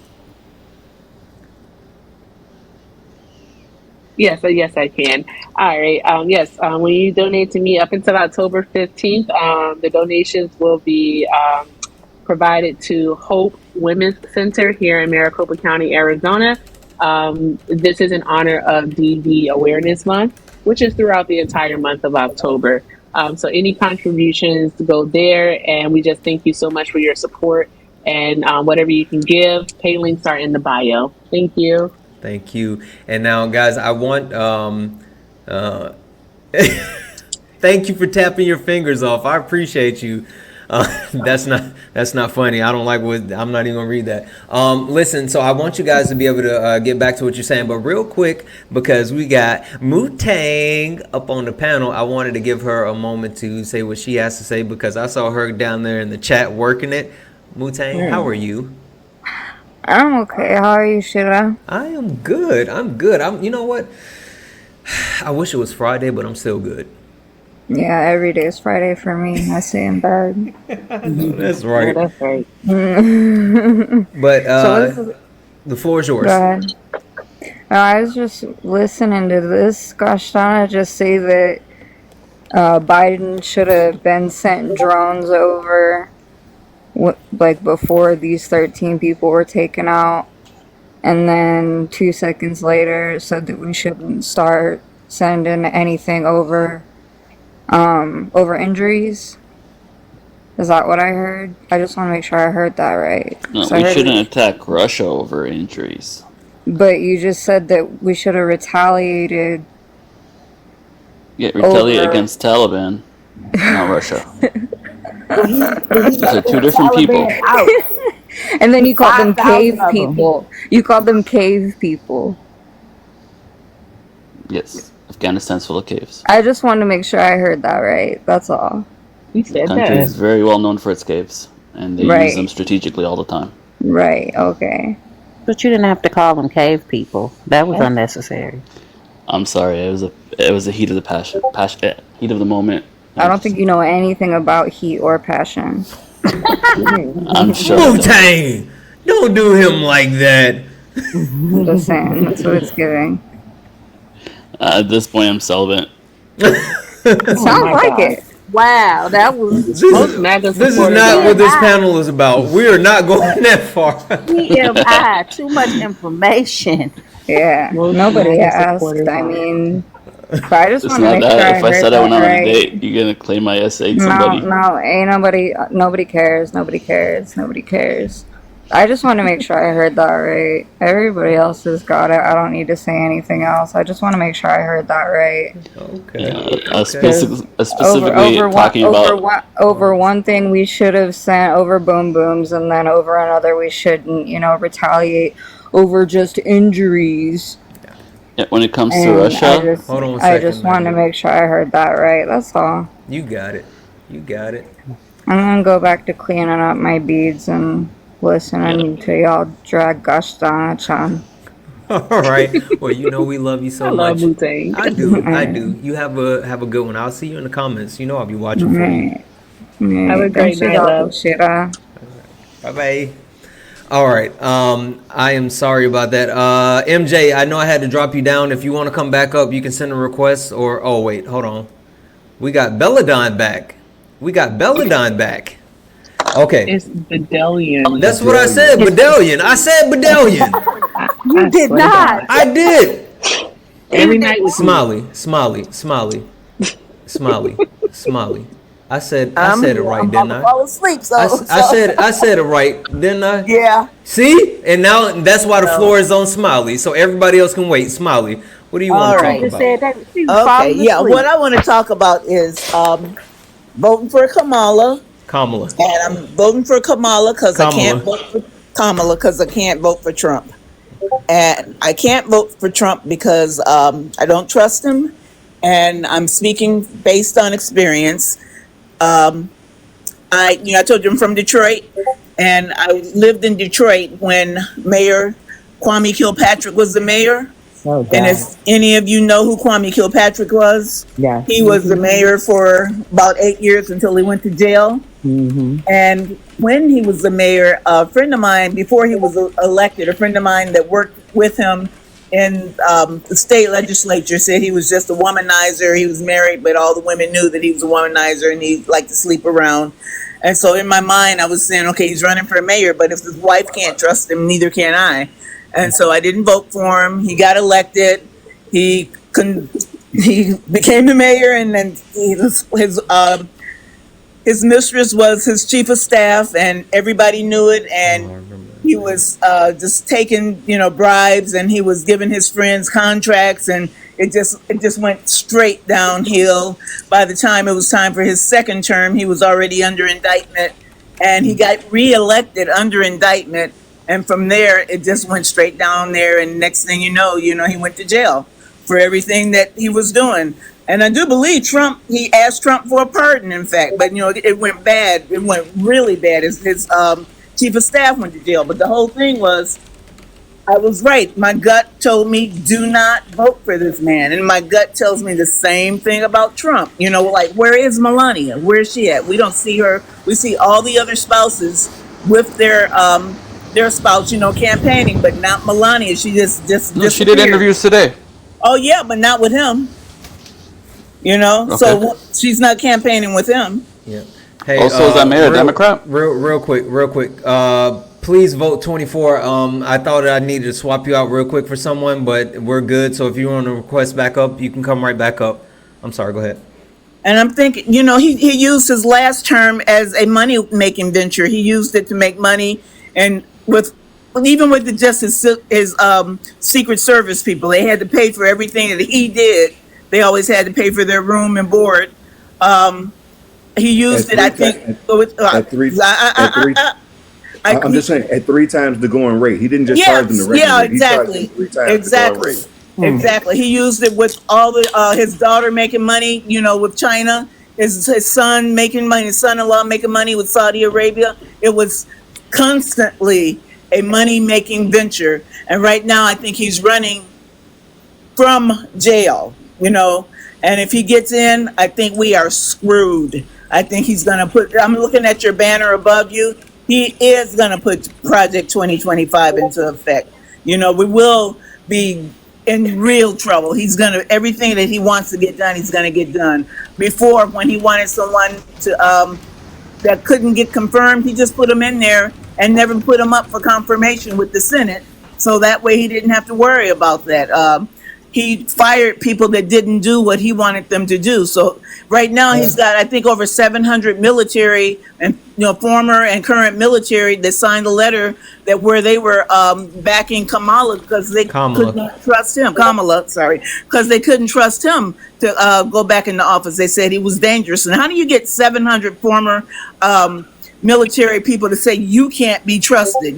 Yes, I can. All right. Yes, when you donate to me up until October 15th, the donations will be provided to Hope Women's Center here in Maricopa County, Arizona. This is in honor of DV Awareness Month, which is throughout the entire month of October. So any contributions go there, and we just thank you so much for your support. And whatever you can give, pay links are in the bio. Thank you. Thank you. And now, guys, I want thank you for tapping your fingers off. I appreciate you. That's not funny. I don't like what I'm not even gonna read that. Listen, so I want you guys to be able to get back to what you're saying, but real quick, because we got Wu-Tang up on the panel, I wanted to give her a moment to say what she has to say because I saw her down there in the chat working it. Wu-Tang, how are you? I'm okay. How are you, Shira? I am good. You know what? I wish it was Friday, but I'm still good. Yeah, every day is Friday for me. I stay in bed. That's right. Yeah, that's right. But the floor is yours. Go ahead. I was just listening to this. Gosh darn, I just say that Biden should have been sent drones over like before these 13 people were taken out, and then 2 seconds later said that we shouldn't start sending anything over over injuries. Is that what I heard? I just want to make sure I heard that right. No, 'Cause I we heard shouldn't it- attack Russia over injuries. But you just said that we should have retaliated. Yeah, retaliate Over- against Taliban, not Russia. Those are two different people. And then you called them 5,000 cave of them. people. You called them cave people. Yes, Afghanistan's full of caves. I just wanted to make sure I heard that right. That's all. You The said country that. is very well known for its caves, and they Right. use them strategically all the time. Right, okay. But you didn't have to call them cave people. That was unnecessary. I'm sorry, it was the heat of the heat of the moment. I don't think you know anything about heat or passion. I'm sure. Wu-Tang! Don't do him like that. I'm just saying, that's what it's giving. At this point, I'm celibate. It sounds like it. Wow, that was... This is not what this panel is about. We are not going that far. TMI, too much information. Yeah, nobody asked. I mean, but I just It's want to not make sure that. I If I heard said I went that on a right. date, you're gonna claim I essayed somebody. No, ain't nobody cares. Nobody cares. I just want to make sure I heard that right. Everybody else has got it. I don't need to say anything else. I just want to make sure I heard that right. Okay. Specifically talking about. Over one thing we should have sent over boom booms, and then over another we shouldn't, retaliate over just injuries. Yeah, when it comes to And Russia, Hold on a I second, just wanted to make sure I heard that right. That's all. You got it. I'm gonna go back to cleaning up my beads and listening to y'all drag Gashtana-chan. All right. Well, we love you so I love much. Wu-Tang. I do. You have a good one. I'll see you in the comments. I'll be watching for you. Have a great night, love. Bye bye. All right. I am sorry about that. MJ, I know I had to drop you down. If you want to come back up, you can send a request. Or wait, hold on. We got Belladon back. Okay. It's Bedellian. That's what I said. Bedellian. I said Bedellian. You did not. I did. Every night with Smiley. I said it right, didn't I? Fall asleep, so I said it right, didn't I? Yeah. See? And now that's why the floor is on Smiley, so everybody else can wait. Smiley, what do you want to talk about? Okay, yeah. What I want to talk about is voting for Kamala. And I'm voting for Kamala because I can't vote for Kamala because I can't vote for Trump. And I can't vote for Trump because I don't trust him, and I'm speaking based on experience. I told you I'm from Detroit, and I lived in Detroit when Mayor Kwame Kilpatrick was the mayor. Oh, and if any of you know who Kwame Kilpatrick was, yeah, he was the mayor for about 8 years until he went to jail. And when he was the mayor, a friend of mine, before he was elected, a friend of mine that worked with him in the state legislature said he was just a womanizer. He was married, but all the women knew that he was a womanizer and he liked to sleep around. And so in my mind, I was saying, okay, he's running for mayor, but if his wife can't trust him, neither can I. And so I didn't vote for him. He got elected. He became the mayor, and then his mistress was his chief of staff, and everybody knew it. And he was just taking, bribes, and he was giving his friends contracts, and it just went straight downhill. By the time it was time for his second term, he was already under indictment, and he got reelected under indictment. And from there, it just went straight down there. And next thing you know, he went to jail for everything that he was doing. And I do believe he asked Trump for a pardon, in fact. But, it went bad. It went really bad. His chief of staff went to jail. But the whole thing was, I was right. My gut told me, do not vote for this man. And my gut tells me the same thing about Trump. Like, where is Melania? Where is she at? We don't see her. We see all the other spouses with their spouse, campaigning, but not Melania. She just no, she did interviews today. Oh yeah, but not with him. Okay. So she's not campaigning with him. Yeah. Hey, also, is that mayor a Democrat? Real quick. Please vote 24. I thought I needed to swap you out real quick for someone, but we're good. So if you want to request back up, you can come right back up. I'm sorry. Go ahead. And I'm thinking, he used his last term as a money making venture. He used it to make money, and even with his Secret Service people, they had to pay for everything that he did. They always had to pay for their room and board. He used it, I think. I'm just saying, at 3 times the going rate. He didn't just charge them the regular rate. He charged them 3 times the going rate. Exactly. He used it with all his daughter making money, with China, his son making money, his son-in-law making money with Saudi Arabia. It was constantly a money-making venture. And right now, I think he's running from jail, and if he gets in, I think we are screwed. I think he's going to I'm looking at your banner above you. He is going to put Project 2025 into effect. We will be in real trouble. Everything that he wants to get done, he's going to get done. Before, when he wanted someone to, that couldn't get confirmed, he just put them in there and never put them up for confirmation with the Senate. So that way he didn't have to worry about that. He fired people that didn't do what he wanted them to do. So right now he's got, I think, over 700 military and former and current military that signed a letter where they were backing Kamala because they couldn't trust him. Because they couldn't trust him to go back into office. They said he was dangerous. And how do you get 700 former military people to say you can't be trusted?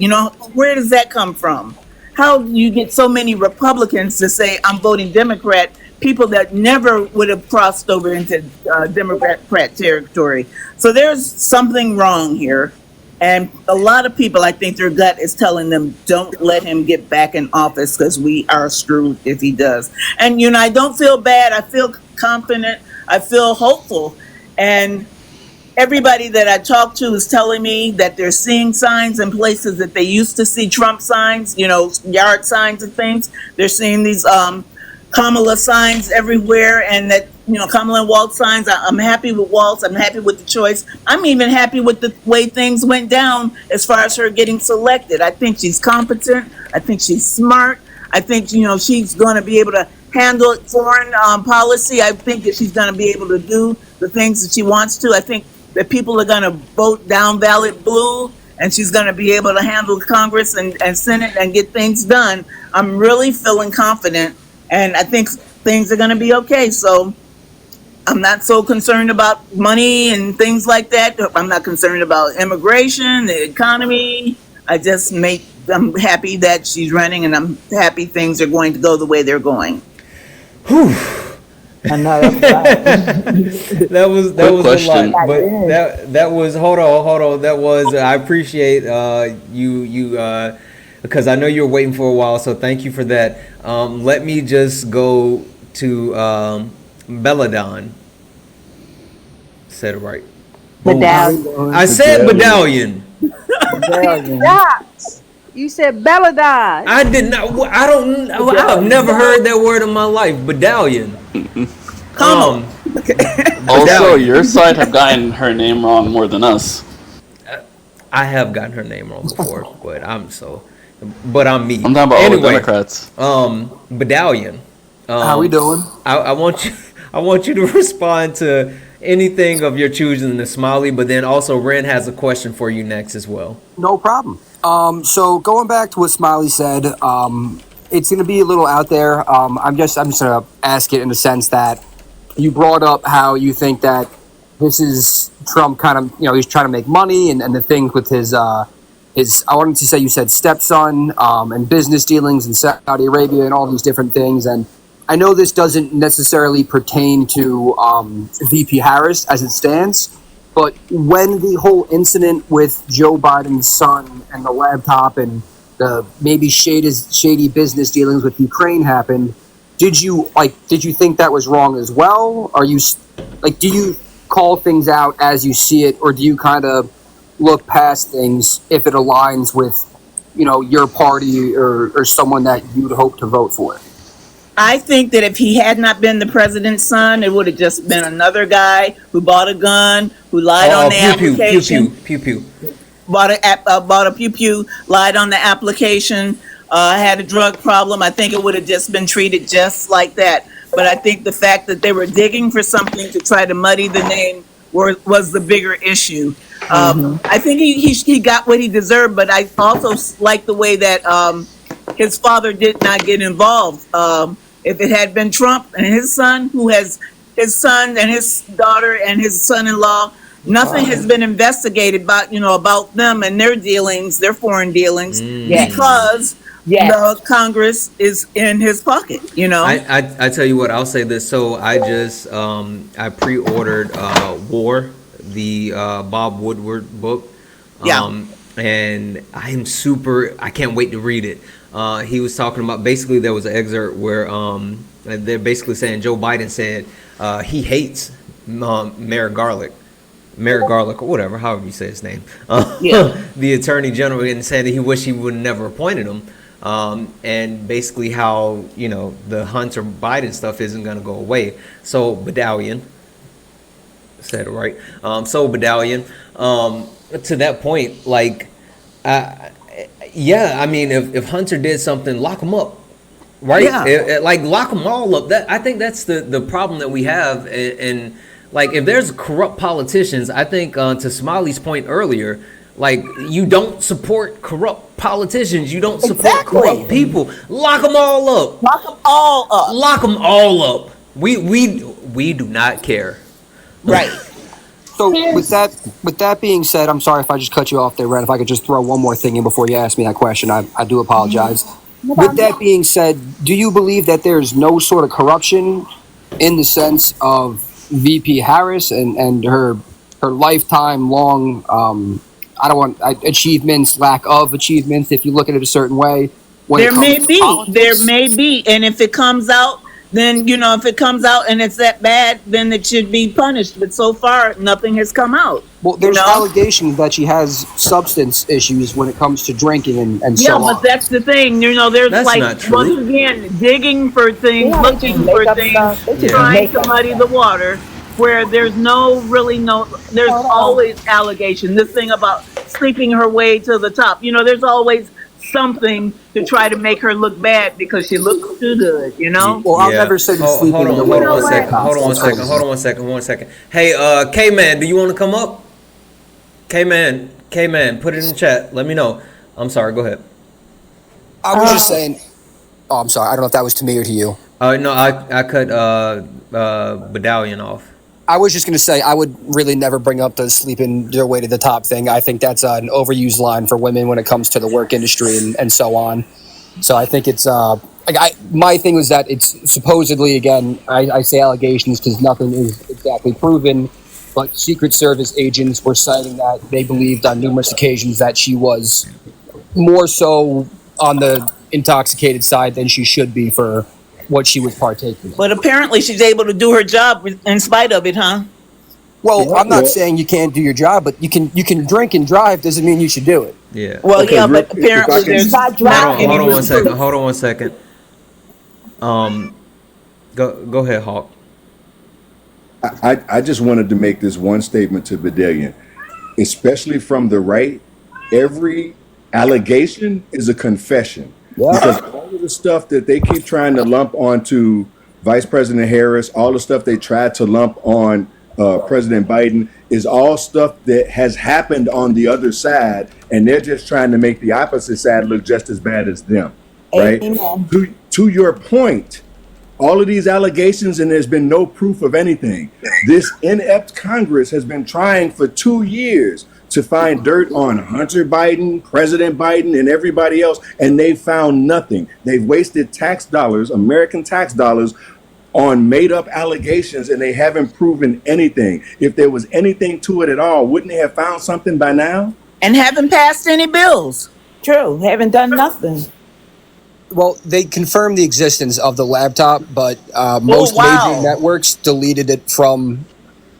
Where does that come from? How do you get so many Republicans to say, I'm voting Democrat, people that never would have crossed over into Democrat territory? So there's something wrong here. And a lot of people, I think their gut is telling them, don't let him get back in office because we are screwed if he does. And, I don't feel bad. I feel confident. I feel hopeful. And everybody that I talk to is telling me that they're seeing signs in places that they used to see Trump signs, yard signs and things. They're seeing these Kamala signs everywhere, and that, Kamala and Walt signs. I'm happy with Walt. I'm happy with the choice. I'm even happy with the way things went down as far as her getting selected. I think she's competent. I think she's smart. I think, she's going to be able to handle foreign policy. I think that she's going to be able to do the things that she wants to. I think that people are going to vote down ballot blue, and she's going to be able to handle Congress and Senate and get things done. I'm really feeling confident, and I think things are going to be okay. So I'm not so concerned about money and things like that. I'm not concerned about immigration, the economy. I'm happy that she's running, and I'm happy things are going to go the way they're going. Whew. I know that was a lot, but that was hold on. That was I appreciate you because I know you were waiting for a while, so thank you for that. Let me just go to Belladon. Said it right. Medallion. I said medallion. You said Belladon. I did not. I've never heard that word in my life. Medallion. Also, your side have gotten her name wrong more than us. I have gotten her name wrong before, but I'm me. I'm talking about all the Democrats. Medallion. How we doing? I want you to respond to anything of your choosing the Smiley, but then also Ren has a question for you next as well. No problem. So going back to what Smiley said, it's going to be a little out there. I'm just going to ask it in the sense that you brought up how you think that this is Trump kind of, he's trying to make money and the things with his, I wanted to say you said stepson and business dealings in Saudi Arabia and all these different things. And I know this doesn't necessarily pertain to VP Harris as it stands, but when the whole incident with Joe Biden's son and the laptop and the maybe shady business dealings with Ukraine happened, did you think that was wrong as well? Do you call things out as you see it, or do you kind of look past things if it aligns with, your party or someone that you'd hope to vote for? I think that if he had not been the president's son, it would have just been another guy who bought a gun, who lied on the application. Pew. Bought a pew, lied on the application, had a drug problem. I think it would have just been treated just like that. but I think the fact that they were digging for something to try to muddy the name was the bigger issue. I think he got what he deserved, but I also like the way that his father did not get involved. If it had been Trump and his son, who has his son and his daughter and his son-in-law, nothing has been investigated about them and their dealings, their foreign dealings, because the Congress is in his pocket. I tell you what, I'll say this. So I just I pre-ordered War, the Bob Woodward book. And I can't wait to read it. He was talking about, basically there was an excerpt where they're basically saying Joe Biden said he hates Merrick Garland, or whatever, however you say his name, the Attorney General, and said that he wished he would never appointed him. And basically how, the Hunter Biden stuff isn't going to go away. So Badalian, said it right. To that point, like, I mean, if Hunter did something, lock him up. Right? Like, lock them all up. I think that's the problem that we have. And like, if there's corrupt politicians, I think to Smiley's point earlier, like, you don't support corrupt politicians. You don't support corrupt people. Lock them all up. Lock them all up. Lock them all up. We do not care. Right. So with that being said, I'm sorry if I just cut you off there, Ren. If I could just throw one more thing in before you ask me that question, I do apologize. With that being said, do you believe that there's no sort of corruption in the sense of VP Harris and her lifetime long achievements, lack of achievements, if you look at it a certain way? There may be, and if it comes out, then if it comes out and it's that bad, then it should be punished. But so far, nothing has come out. Well, there's allegations that she has substance issues when it comes to drinking and so on. Yeah, but that's the thing. There's that's once again, digging for things, looking for things, trying to muddy the water, where there's there's always allegation. This thing about sleeping her way to the top. There's always something to try to make her look bad because she looks too good, Well, I'll never say sleeping. Hold on one second. Hey, K-Man, do you want to come up? K-Man, put it in the chat. Let me know. I'm sorry, go ahead. I was just saying, I'm sorry. I don't know if that was to me or to you. No, I cut Badalian off. I was just going to say, I would really never bring up the sleeping their way to the top thing. I think that's an overused line for women when it comes to the work industry and so on. So I think it's, my thing was that it's supposedly, again, I say allegations because nothing is exactly proven, but Secret Service agents were citing that they believed on numerous occasions that she was more so on the intoxicated side than she should be for what she was partaking in. But apparently she's able to do her job in spite of it, huh? Well, I'm not saying you can't do your job, but you can drink and drive doesn't mean you should do it. Yeah. Well, okay, but apparently there's not driving. Hold on one second. Go ahead, Hawk. I just wanted to make this one statement to Badalian, especially from the right. Every allegation is a confession. Because all of the stuff that they keep trying to lump onto Vice President Harris, all the stuff they tried to lump on President Biden is all stuff that has happened on the other side, and they're just trying to make the opposite side look just as bad as them, right? To your point, all of these allegations, and there's been no proof of anything. This inept Congress has been trying for 2 years to find dirt on Hunter Biden, President Biden, and everybody else, and they've found nothing. They've wasted tax dollars, American tax dollars, on made-up allegations, and they haven't proven anything. If there was anything to it at all, wouldn't they have found something by now? And haven't passed any bills. True, haven't done nothing. Well, they confirmed the existence of the laptop, but most major networks deleted it from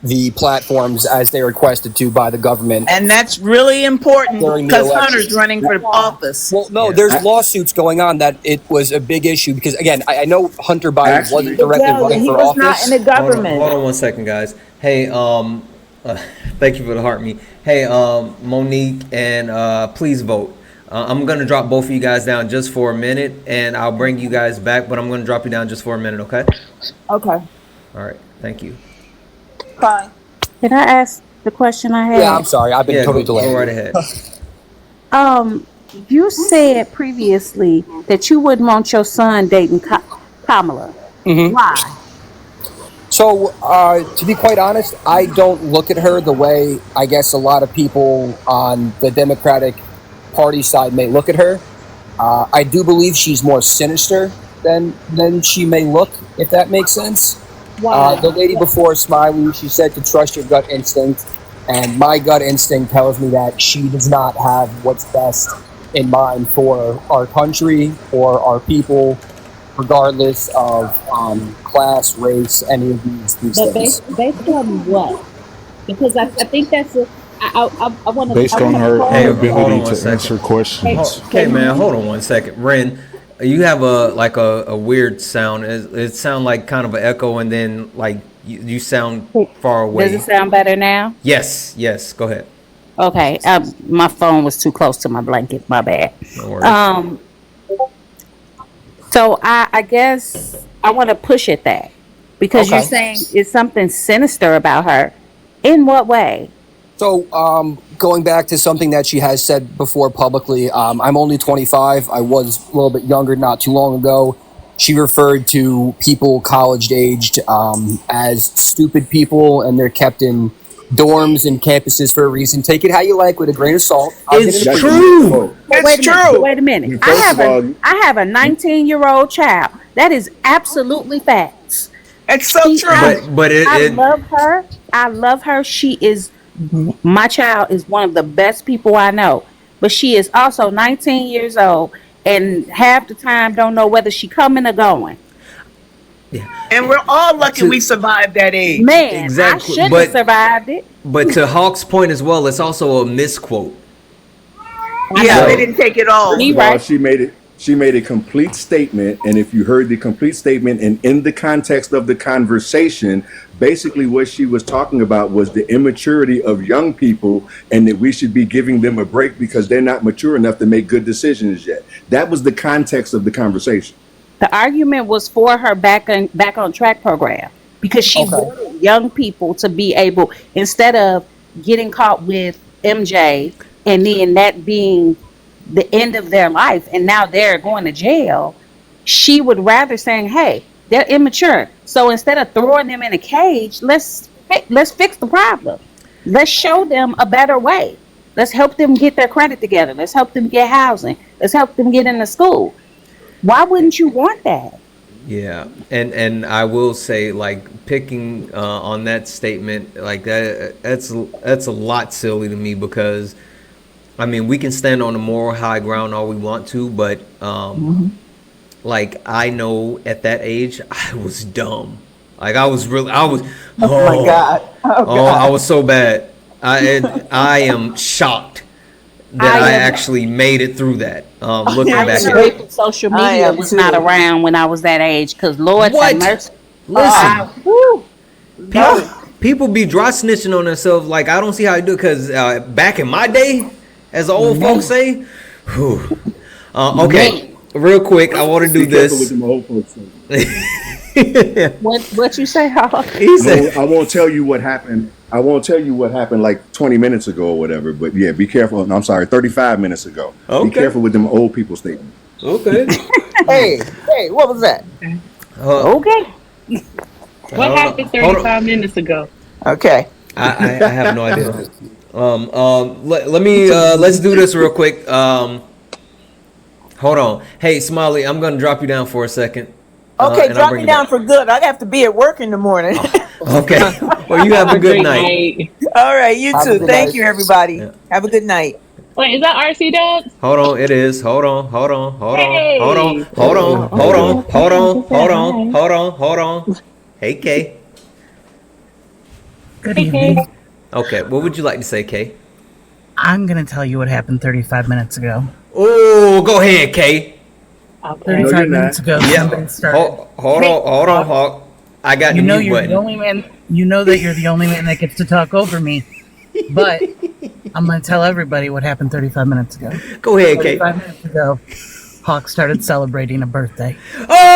the platforms as they requested to by the government. And that's really important because Hunter's running for office. Well, no, there's lawsuits going on that it was a big issue because, again, I know Hunter Biden wasn't directly running for office. He was not in the government. Hold on one second, guys. Hey, thank you for the heart me. Hey, Monique, and please vote. I'm gonna drop both of you guys down just for a minute, and I'll bring you guys back. But I'm gonna drop you down just for a minute, okay? Okay. All right. Thank you. Fine. Can I ask the question I had? Yeah, I'm sorry. I've been totally go delayed. right ahead. You said previously that you wouldn't want your son dating Kamala. Mm-hmm. Why? So, to be quite honest, I don't look at her the way I guess a lot of people on the Democratic Party side may look at her. I do believe she's more sinister than she may look, if that makes sense. Why? The lady before Smiley, she said to trust your gut instinct, and my gut instinct tells me that she does not have what's best in mind for our country or our people, regardless of class, race, any of these But things. based on what? Because I think that's a. I want to. Based on her Hey, hold on inability one to second. answer questions. Okay, man, hold on one second. Ren, you have a weird sound. It sounds like kind of an echo, and then like you sound far away. Does it sound better now? Yes. Go ahead. Okay. My phone was too close to my blanket. My bad. No worries. So I guess I want to push at that because Okay. you're saying it's something sinister about her. In what way? So, going back to something that she has said before publicly, I'm only 25. I was a little bit younger not too long ago. She referred to people college-aged as stupid people, and they're kept in dorms and campuses for a reason. Take it how you like with a grain of salt. It's true. Wait a minute. I have a 19-year-old child. That is absolutely facts. It's so true. But I love her. I love her. She is my child is one of the best people I know. But she is also 19 years old and half the time don't know whether she coming or going. And we're all lucky we survived that age. Man, Exactly, I should but- have survived it. But to Hawk's point as well, it's also a misquote. Yeah, So- they didn't take it all. First of all, she made a complete statement, and if you heard the complete statement and in the context of the conversation, basically what she was talking about was the immaturity of young people and that we should be giving them a break because they're not mature enough to make good decisions yet. That was the context of the conversation. The argument was for her back on track program because she wanted young people to be able, instead of getting caught with MJ and then that being the end of their life and now they're going to jail, she would rather saying, hey, they're immature. So instead of throwing them in a cage, let's fix the problem. Let's show them a better way. Let's help them get their credit together. Let's help them get housing. Let's help them get into school. Why wouldn't you want that? Yeah, and I will say, like, picking on that statement, like that's a lot silly to me because, I mean, we can stand on the moral high ground all we want to, but like I know at that age I was dumb. Like I was. Oh my God. I was so bad. I am shocked that I actually made it through that. Looking I back am at grateful social media was not around when I was that age because Lord have mercy. Listen, people be dry snitching on themselves. Like I don't see how you do it because back in my day, as the old folks say, whew. Okay, real quick, I want to do this. What you say, Hawk? I won't tell you what happened. I won't tell you what happened like 20 minutes ago or whatever. But yeah, be careful. No, I'm sorry, 35 minutes ago. Okay. Be careful with them old people statements. Okay. Hey, what was that? Okay. What happened 35 minutes ago? Okay. I have no idea. Let me let's do this real quick. Hold on. Hey, Smiley, I'm gonna drop you down for a second. Okay, and I'll drop bring me you down back. for good. I have to be at work in the morning. Okay. Well, you have a good night. All right, you Have a too. good Thank night. you, everybody. Have a good night. Wait, is that RC Dubs? Hold on, it is. Hold on. Hey. Hold on. Hey, Kay. Good evening. Okay, what would you like to say, Kay? I'm going to tell you what happened 35 minutes ago. Oh, go ahead, Kay. 35 minutes ago, somebody started. Hold on, Hawk. I got You the know mute you're button. the only man. You know that you're the only man that gets to talk over me. But I'm going to tell everybody what happened 35 minutes ago. Go ahead, Kate. 35 minutes ago, Hawk started celebrating a birthday. Oh!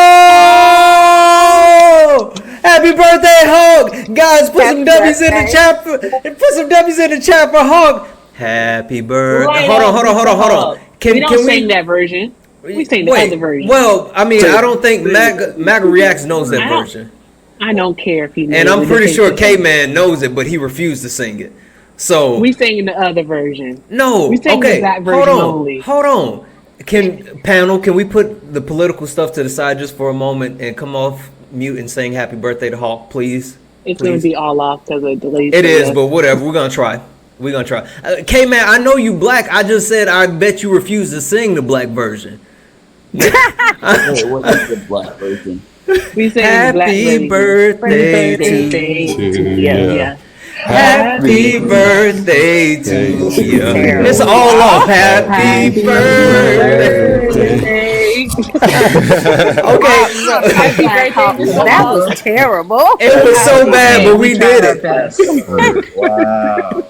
Happy birthday, Hawk! Guys, put some W's in the chat. Put some W's in the chat for Hawk. Happy birthday. Hold on. We don't sing that version. We sing the other version. Well, I mean, I don't think Maga Reacts knows that version. I don't care if he knows And I'm it. pretty sure K-Man knows it, but he refused to sing it. So We sing the other version. no, We sing okay. the black version only. Hold on. Can we put the political stuff to the side just for a moment and come off mute and sing happy birthday to Hawk, please? It's going to be all off because of delays. It is, but whatever. We're gonna try. K-Man, I know you black. I just said I bet you refuse to sing the black version. Wait, what is the black version? We sing Happy birthday to you. Yeah. Happy birthday to you. It's all off. Happy birthday. Okay, Happy birthday. That was terrible. it was so bad, but we did it. Wow.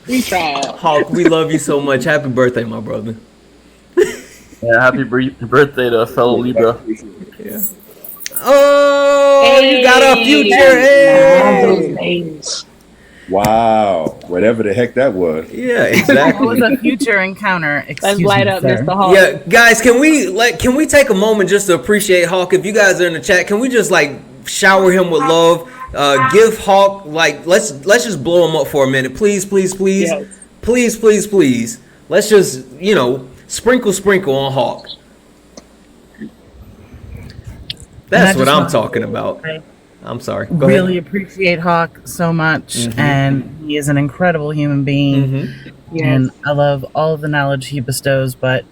We tried. Hawk, we love you so much. Happy birthday, my brother. Yeah, happy birthday to fellow Libra. Yeah. Oh, you got a future. Hey. Wow. Whatever the heck that was. Yeah, It exactly. was a future encounter. Let's light up Mr. Hawk. Yeah, guys, can we take a moment just to appreciate Hawk? If you guys are in the chat, can we just like shower him with love? Give Hawk let's just blow him up for a minute, please, Yes. please. Let's just sprinkle on Hawk. That's what I'm talking about. I'm sorry. Go Really ahead. appreciate Hawk so much, and he is an incredible human being. Yes. And I love all of the knowledge he bestows. But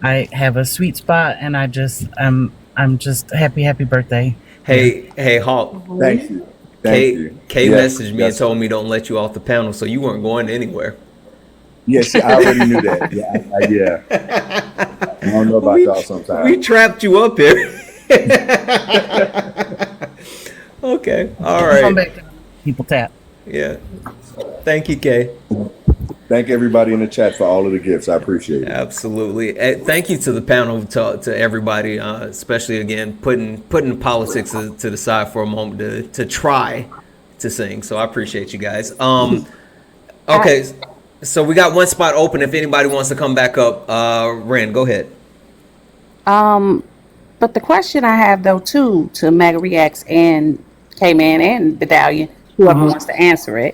I have a sweet spot, and I'm just happy birthday. Hey, Hawk. Thank you. Thank you. Kay Yes, messaged me and told me don't let you off the panel, so you weren't going anywhere. Yes, I already knew that. Yeah. I don't know about y'all sometimes. We trapped you up here. Okay. All right. Come back to people tap. Yeah. Thank you, Kay. Thank everybody in the chat for all of the gifts. I appreciate it. Absolutely. Thank you to the panel, to everybody, especially again putting politics to the side for a moment to try to sing. So I appreciate you guys. Okay, so we got one spot open. If anybody wants to come back up, Ren, go ahead. But the question I have though too to Maga Reacts and K-Man and Medallion, whoever wants to answer it.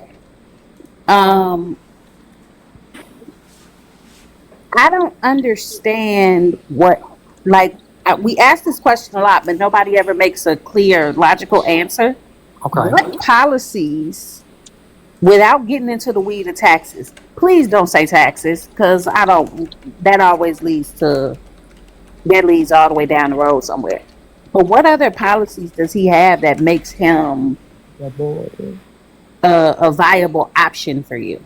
I don't understand we ask this question a lot, but nobody ever makes a clear, logical answer. Okay. What policies, without getting into the weed of taxes, please don't say taxes, because that always leads all the way down the road somewhere. But what other policies does he have that makes him a viable option for you?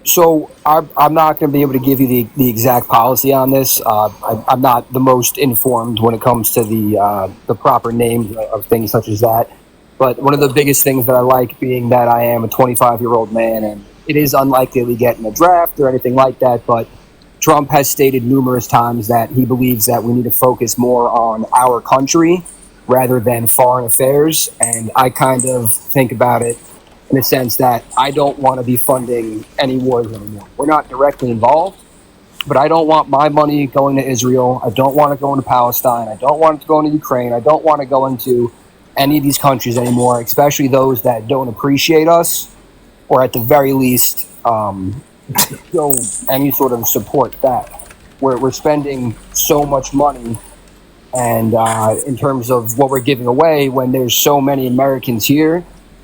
So I'm not going to be able to give you the exact policy on this. I'm not the most informed when it comes to the proper names of things such as that. But one of the biggest things that I like, being that I am a 25-year-old man, and it is unlikely we get in a draft or anything like that, but Trump has stated numerous times that he believes that we need to focus more on our country rather than foreign affairs. And I kind of think about it in the sense that I don't want to be funding any wars anymore. We're not directly involved, but I don't want my money going to Israel. I don't want it going to Palestine. I don't want it to go into Ukraine. I don't want to go into any of these countries anymore, especially those that don't appreciate us, or at the very least, show any sort of support that. We're spending so much money, and in terms of what we're giving away, when there's so many Americans here,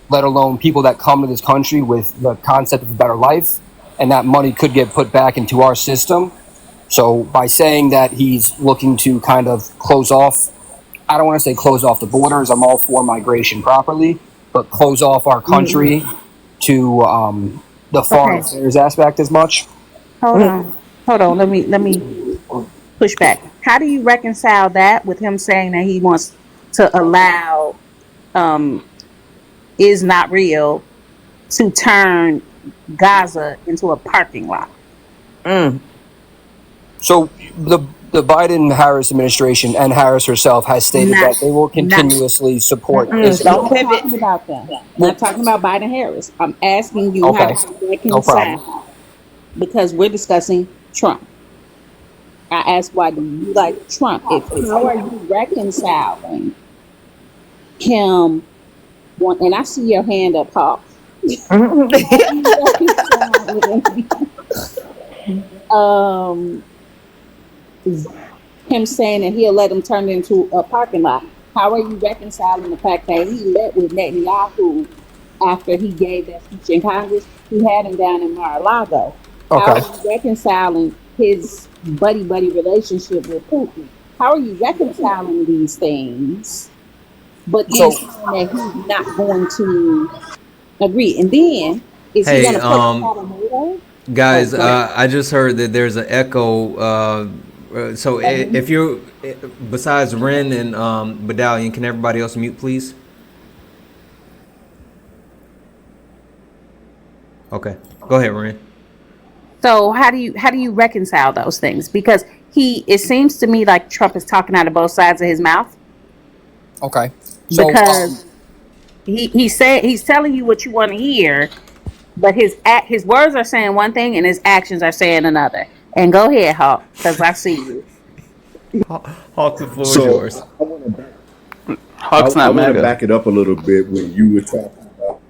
let alone people that come to this country with the concept of a better life, and that money could get put back into our system. So by saying that he's looking to kind of close off, I don't want to say close off the borders, I'm all for migration properly, but close off our country to the foreign affairs aspect as much. Hold on. Let me push back. How do you reconcile that with him saying that he wants to allow is not real to turn Gaza into a parking lot. So the Biden-Harris administration and Harris herself has stated that they will continuously support Israel. Don't talking about them. Not talking about Biden Harris. I'm asking you how to reconcile, because we're discussing Trump. I asked, why do you like Trump? How are you reconciling him? And I see your hand up, Paul. Him saying that he'll let him turn it into a parking lot. How are you reconciling the fact that he met with Netanyahu after he gave that speech in Congress? He had him down in Mar-a-Lago. How are you reconciling his buddy-buddy relationship with Putin? How are you reconciling these things? But then saying that he's not going to agree. And then, is he going to put out a NATO? Guys, I just heard that there's an echo. So if you're, besides Ren and Medallion, can everybody else mute, please? Okay, go ahead, Ren. So how do you reconcile those things? Because it seems to me like Trump is talking out of both sides of his mouth. Okay. So, because he's telling you what you want to hear, but his words are saying one thing and his actions are saying another. And go ahead, Hawk, because I see you. Hawk, the floor is yours. Hawk's not I want to back it up a little bit when you were talking about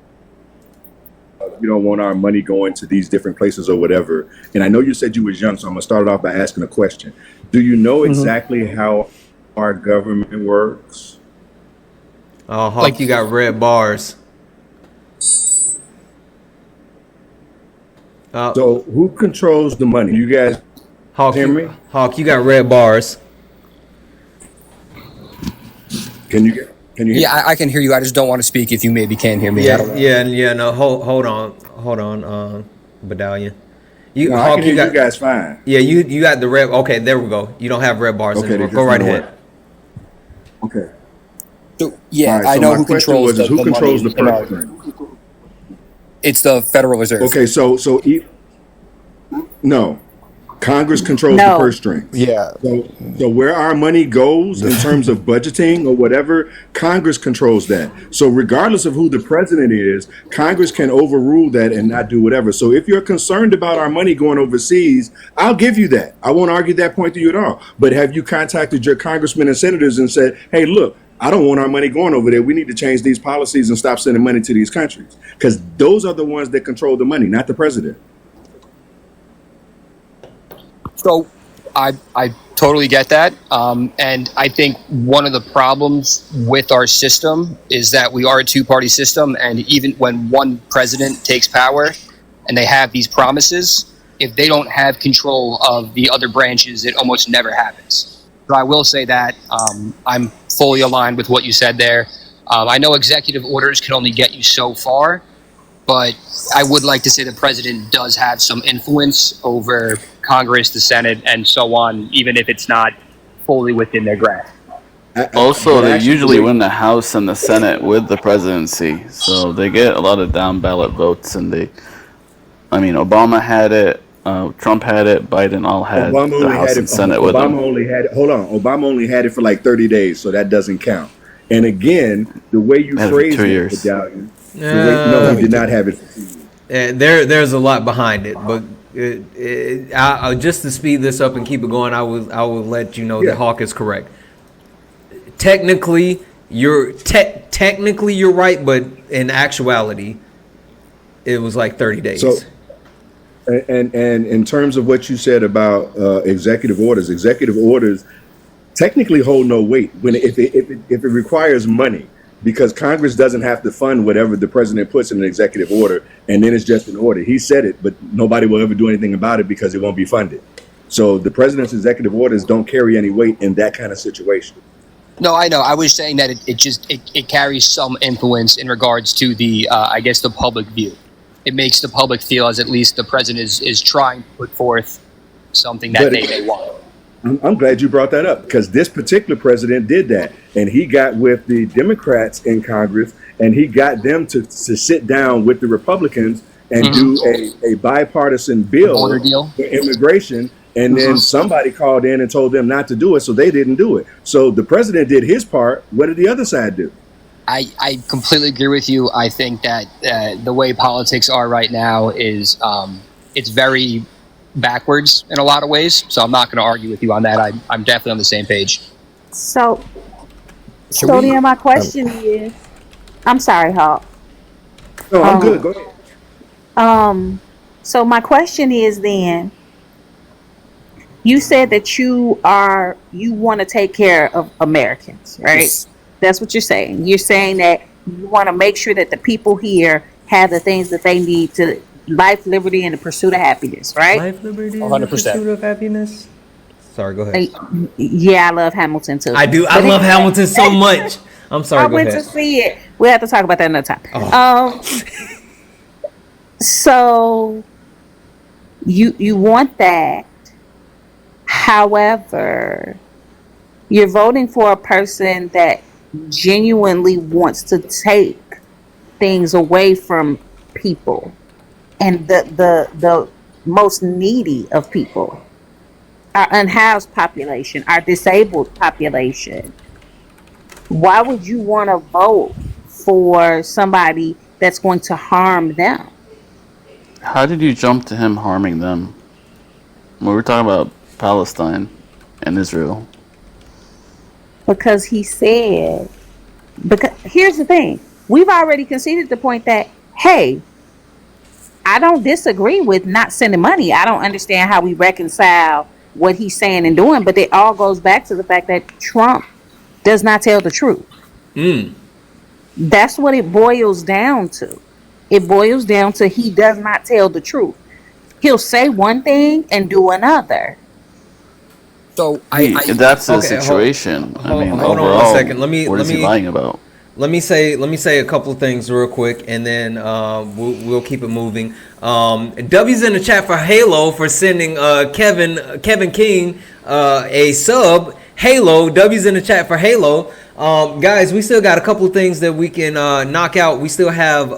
we don't want our money going to these different places or whatever. And I know you said you was young, so I'm going to start off by asking a question. Do you know exactly how our government works? Oh, Hawk, you got red bars. So who controls the money? You guys hear me? Hawk, you got red bars. Can you hear me? Yeah, I can hear you. I just don't want to speak if you maybe can't hear me. No, hold on, Medallion. No, Hawk, I can hear you guys fine. Yeah, you got the red. Okay, there we go. You don't have red bars anymore. Go right ahead. Okay. So, yeah, right, I so know my who question controls was, the who controls the money purse strings? It's the Federal Reserve. Okay, no, Congress controls the purse strings. Yeah. So where our money goes in terms of budgeting or whatever, Congress controls that. So regardless of who the president is, Congress can overrule that and not do whatever. So if you're concerned about our money going overseas, I'll give you that. I won't argue that point to you at all. But have you contacted your congressmen and senators and said, hey, look, I don't want our money going over there. We need to change these policies and stop sending money to these countries, because those are the ones that control the money, not the president. So I totally get that. And I think one of the problems with our system is that we are a two-party system. And even when one president takes power and they have these promises, if they don't have control of the other branches, it almost never happens. So I will say that I'm fully aligned with what you said there. I know executive orders can only get you so far, but I would like to say the president does have some influence over Congress, the Senate, and so on, even if it's not fully within their grasp. Also, they usually win the House and the Senate with the presidency, so they get a lot of down ballot votes. And Obama had it, Trump had it, Biden all had the House and Senate with them. Obama only had it for like 30 days, so that doesn't count. And again, the way you phrase it, Medallion, no, he did not have it. There's a lot behind it, but just to speed this up and keep it going, I will let you know that Hawk is correct. Technically, you're right, but in actuality, it was like 30 days. So, and in terms of what you said about executive orders technically hold no weight if it requires money, because Congress doesn't have to fund whatever the president puts in an executive order, and then it's just an order. He said it, but nobody will ever do anything about it because it won't be funded. So the president's executive orders don't carry any weight in that kind of situation. No, I know. I was saying that it carries some influence in regards to the the public view. It makes the public feel as at least the president is trying to put forth something that they may want. I'm glad you brought that up, because this particular president did that, and he got with the Democrats in Congress, and he got them to sit down with the Republicans and do a bipartisan bill border deal for immigration. And then somebody called in and told them not to do it, so they didn't do it. So the president did his part. What did the other side do? I completely agree with you. I think that the way politics are right now is it's very backwards in a lot of ways. So I'm not going to argue with you on that. I'm definitely on the same page. So then my question is, I'm sorry, Hawk. No, I'm good. Go ahead. So my question is then, you said that you want to take care of Americans, right? Yes. That's what you're saying. You're saying that you want to make sure that the people here have the things that they need to life, liberty, and the pursuit of happiness, right? Life, liberty, and 100%. the pursuit of happiness. Sorry, go ahead. Yeah, I love Hamilton too. I do. I love Hamilton so much. I'm sorry. I Go went ahead. to see it. We'll have to talk about that another time. Oh. So you want that. However, you're voting for a person that genuinely wants to take things away from people and the most needy of people, our unhoused population, our disabled population. Why would you want to vote for somebody that's going to harm them? How did you jump to him harming them? We were talking about Palestine and Israel. Because he said, because here's the thing, we've already conceded the point that, hey, I don't disagree with not sending money. I don't understand how we reconcile what he's saying and doing, but it all goes back to the fact that Trump does not tell the truth. That's what it boils down to. It boils down to he does not tell the truth. He'll say one thing and do another. So that's the situation. I mean, hold overall, on 1 second. what is he lying about? Let me say a couple of things real quick, and then we'll keep it moving. W's in the chat for Halo for sending Kevin King a sub. Halo, W's in the chat for Halo. Guys, we still got a couple of things that we can knock out. We still have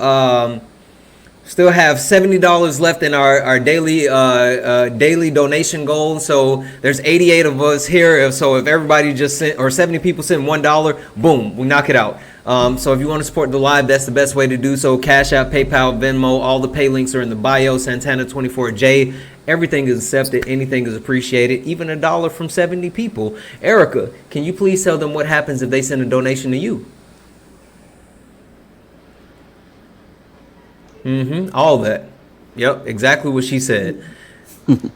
$70 left in our daily donation goal. So there's 88 of us here. So if everybody just sent, or 70 people send $1, boom, we knock it out. So if you want to support the live, that's the best way to do so. Cash App, PayPal, Venmo, all the pay links are in the bio. Santana24J. Everything is accepted. Anything is appreciated. Even $1 from 70 people. Erica, can you please tell them what happens if they send a donation to you? All that. Yep, exactly what she said.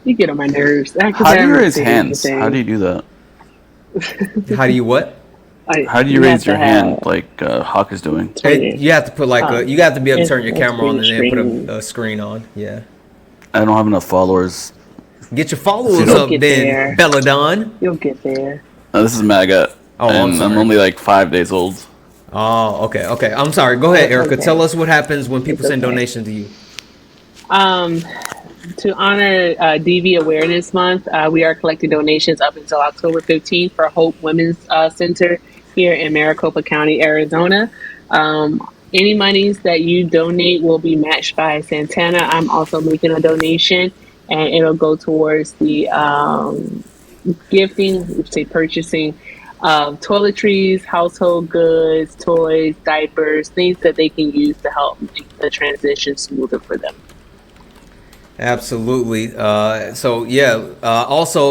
You get on my nerves. How do you raise hands? How do you do that? How do you what? How do you raise your hand like Hawk is doing? You have to put you have to be able to turn your camera on and then put a screen on. Yeah. I don't have enough followers. Get your followers up then, Belladon. You'll get there. This is Maggot. And I'm only like 5 days old. Oh, okay. I'm sorry. Go ahead, Erica. Okay. Tell us what happens when people send donations to you. To honor DV Awareness Month, we are collecting donations up until October 15th for Hope Women's Center here in Maricopa County, Arizona. Any monies that you donate will be matched by Santana. I'm also making a donation, and it'll go towards the purchasing of toiletries, household goods, toys, diapers, things that they can use to help make the transition smoother for them. Absolutely. Also,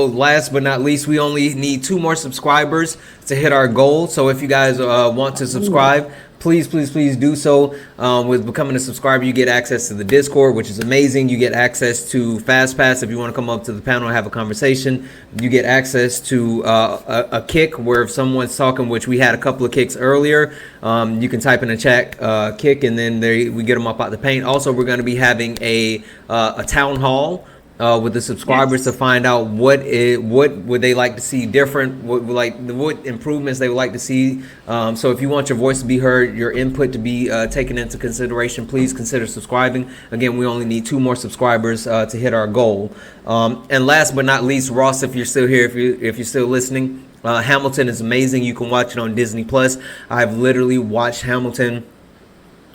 last but not least, we only need 2 more subscribers to hit our goal. So if you guys want to subscribe, please do so. With becoming a subscriber, you get access to the Discord, which is amazing. You get access to Fast Pass if you want to come up to the panel and have a conversation. You get access to a kick where if someone's talking, which we had a couple of kicks earlier, you can type in a chat kick, and then we get them up out the paint. Also, we're going to be having a town hall with the subscribers to find out what would they like to see different, what improvements they would like to see. So if you want your voice to be heard, your input to be taken into consideration, please consider subscribing. Again, we only need 2 more subscribers to hit our goal. And last but not least, Ross, if you're still here, if you're still listening, Hamilton is amazing. You can watch it on Disney Plus. I've literally watched Hamilton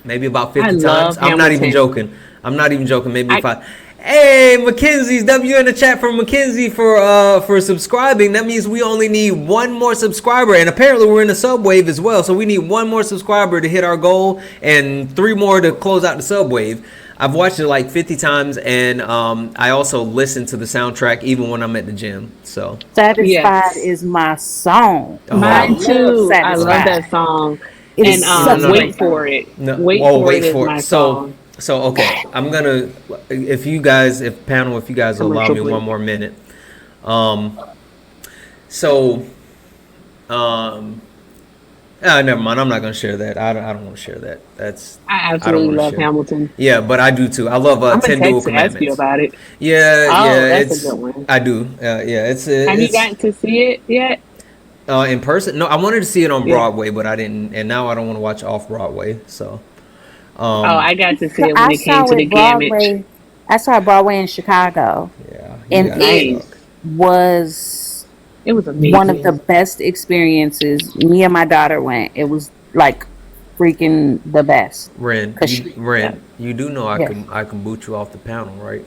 maybe about 50 times. I'm not even joking. I'm not even joking. Maybe 5. Hey, Mackenzie's W in the chat from Mackenzie for subscribing. That means we only need one more subscriber, and apparently we're in the subwave as well. So we need one more subscriber to hit our goal, and 3 more to close out the subwave. I've watched it like 50 times, and I also listen to the soundtrack even when I'm at the gym. So Satisfied is my song. Mine too. I love Satisfied. that song. It And is such a Wait great for song. It. No, Wait whoa, for wait It is for my it. song. So okay, I'm gonna, if you guys will allow me one more minute. Never mind. I'm not gonna share that. I don't want to share that. I absolutely love Hamilton. Yeah, but I do too. I love I'm 10 gonna Dual text to ask you Commandments. about it. Yeah, That's a good one. I do. Yeah, it's. Have you gotten to see it yet? In person? No, I wanted to see it on Yeah. Broadway, but I didn't, and now I don't want to watch off Broadway. So. I got to see it when I it came saw to the it Gamut. Broadway. I saw it Broadway in Chicago. Yeah, and it Nice. was It was amazing. one of the best experiences. Me and my daughter went. It was like freaking the best. Ren, you do know I Yes. can boot you off the panel, right?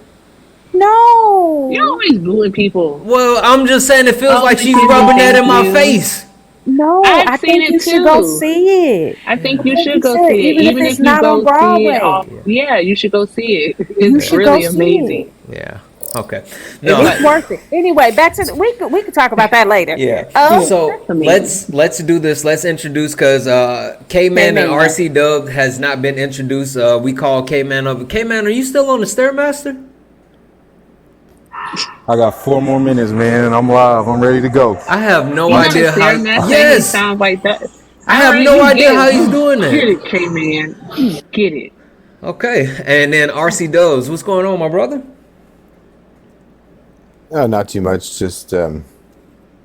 No. You're always booing people. Well, I'm just saying it feels like she's rubbing that in my face. No, I've I seen think it you should go too. see it. I think you I think should you go should, see it. even if Even it's if you not go on see Broadway. it off, yeah, you should go see it. You It's should really go see amazing. Yeah. Okay. No. It's worth it. Anyway, back to we could talk about that later. Yeah. Oh, So let's do this. Let's introduce, because K-Man and RC Dub has not been introduced. We call K-Man up. K-Man, are you still on the Stairmaster? I got 4 more minutes, man, and I'm live. I'm ready to go. I have no You idea know the how. Stairmaster, Yes. he sounds like that. I have Alright, no you idea get how it. he's doing Get that. it, K-Man. You get it. Okay. And then RC Dubs, what's going on, my brother? Not too much. Just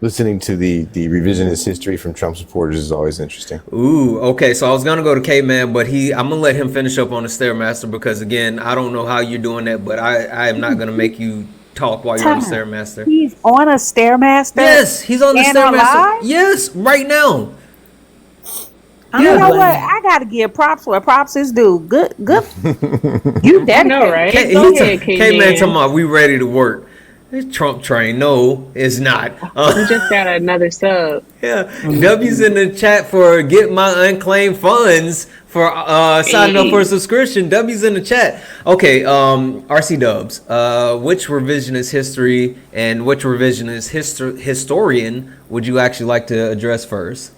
listening to the revisionist history from Trump supporters is always interesting. Ooh, okay. So I was gonna go to K-Man, but I'm gonna let him finish up on the Stairmaster, because again, I don't know how you're doing that, but I am not gonna make you talk while you're on the Stairmaster. he's on a Stairmaster. Yes, he's on the And Stairmaster. alive? Yes, right now. You know what? I gotta give props where props is due. Good. You dedicated. know, right? K-Man K-Man. talking about we ready to work. This Trump train, no, it's not. We just got another sub. Yeah, W's in the chat for get my unclaimed funds for signing up for a subscription. W's in the chat. Okay, RC Dubs, which revisionist history and which revisionist historian would you actually like to address first?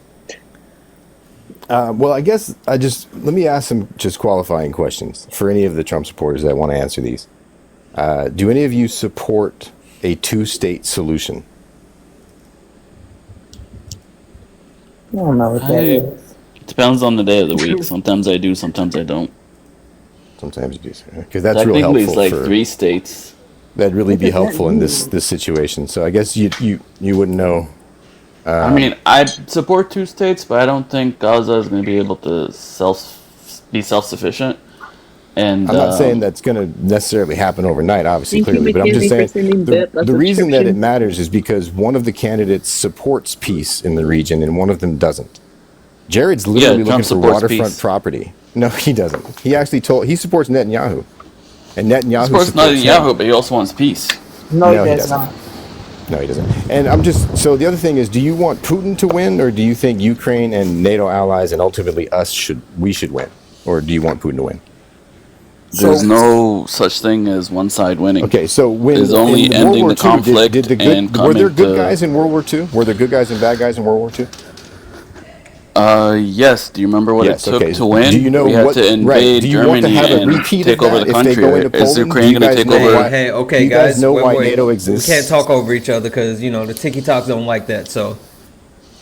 Well, I guess let me ask some just qualifying questions for any of the Trump supporters that want to answer these. Do any of you support a 2-state solution? I don't know what that is. It depends on the day of the week. Sometimes I do, sometimes I don't. Sometimes you do, because that's real Technically, helpful. it's like 3 states. That'd really be helpful in this situation. So I guess you wouldn't know. I mean, I support 2 states, but I don't think Gaza is going to be able to be self-sufficient. And I'm not saying that's going to necessarily happen overnight, obviously, Thank you, clearly, but I'm just Mackenzie, saying for sending the a reason that it subscription. matters is because one of the candidates supports peace in the region and one of them doesn't. Jared's literally Trump looking for supports waterfront peace. property. No, he doesn't. He actually he supports Netanyahu. And Netanyahu supports supports Netanyahu, him. but he also wants peace. No, he doesn't. No, he doesn't. And so the other thing is, do you want Putin to win, or do you think Ukraine and NATO allies and ultimately us should win? Or do you want Putin to win? There's no such thing as one side winning. Okay, so when there's only in ending World the War II, conflict and coming were there good to, guys in World War II? Were there good guys and bad guys in World War II? Yes. Do you remember what Yes, it took okay. to win? Do you know we had what- to right. invade Do you want to Germany have a and repeat take of over that the if they country. go into Is Poland? Ukraine Do you going to guys take know over? why- Hey, do okay, you guys. guys know why wait. NATO exists? We can't talk over each other because the Tiki Talks don't like that. So,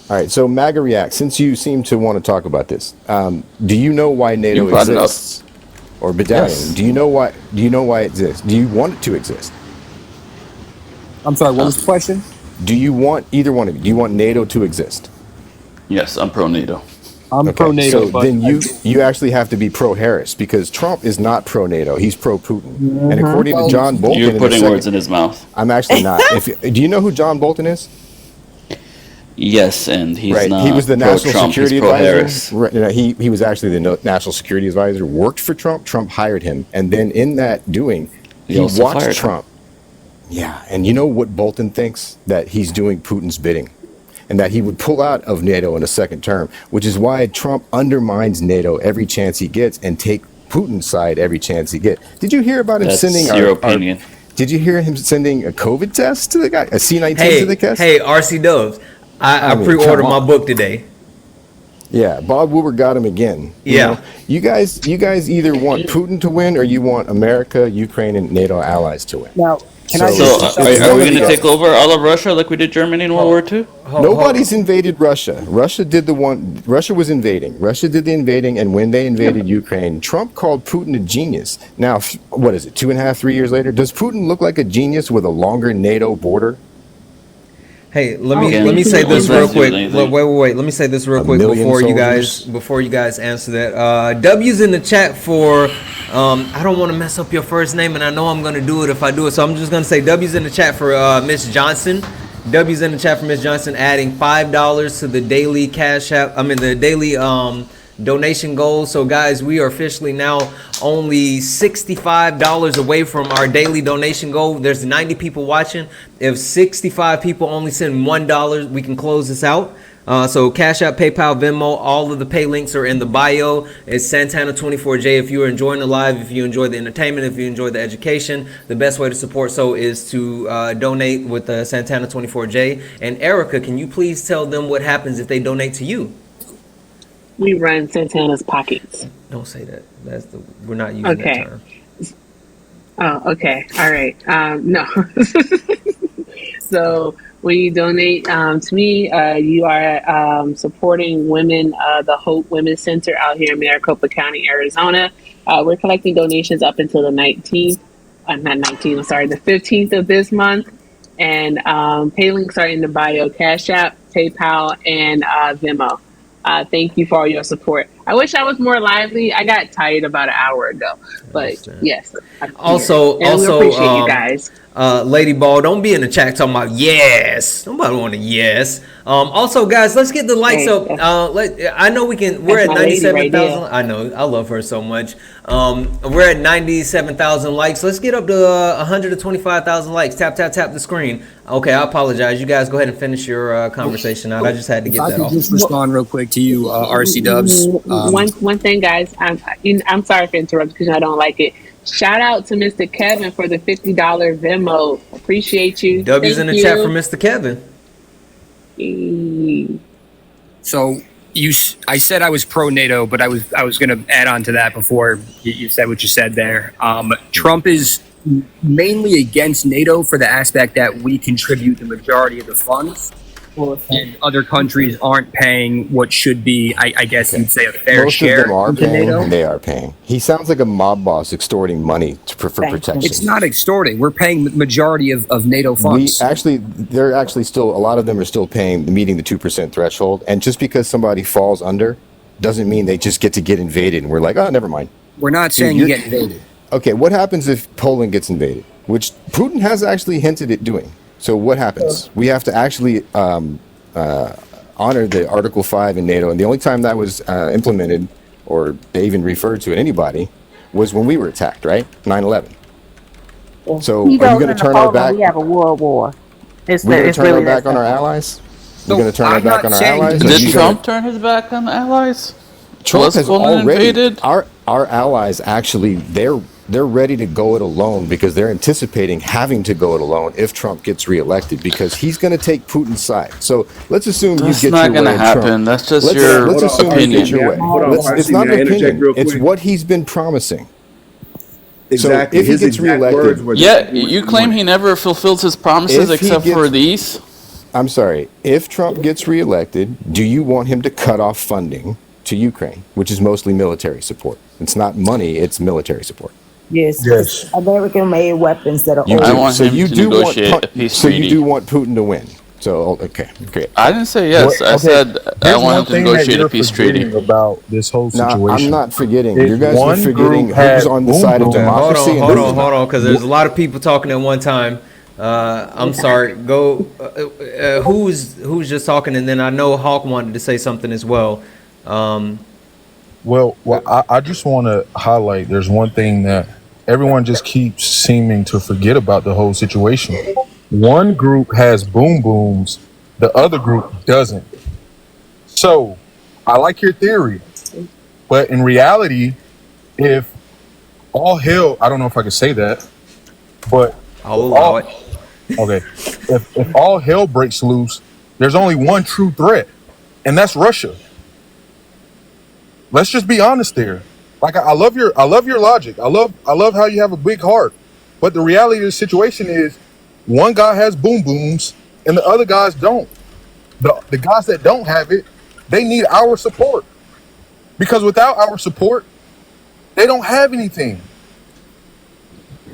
All right, so MAGA React, since you seem to want to talk about this, do you know why NATO You brought it up. exists? Or Battalion, Yes. do you know why it exists? Do you want it to exist? I'm sorry, what was the question? Do you want either one of you? Do you want NATO to exist? Yes, I'm pro NATO. I'm pro NATO. So then you actually have to be pro Harris because Trump is not pro NATO. He's pro Putin. And according to John Bolton, You're in the putting second- words in his mouth. I'm actually not. Do you know who John Bolton is? Yes, and he's Right. not He was the national pro-Trump, security he's advisor. pro-Harris. Right. You know, he was actually the national security advisor, worked for Trump. Trump hired him. And then in that doing, He he also watched fired him. Trump. Yeah. And you know what Bolton thinks? That he's doing Putin's bidding and that he would pull out of NATO in a second term, which is why Trump undermines NATO every chance he gets and take Putin's side every chance he gets. Did you hear about him That's sending your opinion. did you hear him sending a COVID test to the guy, a C-19 to the test? Hey, RC Dubs, I mean, pre-ordered come my on. book today. Yeah, Bob Woodward got him again. Yeah. You guys either want Putin to win or you want America, Ukraine, and NATO allies to win. Now, So, are we going to take over all of Russia like we did Germany in World War II? Nobody's invaded Russia. Russia was invading. Russia did the invading, and when they invaded Ukraine, Trump called Putin a genius. Now, what is it, 2.5, 3 years later? Does Putin look like a genius with a longer NATO border? Hey, let me say this real quick. Wait. Let me say this real quick before you guys answer that. W's in the chat for I don't want to mess up your first name, and I know I'm gonna do it if I do it. So I'm just gonna say W's in the chat for Miss Johnson. W's in the chat for Miss Johnson, adding $5 to the daily the daily donation goal. So guys, we are officially now only $65 away from our daily donation goal. There's 90 people watching. If 65 people only send $1, we can close this out. So Cash App, PayPal, Venmo, all of the pay links are in the bio. It's Santana24J. If you are enjoying the live, if you enjoy the entertainment, if you enjoy the education, the best way to support so is to donate with the Santana24J. And Erica, can you please tell them what happens if they donate to you? We run Santana's pockets. Don't say that. We're not using that term. Oh, okay. All right. No. So when you donate to me, you are supporting women, the Hope Women's Center out here in Maricopa County, Arizona. We're collecting donations up until the 19th. Not 19th, I'm sorry, the 15th of this month. And pay links are in the bio, Cash App, PayPal, and Venmo. Thank you for all your support. I wish I was more lively. I got tired about an hour ago, but yes. Also, we appreciate you guys. Lady Ball, don't be in the chat talking about yes. Nobody want a yes. Also, guys, let's get the likes up. I know we can. We're at 97,000. I know. I love her so much. We're at 97,000 likes. Let's get up to 125,000 likes. Tap the screen. Okay, I apologize. You guys go ahead and finish your conversation out. I just had to get that off. I can just respond real quick to you, RC Dubs. One thing, guys. I'm sorry for interrupting because I don't like it. Shout out to Mr. Kevin for the $50 Venmo. Appreciate you. W's in the chat for Mr. Kevin. So I said I was pro NATO, but I was going to add on to that before you said what you said there. Trump is mainly against NATO for the aspect that we contribute the majority of the funds, and other countries aren't paying what should be, I guess you'd say, a fair share. Most of them are paying. NATO. They are paying. He sounds like a mob boss extorting money for protection. It's not extorting. We're paying the majority of NATO funds. They're actually still, a lot of them are still paying, meeting the 2% threshold. And just because somebody falls under doesn't mean they just get invaded. And we're like, oh, never mind. We're not saying you get invaded. Okay, what happens if Poland gets invaded? Which Putin has actually hinted at doing. So what happens? We have to actually honor the Article 5 in NATO. And the only time that was implemented, or they even referred to anybody, was when we were attacked, right? 9/11. So are you going to turn our back? We have a world war. We're going to turn our back on our allies? We're going to turn our back on our allies? Did Trump turn his back on the allies? Trump has already, our allies actually, they're ready to go it alone because they're anticipating having to go it alone if Trump gets reelected because he's going to take Putin's side. So let's assume you get your way. That's not going to happen. That's just your opinion. You get your way. It's not an opinion. It's what he's been promising. Exactly. So if he gets reelected, you claim he never fulfills his promises except for these? I'm sorry. If Trump gets reelected, do you want him to cut off funding to Ukraine, which is mostly military support? It's not money, it's military support. Yes. American-made weapons that are I want him to negotiate a peace treaty. You do want Putin to win. So, okay, great. I didn't say yes. I said I want him to negotiate a peace treaty. About this whole situation. I'm not forgetting. You guys are forgetting who's on the side of democracy. Hold on, because there's a lot of people talking at one time. I'm sorry. Go. Who's just talking? And then I know Hawk wanted to say something as well. Well, I just want to highlight there's one thing that everyone just keeps seeming to forget about the whole situation. One group has boom booms, the other group doesn't. So I like your theory, but in reality, if all hell, I don't know if I can say that, but I'll allow it. Okay. If all hell breaks loose, there's only one true threat, and that's Russia. Let's just be honest there. Like I love your logic. I love how you have a big heart. But the reality of the situation is one guy has boom booms and the other guys don't. The guys that don't have it, they need our support. Because without our support, they don't have anything.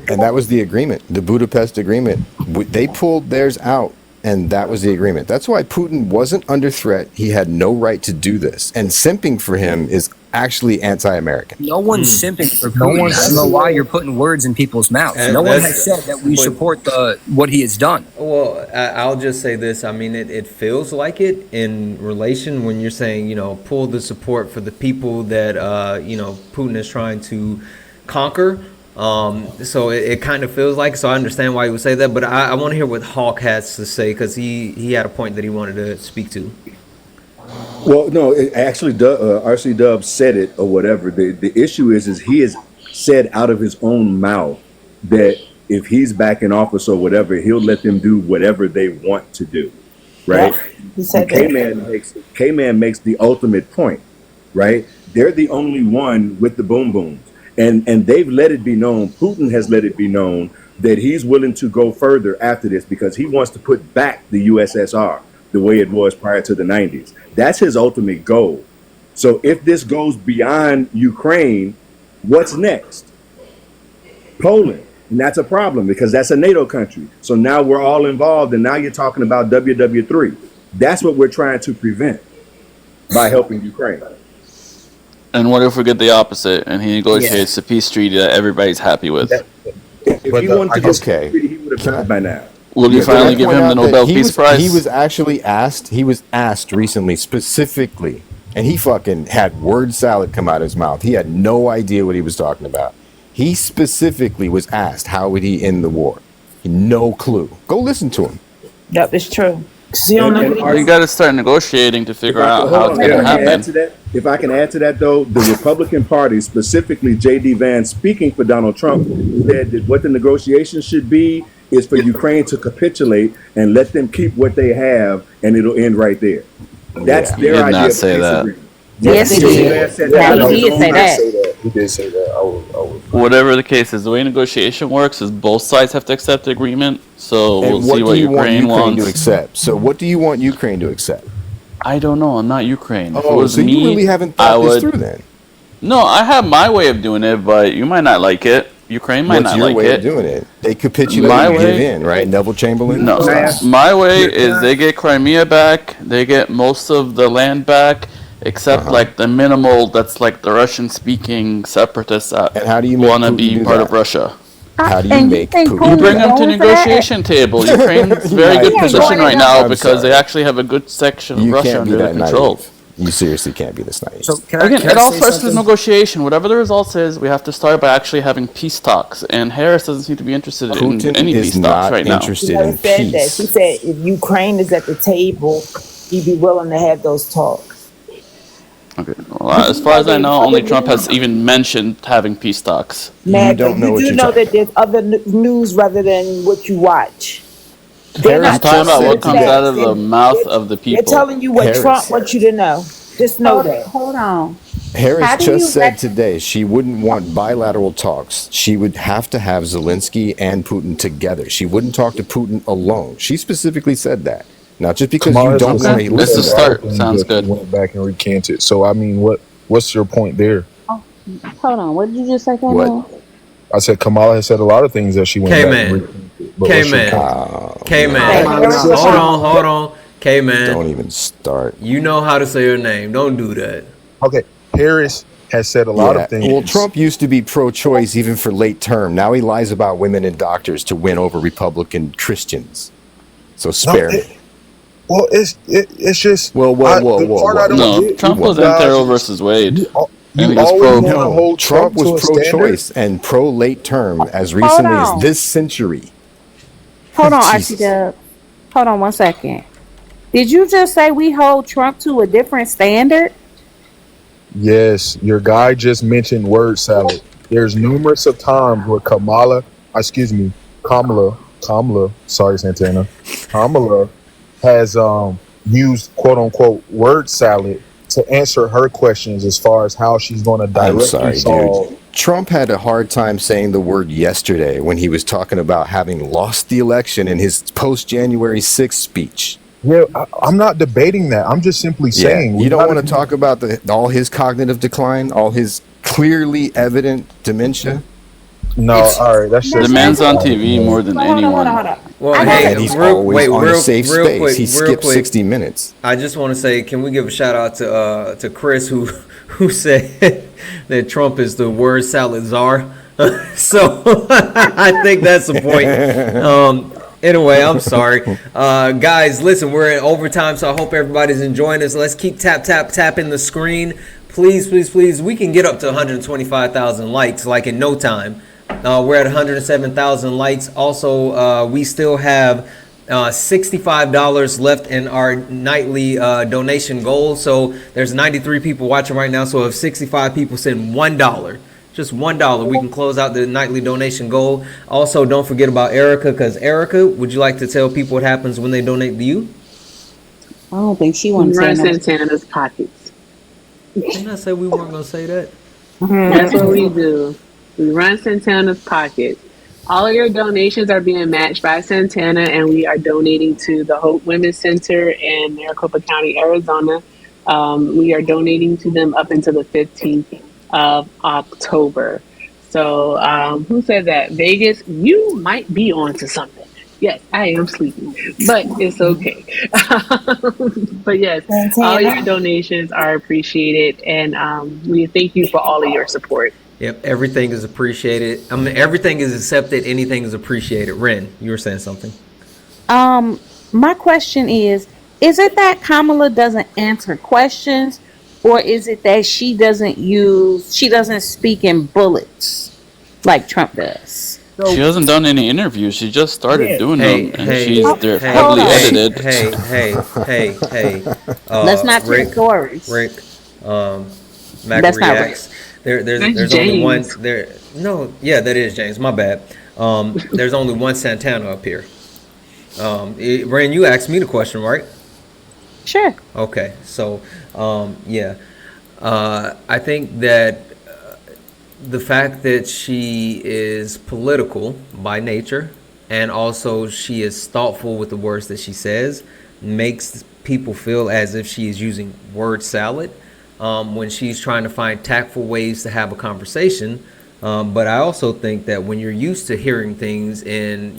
And that was the agreement, the Budapest Agreement. They pulled theirs out, and that was the agreement. That's why Putin wasn't under threat. He had no right to do this. And simping for him is actually anti-American. No one's simping for Putin. I don't know why you're putting words in people's mouths. No one has said that we support what he has done. Well, I'll just say this. I mean, it feels like it in relation when you're saying, pull the support for the people that, Putin is trying to conquer. So it kind of feels like, so I understand why he would say that, but I want to hear what Hawk has to say, because he had a point that he wanted to speak to. Well, no, actually, RC Dub said it or whatever. The issue is he has said out of his own mouth that if he's back in office or whatever, he'll let them do whatever they want to do, right? Yeah, he said that. K-Man makes the ultimate point, right? They're the only one with the boom booms. And they've let it be known, Putin has let it be known that he's willing to go further after this because he wants to put back the USSR the way it was prior to the 90s. That's his ultimate goal. So if this goes beyond Ukraine, what's next? Poland. And that's a problem because that's a NATO country. So now we're all involved, and now you're talking about WW3. That's what we're trying to prevent by helping Ukraine. And what if we get the opposite and he negotiates a peace treaty that everybody's happy with? If he wanted to get a treaty, he would have done it by now. Will you finally give him the Nobel Peace Prize? He was actually asked, recently specifically, and he fucking had word salad come out of his mouth. He had no idea what he was talking about. He specifically was asked, how would he end the war? No clue. Go listen to him. Yep, it's true. You got to start negotiating to figure out how it's going to happen. If I can add to that, though, the Republican Party, specifically J.D. Vance, speaking for Donald Trump, said that what the negotiations should be is for Ukraine to capitulate and let them keep what they have, and it'll end right there. That's their idea. He did not say that. Yes, he did. He did say that. He did say that. Whatever the case is, the way negotiation works is both sides have to accept the agreement. So And we'll what see do what you want Ukraine Ukraine to wants. accept? So what do you want Ukraine to accept? I don't know. I'm not Ukraine. If it Oh, was so me, you really haven't I thought this would. through then? No, I have my way of doing it, but you might not like it. Ukraine might What's not your like way it. of doing it? They capitulate My and give way- in, right? Neville Chamberlain? No, my way is they get Crimea back, they get most of the land back, except like the minimal that's like the Russian-speaking separatists that want to be part of Russia. How do you make Putin? You bring them to negotiation table. Ukraine's very good He ain't position going right to now I'm because sorry. they actually have a good section of You Russia can't be under their that control. naive. You seriously can't be this naive. Again, it all starts with negotiation. Whatever the results is, we have to start by actually having peace talks. And Harris doesn't seem to be interested Putin in any is peace talks not right now. interested He never said that. He said if Ukraine is at the table, he'd be willing to have those talks. Okay. Well, as far as I know, only Trump has even mentioned having peace talks. Man, you do know that there's other news rather than what you watch. They're I'm not talking about what telling comes you out of that. the mouth of the They're people. telling you what Harris. Trump wants you to know. Just know that. Hold on. Harris How do just you said today she wouldn't want bilateral talks. She would have to have Zelensky and Putin together. She wouldn't talk to Putin alone. She specifically said that. Not just because you don't want to listen. Sounds good. Went back and recanted. So I mean, what's your point there? Hold on. What did you just say, K-Man? What? I said Kamala has said a lot of things that she went back and recanted. but what's your point? K-Man. Hold on. K-Man. Don't even start. You know how to say her name. Don't do that. Okay, Harris has said a lot of things. Well, Trump used to be pro-choice even for late term. Now he lies about women and doctors to win over Republican Christians. So spare me. Well, it's just. Whoa. No, Trump was in Roe versus Wade. Trump was pro-choice and pro-late term as recently as this century. Hold on, RC-Dub. Hold on 1 second. Did you just say we hold Trump to a different standard? Yes, your guy just mentioned word salad. There's numerous of times where Kamala, sorry Santana, Kamala has used quote unquote word salad to answer her questions as far as how she's going to directly solve. Dude. Trump had a hard time saying the word yesterday when he was talking about having lost the election in his post-January 6th speech. Yeah, I'm not debating that. I'm just simply saying. You don't want to talk about all his cognitive decline, all his clearly evident dementia? No, all right. That's just the man's on TV more than anyone. Hold on. Well, and he's always on a safe space. He skipped 60 minutes. I just want to say, can we give a shout out to Chris who said that Trump is the word salad czar? So I think that's the point. Anyway, I'm sorry. Guys, listen, we're in overtime, so I hope everybody's enjoying this. Let's keep tapping the screen. Please. We can get up to 125,000 likes like in no time. We're at 107,000 likes. Also, we still have $65 left in our nightly donation goal. So there's 93 people watching right now. So if 65 people send $1, just $1, we can close out the nightly donation goal. Also, don't forget about Erica, because Erica, would you like to tell people what happens when they donate to you? I don't think she wants to run say Santana's pockets. Didn't I say we weren't going to say that? That's what we do. We run Santana's pockets. All of your donations are being matched by Santana, and we are donating to the Hope Women's Center in Maricopa County, Arizona. We are donating to them up until the 15th of October. So who said that? Vegas, you might be onto something. Yes, I am sleepy, but it's okay. But yes, all your donations are appreciated, and we thank you for all of your support. Yep, everything is appreciated. I mean, everything is accepted. Anything is appreciated. Ren, you were saying something. My question is it that Kamala doesn't answer questions, or is it that she doesn't speak in bullets like Trump does? She hasn't done any interviews. She just started doing them, and they're heavily edited. Hey. Let's not tell stories. Rick, Mac That's not reacts. There's only one there. No, yeah, that is James. My bad. There's only one Santana up here. Ren, you asked me the question, right? Sure. Okay, so I think that the fact that she is political by nature, and also she is thoughtful with the words that she says, makes people feel as if she is using word salad when she's trying to find tactful ways to have a conversation. But I also think that when you're used to hearing things in,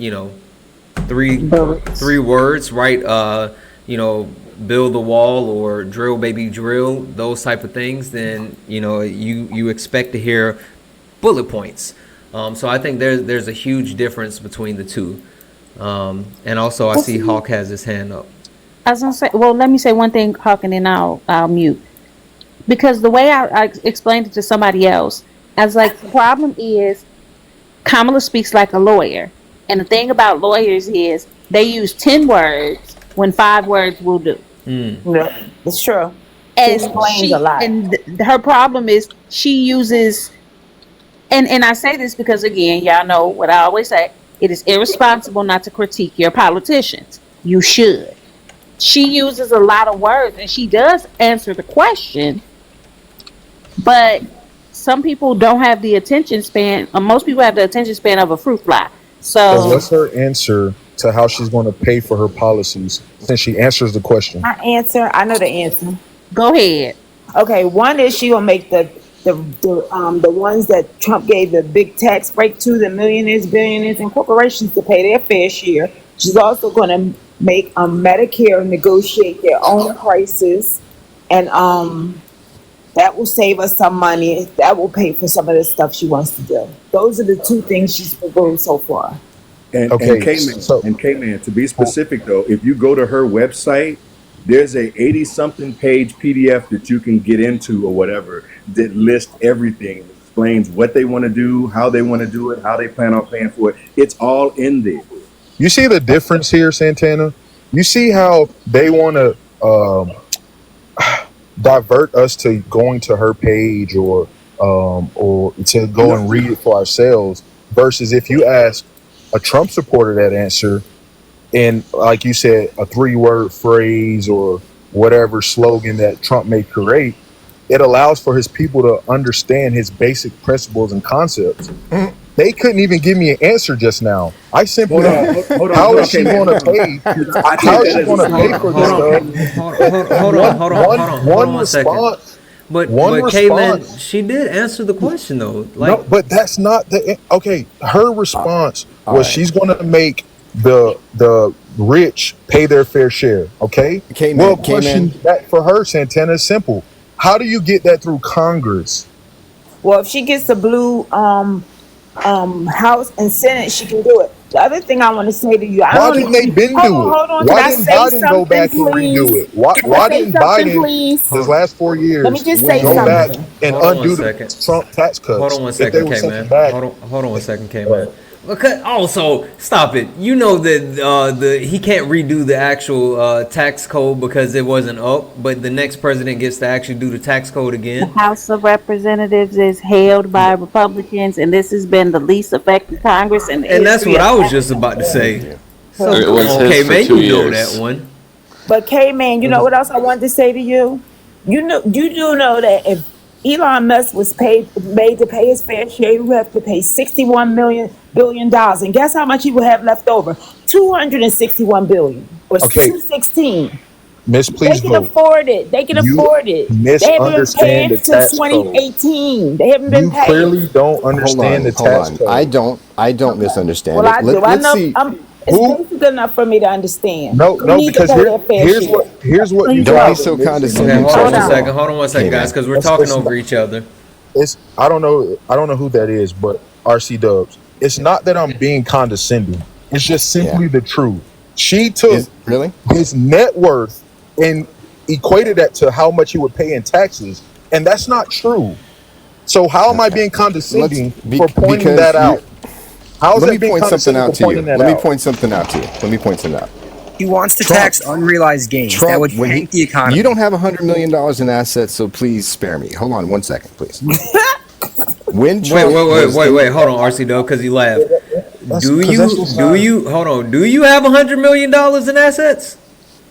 three words, right? Build the wall or drill baby drill, those type of things, then you expect to hear bullet points. So I think there's a huge difference between the two. And also I see Hawk has his hand up. I was gonna say, well, let me say one thing, Hawk, and then I'll mute. Because the way I explained it to somebody else, I was like, the problem is Kamala speaks like a lawyer. And the thing about lawyers is they use 10 words when 5 words will do. Yeah, it's true. And she explains a lot. And her problem is she uses, and I say this because, again, y'all know what I always say, it is irresponsible not to critique your politicians. You should. She uses a lot of words, and she does answer the question, but some people don't have the attention span. Most people have the attention span of a fruit fly. So what's her answer to how she's going to pay for her policies since she answers the question? I know the answer. Go ahead. Okay, one is she will make the ones that Trump gave the big tax break to, the millionaires, billionaires, and corporations to pay their fair share. She's also going to make Medicare negotiate their own prices, and That will save us some money. That will pay for some of the stuff she wants to do. Those are the two things she's proposed so far. And Okay, K-Man, to be specific though, if you go to her website, there's a 80-something page PDF that you can get into or whatever that lists everything, explains what they want to do, how they want to do it, how they plan on paying for it. It's all in there. You see the difference here, Santana? You see how they want to divert us to going to her page or to go and read it for ourselves, versus if you ask a Trump supporter that answer in, like you said, a 3-word phrase or whatever slogan that Trump may create, it allows for his people to understand his basic principles and concepts. They couldn't even give me an answer just now. I simply how is she going to pay? How is she going to pay for this stuff? Hold on one second. But K-Man, response. she did answer the question though. No, but that's not the okay. Her response was right. she's going to make the rich pay their fair share. Okay. Well, question that for her, Santana, is simple. How do you get that through Congress? Well, if she gets the blue House and Senate, she can do it. The other thing I want to say to you, Why didn't they been do it? Hold on. Why didn't Biden go back and redo it? Why didn't Biden, these last 4 years, Let me just say go back something. and undo the Trump tax cuts? Hold on one if they second, were K-Man. sent back? Hold on one second, K-Man. Because also, stop it. You know that he can't redo the actual tax code because it wasn't up, but the next president gets to actually do the tax code again. The House of Representatives is held by Republicans, and this has been the least effective Congress. And that's what I was just about to say. So, It was his okay, for man, 2 you know years. that one. But K-Man, you know what else I wanted to say to you? You do know that if Elon Musk was made to pay his fair share, he would have to pay $61 billion. And guess how much he would have left over? $261 billion or Okay. $216. Miss, please They can afford it. They can afford it. They haven't been paying misunderstand the since tax code. 2018. They haven't been You paying. clearly don't understand the tax code. I don't misunderstand Well, it. I do. I Let's know. see. It's basic enough for me to understand. No, We need to because pay their fair share. here's what you Don't guys be so are missing. condescending. Okay, hold on one second, guys, because we're Let's talking listen. over each other. I don't know who that is, but RC Dubs. It's not that I'm being condescending. It's just simply the truth. She took his net worth and equated that to how much he would pay in taxes, and that's not true. So how am I being condescending for pointing that out? How is Let that me being point something condescending out for to you. pointing that Let me out? point something out to you. Let me point something out. He wants to Trump- tax unrealized gains. That would when tank the economy. You don't have $100 million in assets, so please spare me. Hold on 1 second, please. When Trump Wait, hold on, RC Dub, because he laughed. Do you have $100 million in assets?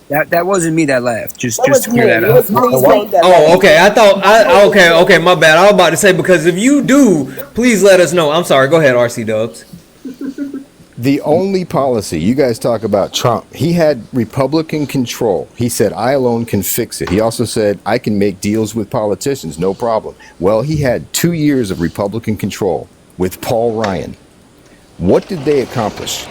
That wasn't me that laughed. Just to clear that up. Oh, okay. I thought. Okay. My bad. I was about to say, because if you do, please let us know. I'm sorry. Go ahead, RC Dubs. The only policy you guys talk about Trump, he had Republican control. He said, I alone can fix it. He also said, I can make deals with politicians, no problem. Well, he had 2 years of Republican control with Paul Ryan. What did they accomplish?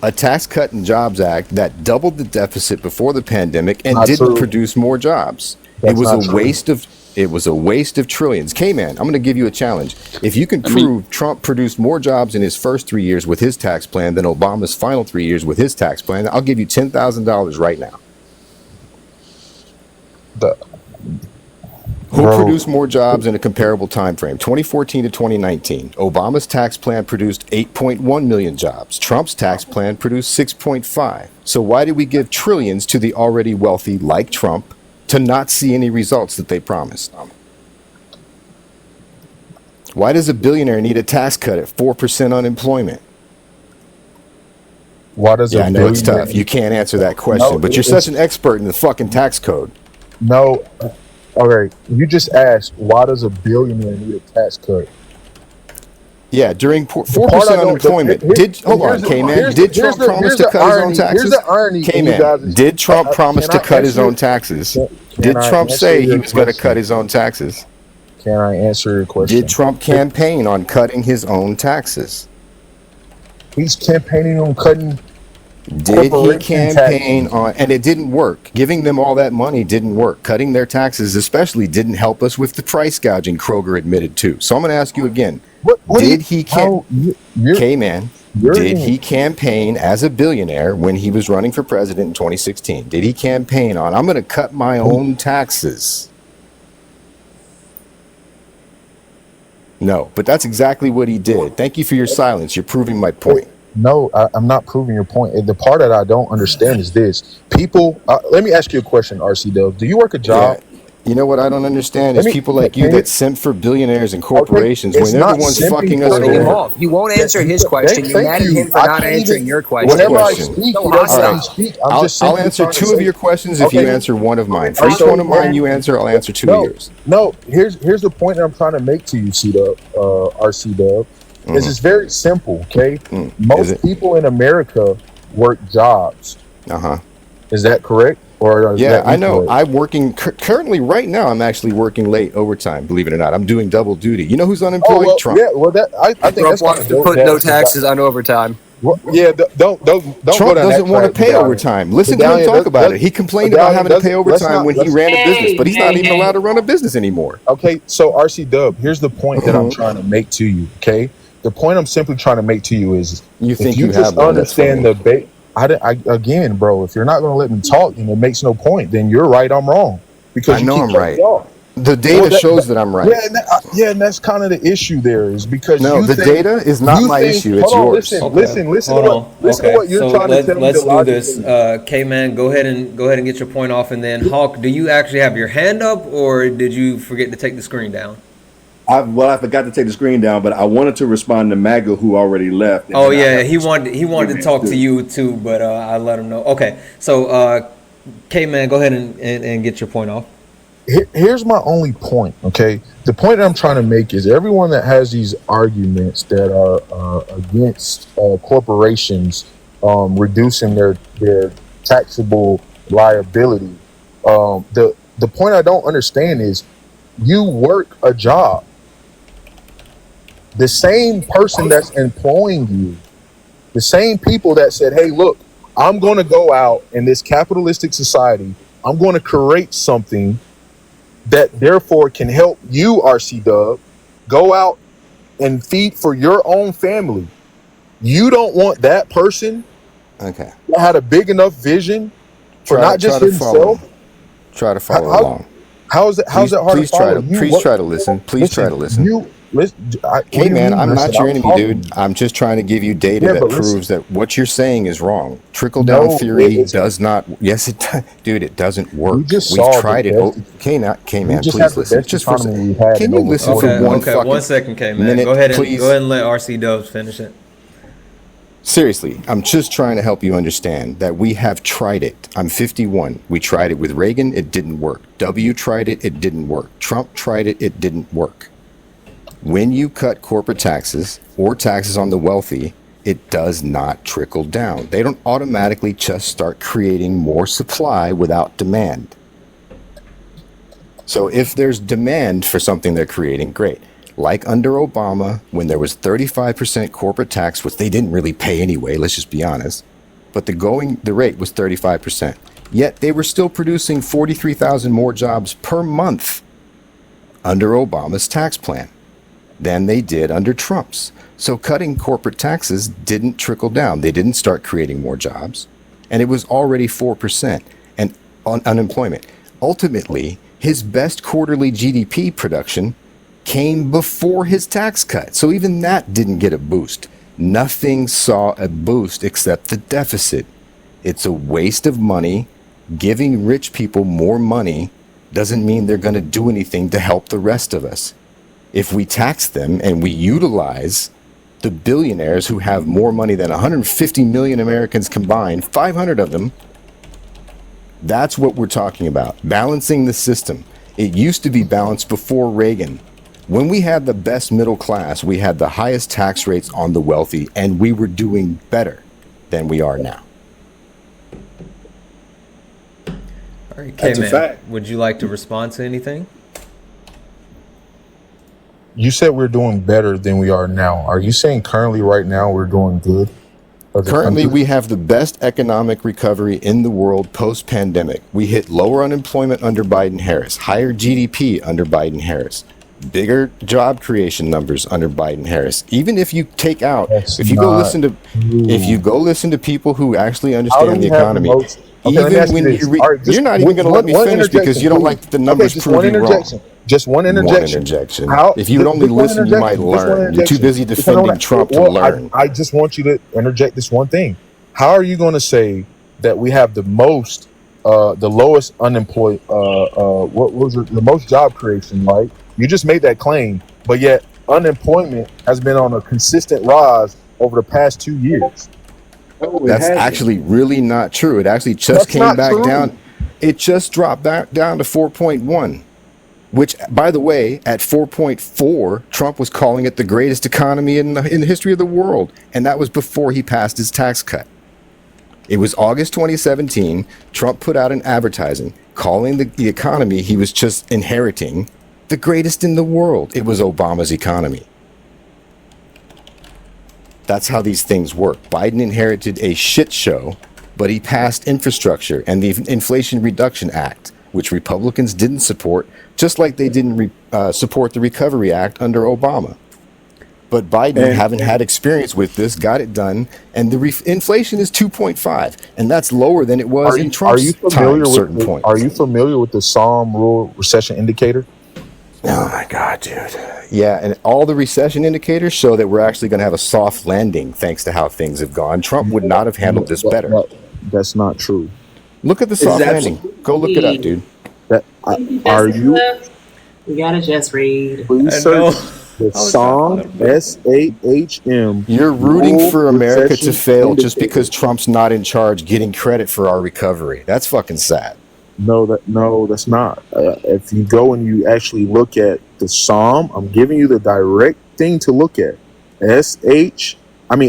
A Tax Cut and Jobs Act that doubled the deficit before the pandemic and Not didn't true. produce more jobs. That's It was not a true. waste of trillions. K-Man, I'm going to give you a challenge. If you can prove Trump produced more jobs in his first 3 years with his tax plan than Obama's final 3 years with his tax plan, I'll give you $10,000 right now. Who produced more jobs in a comparable time frame? 2014 to 2019. Obama's tax plan produced 8.1 million jobs. Trump's tax plan produced 6.5. So why did we give trillions to the already wealthy like Trump to not see any results that they promised? Why does a billionaire need a tax cut at 4% unemployment? Why does I know it's tough. You can't answer that question, but you're such an expert in the fucking tax code. No. Okay, you just asked, why does a billionaire need a tax cut? Yeah, during 4% part I don't- unemployment. Hold on, K-Man. Did Trump promise to cut his own taxes? Here's the irony. K-Man, did Trump promise to cut his own taxes? Did I Trump answer say he your was going to question? cut his own taxes? Can I answer your question? Did Trump campaign on cutting his own taxes? He's campaigning on cutting Did he campaign on, and it didn't work. Giving them all that money didn't work. Cutting their taxes especially didn't help us with the price gouging Kroger admitted to. So I'm going to ask you again. Did he campaign as a billionaire when he was running for president in 2016? Did he campaign on, I'm going to cut my own taxes? No, but that's exactly what he did. Thank you for your silence. You're proving my point. No, I'm not proving your point. The part that I don't understand is this. People, let me ask you a question, RC Dove. Do you work a job? Yeah. You know what I don't understand is people like you that simp for billionaires and corporations when everyone's fucking us over. You won't answer his question. You're mad at him for not answering your question. Whenever I speak, he doesn't let me speak. I'll answer two of your questions if you answer one of mine. For each one of mine you answer, I'll answer two of yours. No, here's the point that I'm trying to make to you, RC Dub. Is it's very simple, okay? Most people in America work jobs. Is that correct? Or yeah, I know. I'm working currently right now. I'm actually working late overtime. Believe it or not, I'm doing double duty. You know who's unemployed? Trump. Yeah, well, I think Trump wants to put no taxes on overtime. Well, yeah, don't Trump go down doesn't want to pay overtime. Listen to him talk about it. He complained about having to pay overtime when he ran a business, but he's not even allowed to run a business anymore. Okay, so RC Dub, here's the point that I'm trying to make to you. Okay, the point I'm simply trying to make to you is you think you you just have understand the base. Again, bro, if you're not going to let me talk and it makes no point, then you're right, I'm wrong. Because I know I'm right. The data shows that I'm right. Yeah, and that's kind of the issue there is because the data is not my issue, it's yours. Listen to what you're trying to tell me. Let's do this. K-Man, go ahead and get your point off, and then Hawk, do you actually have your hand up, or did you forget to take the screen down? I forgot to take the screen down, but I wanted to respond to MAGA who already left. Oh yeah, he wanted to talk to you too, but I let him know. Okay, so K-Man, go ahead and get your point off. Here's my only point, okay? The point that I'm trying to make is everyone that has these arguments that are against corporations reducing their taxable liability, the point I don't understand is you work a job. The same person that's employing you, the same people that said, hey, look, I'm going to go out in this capitalistic society. I'm going to create something that therefore can help you, RC Dub, go out and feed for your own family. You don't want that person that had a big enough vision for not just himself. Try to follow along. How's it hard to follow? Please try to listen. Please try to listen. Hey man, I'm not your enemy, dude. I'm just trying to give you data that proves that what you're saying is wrong. Trickle down theory does not. Yes, it does, dude. It doesn't work. We've tried it. Okay, man, please listen. Just for a second. Can you listen for one fucking 1 second, K-Man? minute, Go ahead and please? let RC Dubs finish it. Seriously, I'm just trying to help you understand that we have tried it. I'm 51. We tried it with Reagan. It didn't work. W tried it. It didn't work. Trump tried it. It didn't work. When you cut corporate taxes or taxes on the wealthy, it does not trickle down. They don't automatically just start creating more supply without demand. So if there's demand for something they're creating, great. Like under Obama, when there was 35% corporate tax, which they didn't really pay anyway, let's just be honest, but the rate was 35%. Yet they were still producing 43,000 more jobs per month under Obama's tax plan than they did under Trump's. So cutting corporate taxes didn't trickle down. They didn't start creating more jobs. And it was already 4% and unemployment. Ultimately, his best quarterly GDP production came before his tax cut. So even that didn't get a boost. Nothing saw a boost except the deficit. It's a waste of money. Giving rich people more money doesn't mean they're going to do anything to help the rest of us. If we tax them and we utilize the billionaires who have more money than 150 million Americans combined, 500 of them, that's what we're talking about. Balancing the system. It used to be balanced before Reagan. When we had the best middle class, we had the highest tax rates on the wealthy, and we were doing better than we are now. All right, K-Man, would you like to respond to anything? You said we're doing better than we are now. Are you saying currently right now we're doing good? of the Currently, country? we have the best economic recovery in the world post-pandemic. We hit lower unemployment under Biden-Harris, higher GDP under Biden-Harris, bigger job creation numbers under Biden-Harris. Even if you take out, That's if you go not listen to, if you true. go listen to people who actually How do understand the we have the economy, most? Okay, let me even ask you when this. All right, you're just not even going to let me one finish because interjection, you don't please. like the Okay, numbers just one proving wrong. interjection. Just one One interjection. interjection. How? If you would only Just one listen, you might interjection. Just one learn. You're too interjection. busy Just hold defending on. Trump to Well, learn. I just want you to interject this one thing. How are you going to say that we have the most, the lowest unemployed, what was it? The most job creation, right? You just made that claim, but yet unemployment has been on a consistent rise over the past 2 years. No, it That's hasn't. actually really not true. It actually just That's came not back true. down. It just dropped back down to 4.1, which, by the way, at 4.4, Trump was calling it the greatest economy in the history of the world. And that was before he passed his tax cut. It was August 2017. Trump put out an advertising calling the economy he was just inheriting the greatest in the world. It was Obama's economy. That's how these things work. Biden inherited a shit show, but he passed infrastructure and the Inflation Reduction Act, which Republicans didn't support, just like they didn't support the Recovery Act under Obama. But Biden, having had experience with this, got it done, and the inflation is 2.5, and that's lower than it was in Trump's time. Certain points. Are you familiar with the Psalm Rural Recession Indicator? Oh my God, dude. Yeah, and all the recession indicators show that we're actually going to have a soft landing thanks to how things have gone. Trump would not have handled this better. That's not true. Look at the soft landing. Go look it up, dude. Are you? You gotta just read. Please search the Psalm SAHM. You're rooting Rural for America Recession to fail just Indicator. because Trump's not in charge, getting credit for our recovery. That's fucking sad. No, that's not. If you go and you actually look at the Psalm, I'm giving you the direct thing to look at. SAHM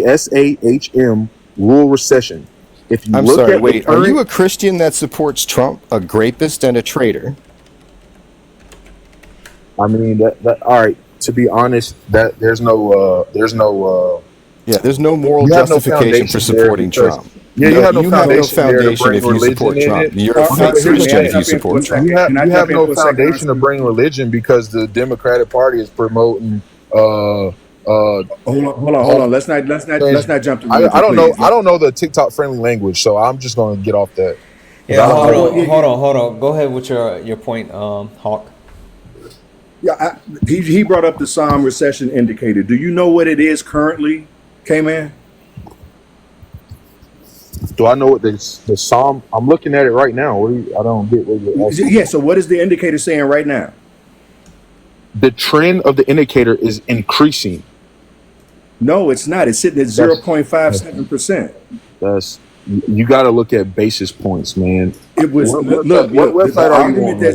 Rural Recession. If you I'm look sorry, at wait, are you a Christian that supports Trump, a rapist and a traitor? I mean that all right, to be honest, that there's no there's no moral you have no justification for foundation there supporting because- Trump. Yeah, you No, have no you have no foundation there to foundation bring if you religion support in Trump. it. You're a fake Christian if you support Trump. You have no foundation to bring religion because the Democratic Party is promoting Hold on. Let's not jump to religion, I don't please. know the TikTok friendly language, so I'm just going to get off that. Yeah, hold on. Go ahead with your point, Hawk. Yeah, he brought up the Psalm Recession Indicator. Do you know what it is currently, K-Man? Do I know what the Psalm? I'm looking at it right now. I don't get what you're asking. Yeah, so what is the indicator saying right now? The trend of the indicator is increasing. No, it's not. It's sitting at 0.57%. That's you got to look at basis points, man. It was what the website are you on right now?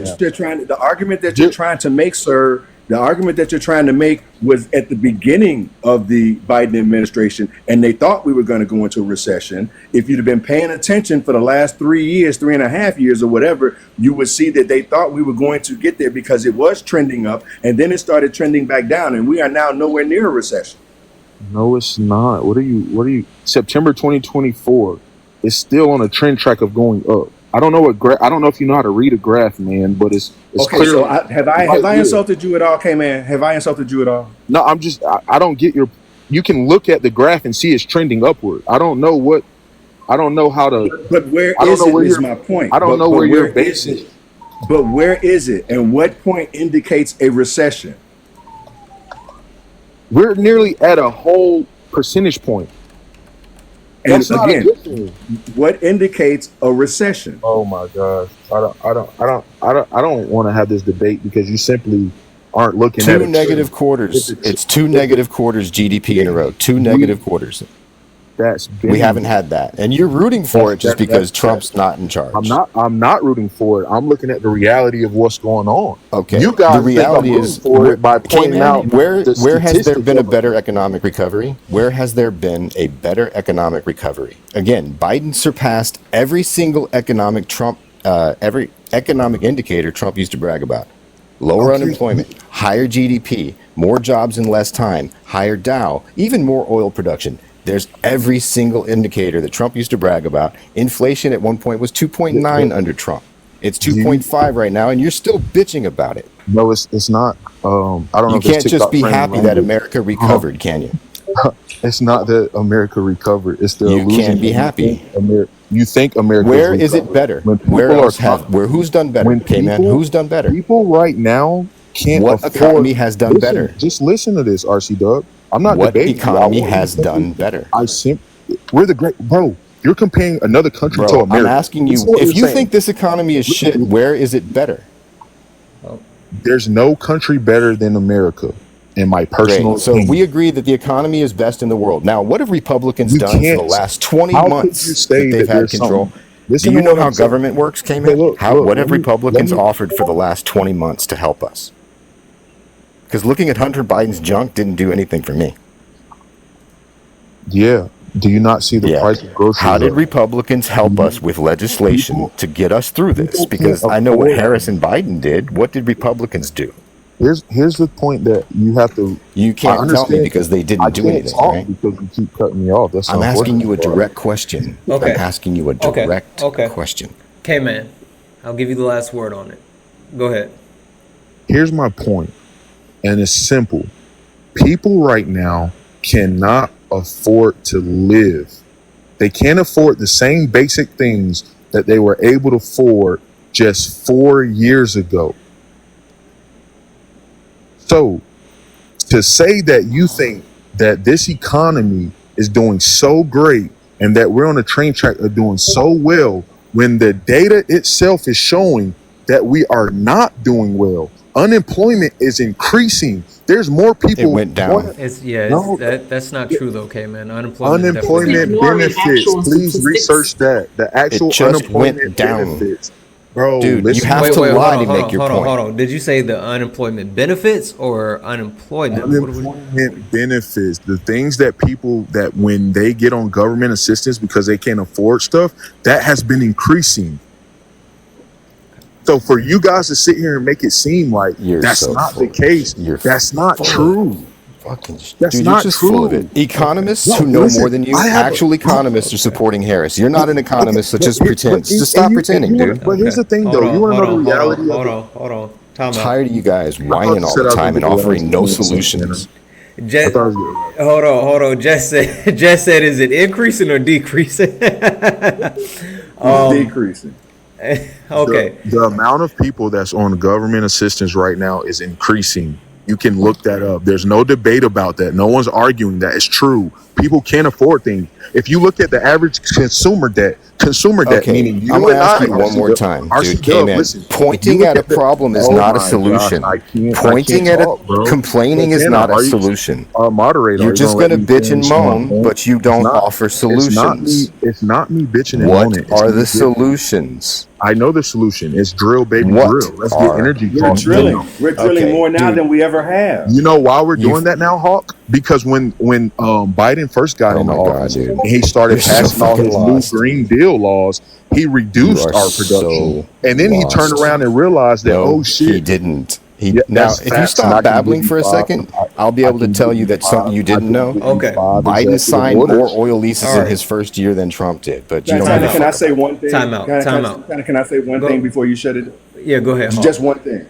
The argument that you're trying to make, sir. The argument that you're trying to make was at the beginning of the Biden administration, and they thought we were going to go into a recession. If you'd have been paying attention for the last 3 years, 3.5 years or whatever, you would see that they thought we were going to get there because it was trending up, and then it started trending back down, and we are now nowhere near a recession. No, it's not. What are you? September 2024 is still on a trend track of going up. I don't know I don't know if you know how to read a graph, man, but it's Okay, clear. so have I insulted you at all, K-Man? Have I insulted you at all? No, I don't get your. You can look at the graph and see it's trending upward. I don't know how to. But where is it is my point. I don't know where you're basing it. But where is it, and what point indicates a recession? We're nearly at a whole percentage point. And That's not a again, good thing. what indicates a recession? Oh my gosh, I don't want to have this debate because you simply aren't looking at Two negative quarters. It's 2 negative quarters GDP in a row. 2 negative quarters. We haven't had that, and you're rooting for it just because Trump's not in charge. I'm not rooting for it. I'm looking at the reality of what's going on. Okay, you guys the reality think I'm is for it by pointing out where the has there been a statistics. better economic recovery? Where has there been a better economic recovery? Again, Biden surpassed every single every economic indicator Trump used to brag about. Lower unemployment, higher GDP, more jobs in less time, higher Dow, even more oil production. There's every single indicator that Trump used to brag about. Inflation at one point was 2.9 under Trump. It's 2.5 right now, and you're still bitching about it. No, it's not. I don't know. You if it's can't just TikTok be friendly happy that language. America recovered, can you? It's not that America recovered. It's the You illusion. can't be happy. You think America. Where is it better? Where else who's done better? Okay, man, who's done better? People right now can't What afford. economy has done Listen, better? Just listen to this, RC Dub. I'm not What debating. economy has done better? We're the great bro. You're comparing another country to Bro, America. I'm asking you, This is what if you're you saying. think this economy is shit, where is it better? There's no country better than America, in my personal Great. So opinion. we agree that the economy is best in the world. Now, what have Republicans You done for the can't- last 20 how could months you say that they've that had there's control? something- Listen Do you to know what how I'm saying. government works, K-Man? Okay, look, What let have me- Republicans let me- offered for the last 20 months to help us? Because looking at Hunter Biden's junk didn't do anything for me. Yeah. Do you not see the price of groceries? How did up? Republicans help us with legislation to get us through this? Because I know what Harris and Biden did. What did Republicans do? Here's the point that you have to. You I can't tell me understand- because they I didn't do can't anything, talk right? because you keep cutting me off. That's I'm asking you a unfortunate. direct question. Okay. I'm asking you a Okay. direct Okay. question. Okay, man. I'll give you the last word on it. Go ahead. Here's my point, and it's simple. People right now cannot afford to live. They can't afford the same basic things that they were able to afford just 4 years ago. So, to say that you think that this economy is doing so great and that we're on a train track of doing so well when the data itself is showing that we are not doing well. Unemployment is increasing. There's more people. It went down. No. That's not true though, okay, man. Unemployment. Unemployment benefits. Please research that. The actual just unemployment went down. benefits. Bro, Dude, listen. you have to lie to make your point. Hold on. Did you say the unemployment benefits or unemployment? Unemployment benefits, the things that people that when they get on government assistance because they can't afford stuff, that has been increasing. So for you guys to sit here and make it seem like that's so not full the case, that's not true. That's Dude, not you're just true. full of it. Economists No, who know listen, more than you, I have a- actual economists are supporting Harris. You're not an economist, so but- just but- pretend. but- Just stop and you- pretending, and you- dude. But here's the thing, though. You want to know the reality of it? Hold on. Time I'm out. tired of you guys whining all the time and offering no solutions. Jess, hold on. Jess said, is it increasing or decreasing? Decreasing. Okay. The amount of people that's on government assistance right now is increasing. You can look that up. There's no debate about that. No one's arguing that. It's true. People can't afford things. If you look at the average consumer debt Okay, meaning you I'm gonna and ask I, you one more RC time, RC dude. Dub, K-Man, listen, pointing you look at a the- problem is Oh not a my solution. gosh, I can't Pointing at talk, it, bro. complaining is Santana, not a are you- solution. Moderator, You're are you just let gonna me bitch and finish my moan, point? but you It's don't not- offer It's not me. solutions. It's not me bitching and What moaning. It's are me the bitching. solutions? I know the solution. It's drill, baby, What drill. Let's get are energy We're costs drilling. down. We're drilling Okay, more now dude. than we ever have. You know why we're doing that now, Hawk? Because when Biden first got Oh into my God, office, dude. and he started You're so passing all fucking his lost. new Green Deal laws, he reduced You are our production. so And then he turned lost. around and realized that, No, oh shit. he didn't. Yeah, Now, that's if you facts, and I stop can babbling give for you a five- second, I'll be able to tell you that something you didn't know. Okay. Biden signed more orders. oil leases All in right. his first year than Trump did, but you don't Can know. I say one thing? Time out. Can I say one Go. thing before you shut it? Yeah, go ahead. Hawk. Just one thing.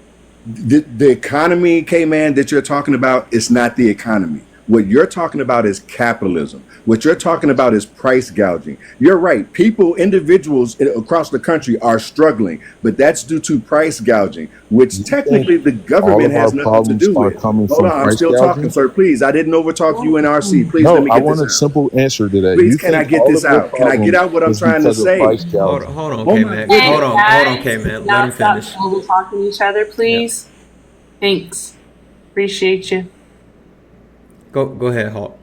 The economy, K-Man, that you're talking about is not the economy. What you're talking about is capitalism. What you're talking about is price gouging. You're right. People, individuals across the country are struggling, but that's due to price gouging, which technically the government has nothing to do with. Hold on, I'm still talking, sir. Please, I didn't overtalk you and RC. Please let me No, I get want a this out. simple answer to that. Please, You can I think get all this of your out? Can I get out what I'm problems trying to is because of say? price Hold gouging? on, Oh okay, my man. God. Hold on, Guys, okay, man. Let now him stop finish. over talking each other, please. Thanks. Appreciate you. Go ahead, Hawk.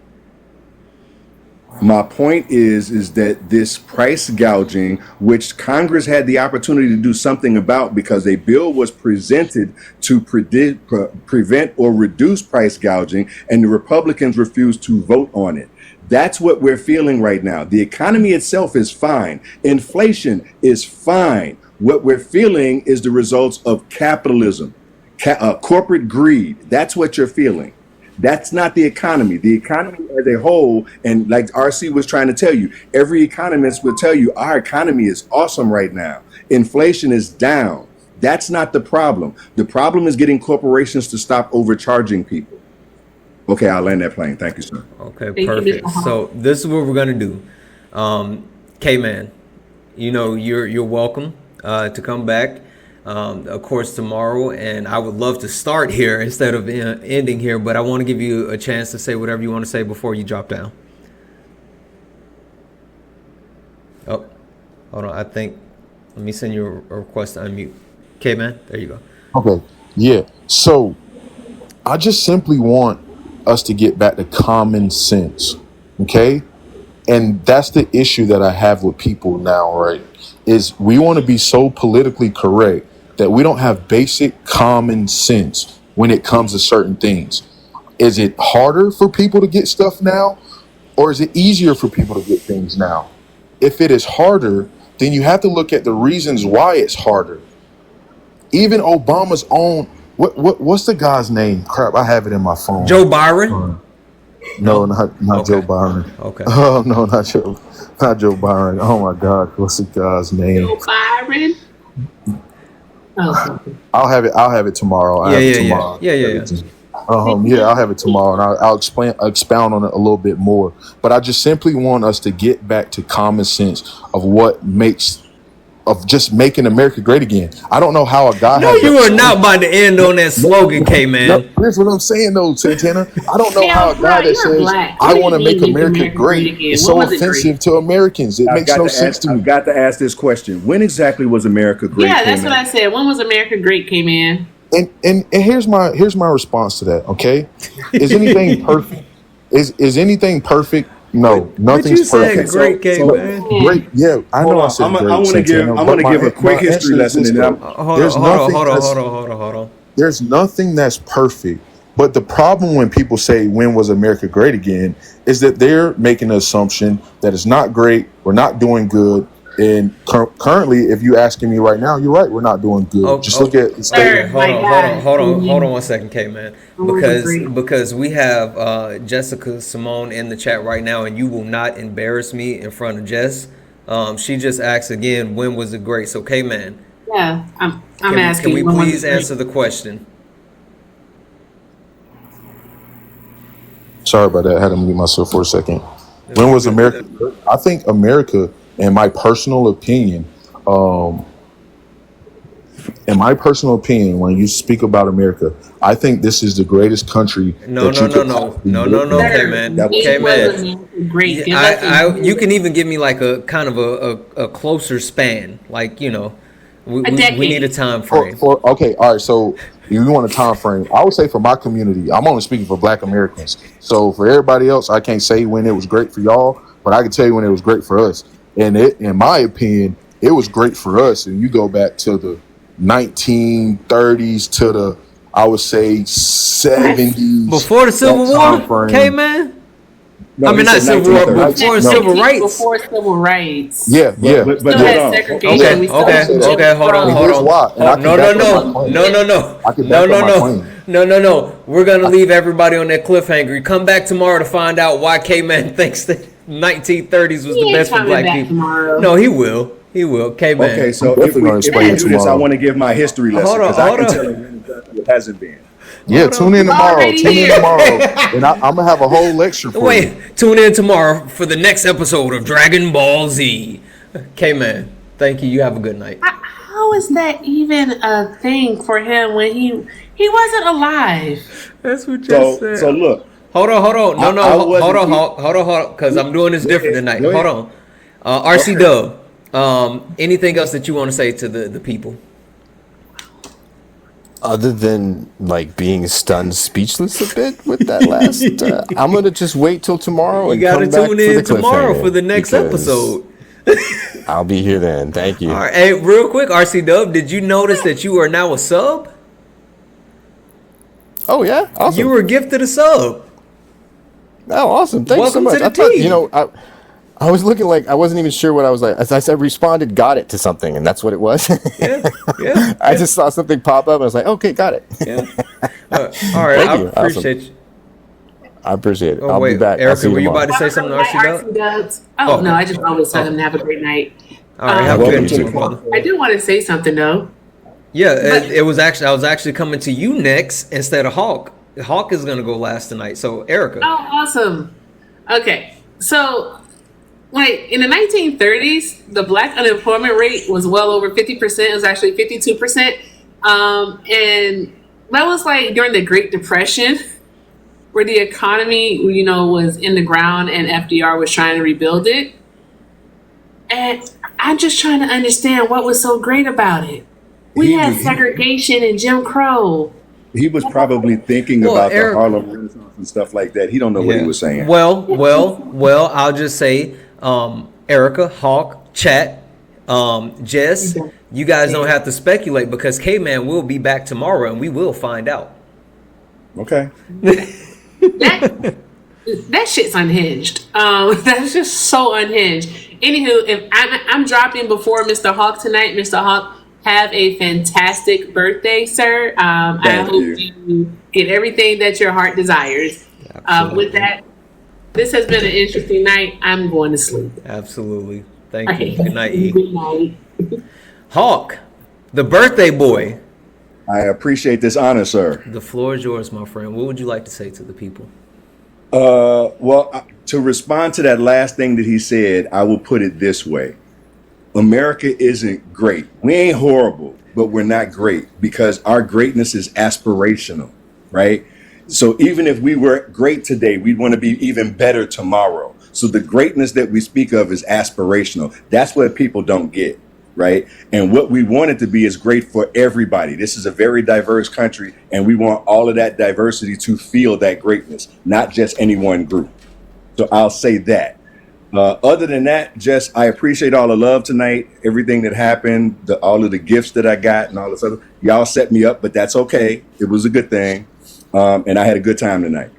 My point is that this price gouging, which Congress had the opportunity to do something about because a bill was presented to prevent or reduce price gouging, and the Republicans refused to vote on it. That's what we're feeling right now. The economy itself is fine. Inflation is fine. What we're feeling is the results of capitalism, corporate greed. That's what you're feeling. That's not the economy. The economy as a whole, and like RC was trying to tell you, every economist will tell you our economy is awesome right now. Inflation is down. That's not the problem. The problem is getting corporations to stop overcharging people. Okay, I'll land that plane. Thank you, sir. Okay, Thank you, perfect. Mr. Hall. So this is what we're gonna do. K-Man, you know you're welcome to come back. Of course tomorrow, and I would love to start here instead of ending here, but I want to give you a chance to say whatever you want to say before you drop down. Oh, hold on. I think let me send you a request to unmute. K-Man, there you go. Okay. Yeah. So I just simply want us to get back to common sense. Okay. And that's the issue that I have with people now, right? Is we want to be so politically correct that we don't have basic common sense when it comes to certain things. Is it harder for people to get stuff now, or is it easier for people to get things now? If it is harder, then you have to look at the reasons why it's harder. Even Obama's own what's the guy's name? Crap, I have it in my phone. Joe Byron? No, not Joe Byron. Okay. Oh no, not Joe Byron. Oh my God, what's the guy's name? Joe Byron. Oh, I'll have it tomorrow. I'll have it tomorrow. I'll have it tomorrow, and I'll expound on it a little bit more. But I just simply want us to get back to common sense of just making America great again. I don't know how a guy. No, you are not about to end on that slogan, K-Man. No, here's what I'm saying, though, Santana. I don't know how a guy that says I want to make America great is so offensive to Americans. It makes no sense to me. I've got to ask this question: when exactly was America great? Yeah, that's what I said. When was America great, K-Man? And here's my response to that. Okay, is anything perfect? Is anything perfect? No, nothing's perfect. Great game, man. Great, yeah. I know. I said great. I want to give a quick history lesson. Hold on. There's nothing that's perfect. But the problem when people say when was America great again is that they're making an assumption that it's not great. We're not doing good. And currently, if you asking me right now, you're right. We're not doing good. Look at. Hold on 1 second, K-Man. Because we have Jessica Simone in the chat right now, and you will not embarrass me in front of Jess. She just asked again, when was it great? So, K-Man. Yeah, I'm asking. Can we please answer the question? Sorry about that. I had to mute myself for a second. When was America? I think America. In my personal opinion, when you speak about America, I think this is the greatest country. No, K-Man. Great. You can even give me like a kind of a closer span, like we need a time frame. Okay, all right. So if you want a time frame, I would say for my community, I'm only speaking for Black Americans. So for everybody else, I can't say when it was great for y'all, but I can tell you when it was great for us. And in my opinion, it was great for us. And you go back to the 1930s to the, I would say, 70s. Before the Civil War, K-Man? No, I mean, not Civil War, but before Civil Rights. Before Civil Rights. Yeah. But Okay, hold on. No. We're going to leave everybody on that cliffhanger. Come back tomorrow to find out why K-Man thinks that 1930s was the best for Black people. Tomorrow. No, he will. K-Man. Okay, so if we do this, I want to give my history lesson because I can tell you when exactly it hasn't been. Yeah, tune in tomorrow. And I'm going to have a whole lecture for you. Tune in tomorrow for the next episode of Dragon Ball Z. K-Man, thank you. You have a good night. How is that even a thing for him when he wasn't alive? That's what you said. So look. Hold on. Hold on, because I'm doing this different tonight. Hold on. RC Dub, anything else that you want to say to the people? Other than like being stunned speechless a bit with that last, I'm gonna just wait till tomorrow. You gotta tune in tomorrow for the next episode. I'll be here then. Thank you. All right, hey, real quick, RC Dub, did you notice that you are now a sub? Oh yeah, awesome. You were gifted a sub. Oh, awesome! Thank you so much. I thought, I was looking like I wasn't even sure what I was like. As I said, responded, got it to something, and that's what it was. Yeah. I just saw something pop up, and I was like, okay, got it. Yeah. All right, I appreciate you. I appreciate it. Oh I'll be wait, back. I'll Erica, see you were you tomorrow. about to say something to Have a great Archie night, Dub? Archie Dubs. Oh, no, I just always tell him to have a great night. All right, have a Welcome good to night, brother. I do want to say something though. Yeah, it was actually I was actually coming to you next instead of Hawk. Hawk is gonna go last tonight. So Erica. Oh, awesome. Okay, so like in the 1930s, the black unemployment rate was well over 50%. It was actually 52%, and that was like during the Great Depression, where the economy, was in the ground, and FDR was trying to rebuild it. And I'm just trying to understand what was so great about it. We had segregation and Jim Crow. He was probably thinking about the Harlem Renaissance and stuff like that. He don't know what he was saying. Well, I'll just say, Erica, Hawk, Chat, Jess, you guys don't have to speculate because K-Man will be back tomorrow and we will find out. Okay. That shit's unhinged. That's just so unhinged. Anywho, if I'm dropping before Mr. Hawk tonight, Mr. Hawk, have a fantastic birthday, sir. I hope you get everything that your heart desires. With that, this has been an interesting night. I'm going to sleep. Absolutely. Thank you. Okay. Good night, E. Good night. Hawk, the birthday boy. I appreciate this honor, sir. The floor is yours, my friend. What would you like to say to the people? To respond to that last thing that he said, I will put it this way. America isn't great. We ain't horrible, but we're not great because our greatness is aspirational, right? So even if we were great today, we'd want to be even better tomorrow. So the greatness that we speak of is aspirational. That's what people don't get, right? And what we want it to be is great for everybody. This is a very diverse country, and we want all of that diversity to feel that greatness, not just any one group. So I'll say that. Other than that, Jess, I appreciate all the love tonight, everything that happened, all of the gifts that I got and all this other. Y'all set me up, but that's okay. It was a good thing. And I had a good time tonight.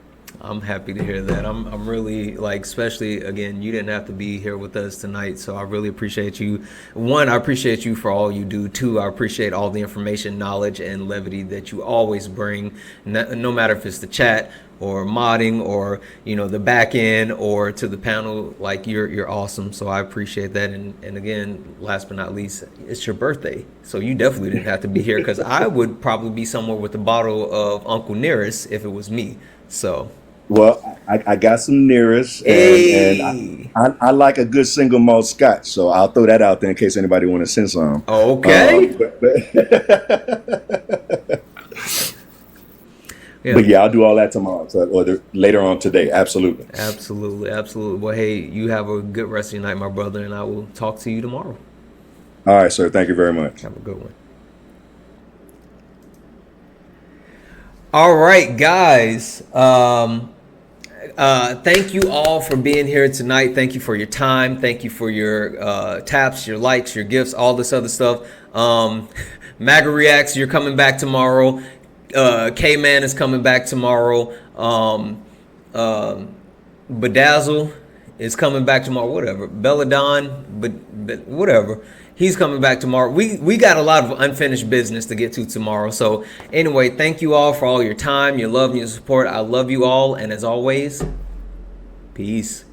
I'm happy to hear that. I'm really especially again, you didn't have to be here with us tonight, so I really appreciate you. One, I appreciate you for all you do. Two, I appreciate all the information, knowledge, and levity that you always bring. No matter if it's the chat or modding or the back end or to the panel, you're awesome. So I appreciate that. And again, last but not least, it's your birthday, so you definitely didn't have to be here because I would probably be somewhere with a bottle of Uncle Nearest if it was me. So. Well, I got some nearest, and I like a good single malt scotch, so I'll throw that out there in case anybody want to send some. Okay. But yeah, I'll do all that tomorrow or later on today. Absolutely. Absolutely. Well, hey, you have a good rest of your night, my brother, and I will talk to you tomorrow. All right, sir. Thank you very much. Have a good one. All right, guys. Thank you all for being here tonight. Thank you for your time. Thank you for your taps, your likes, your gifts, all this other stuff. MAGA Reacts, you're coming back tomorrow. K-Man is coming back tomorrow. Bedazzle is coming back tomorrow. Whatever. Belladon, but whatever. He's coming back tomorrow. We got a lot of unfinished business to get to tomorrow. So anyway, thank you all for all your time, your love, and your support. I love you all. And as always, peace.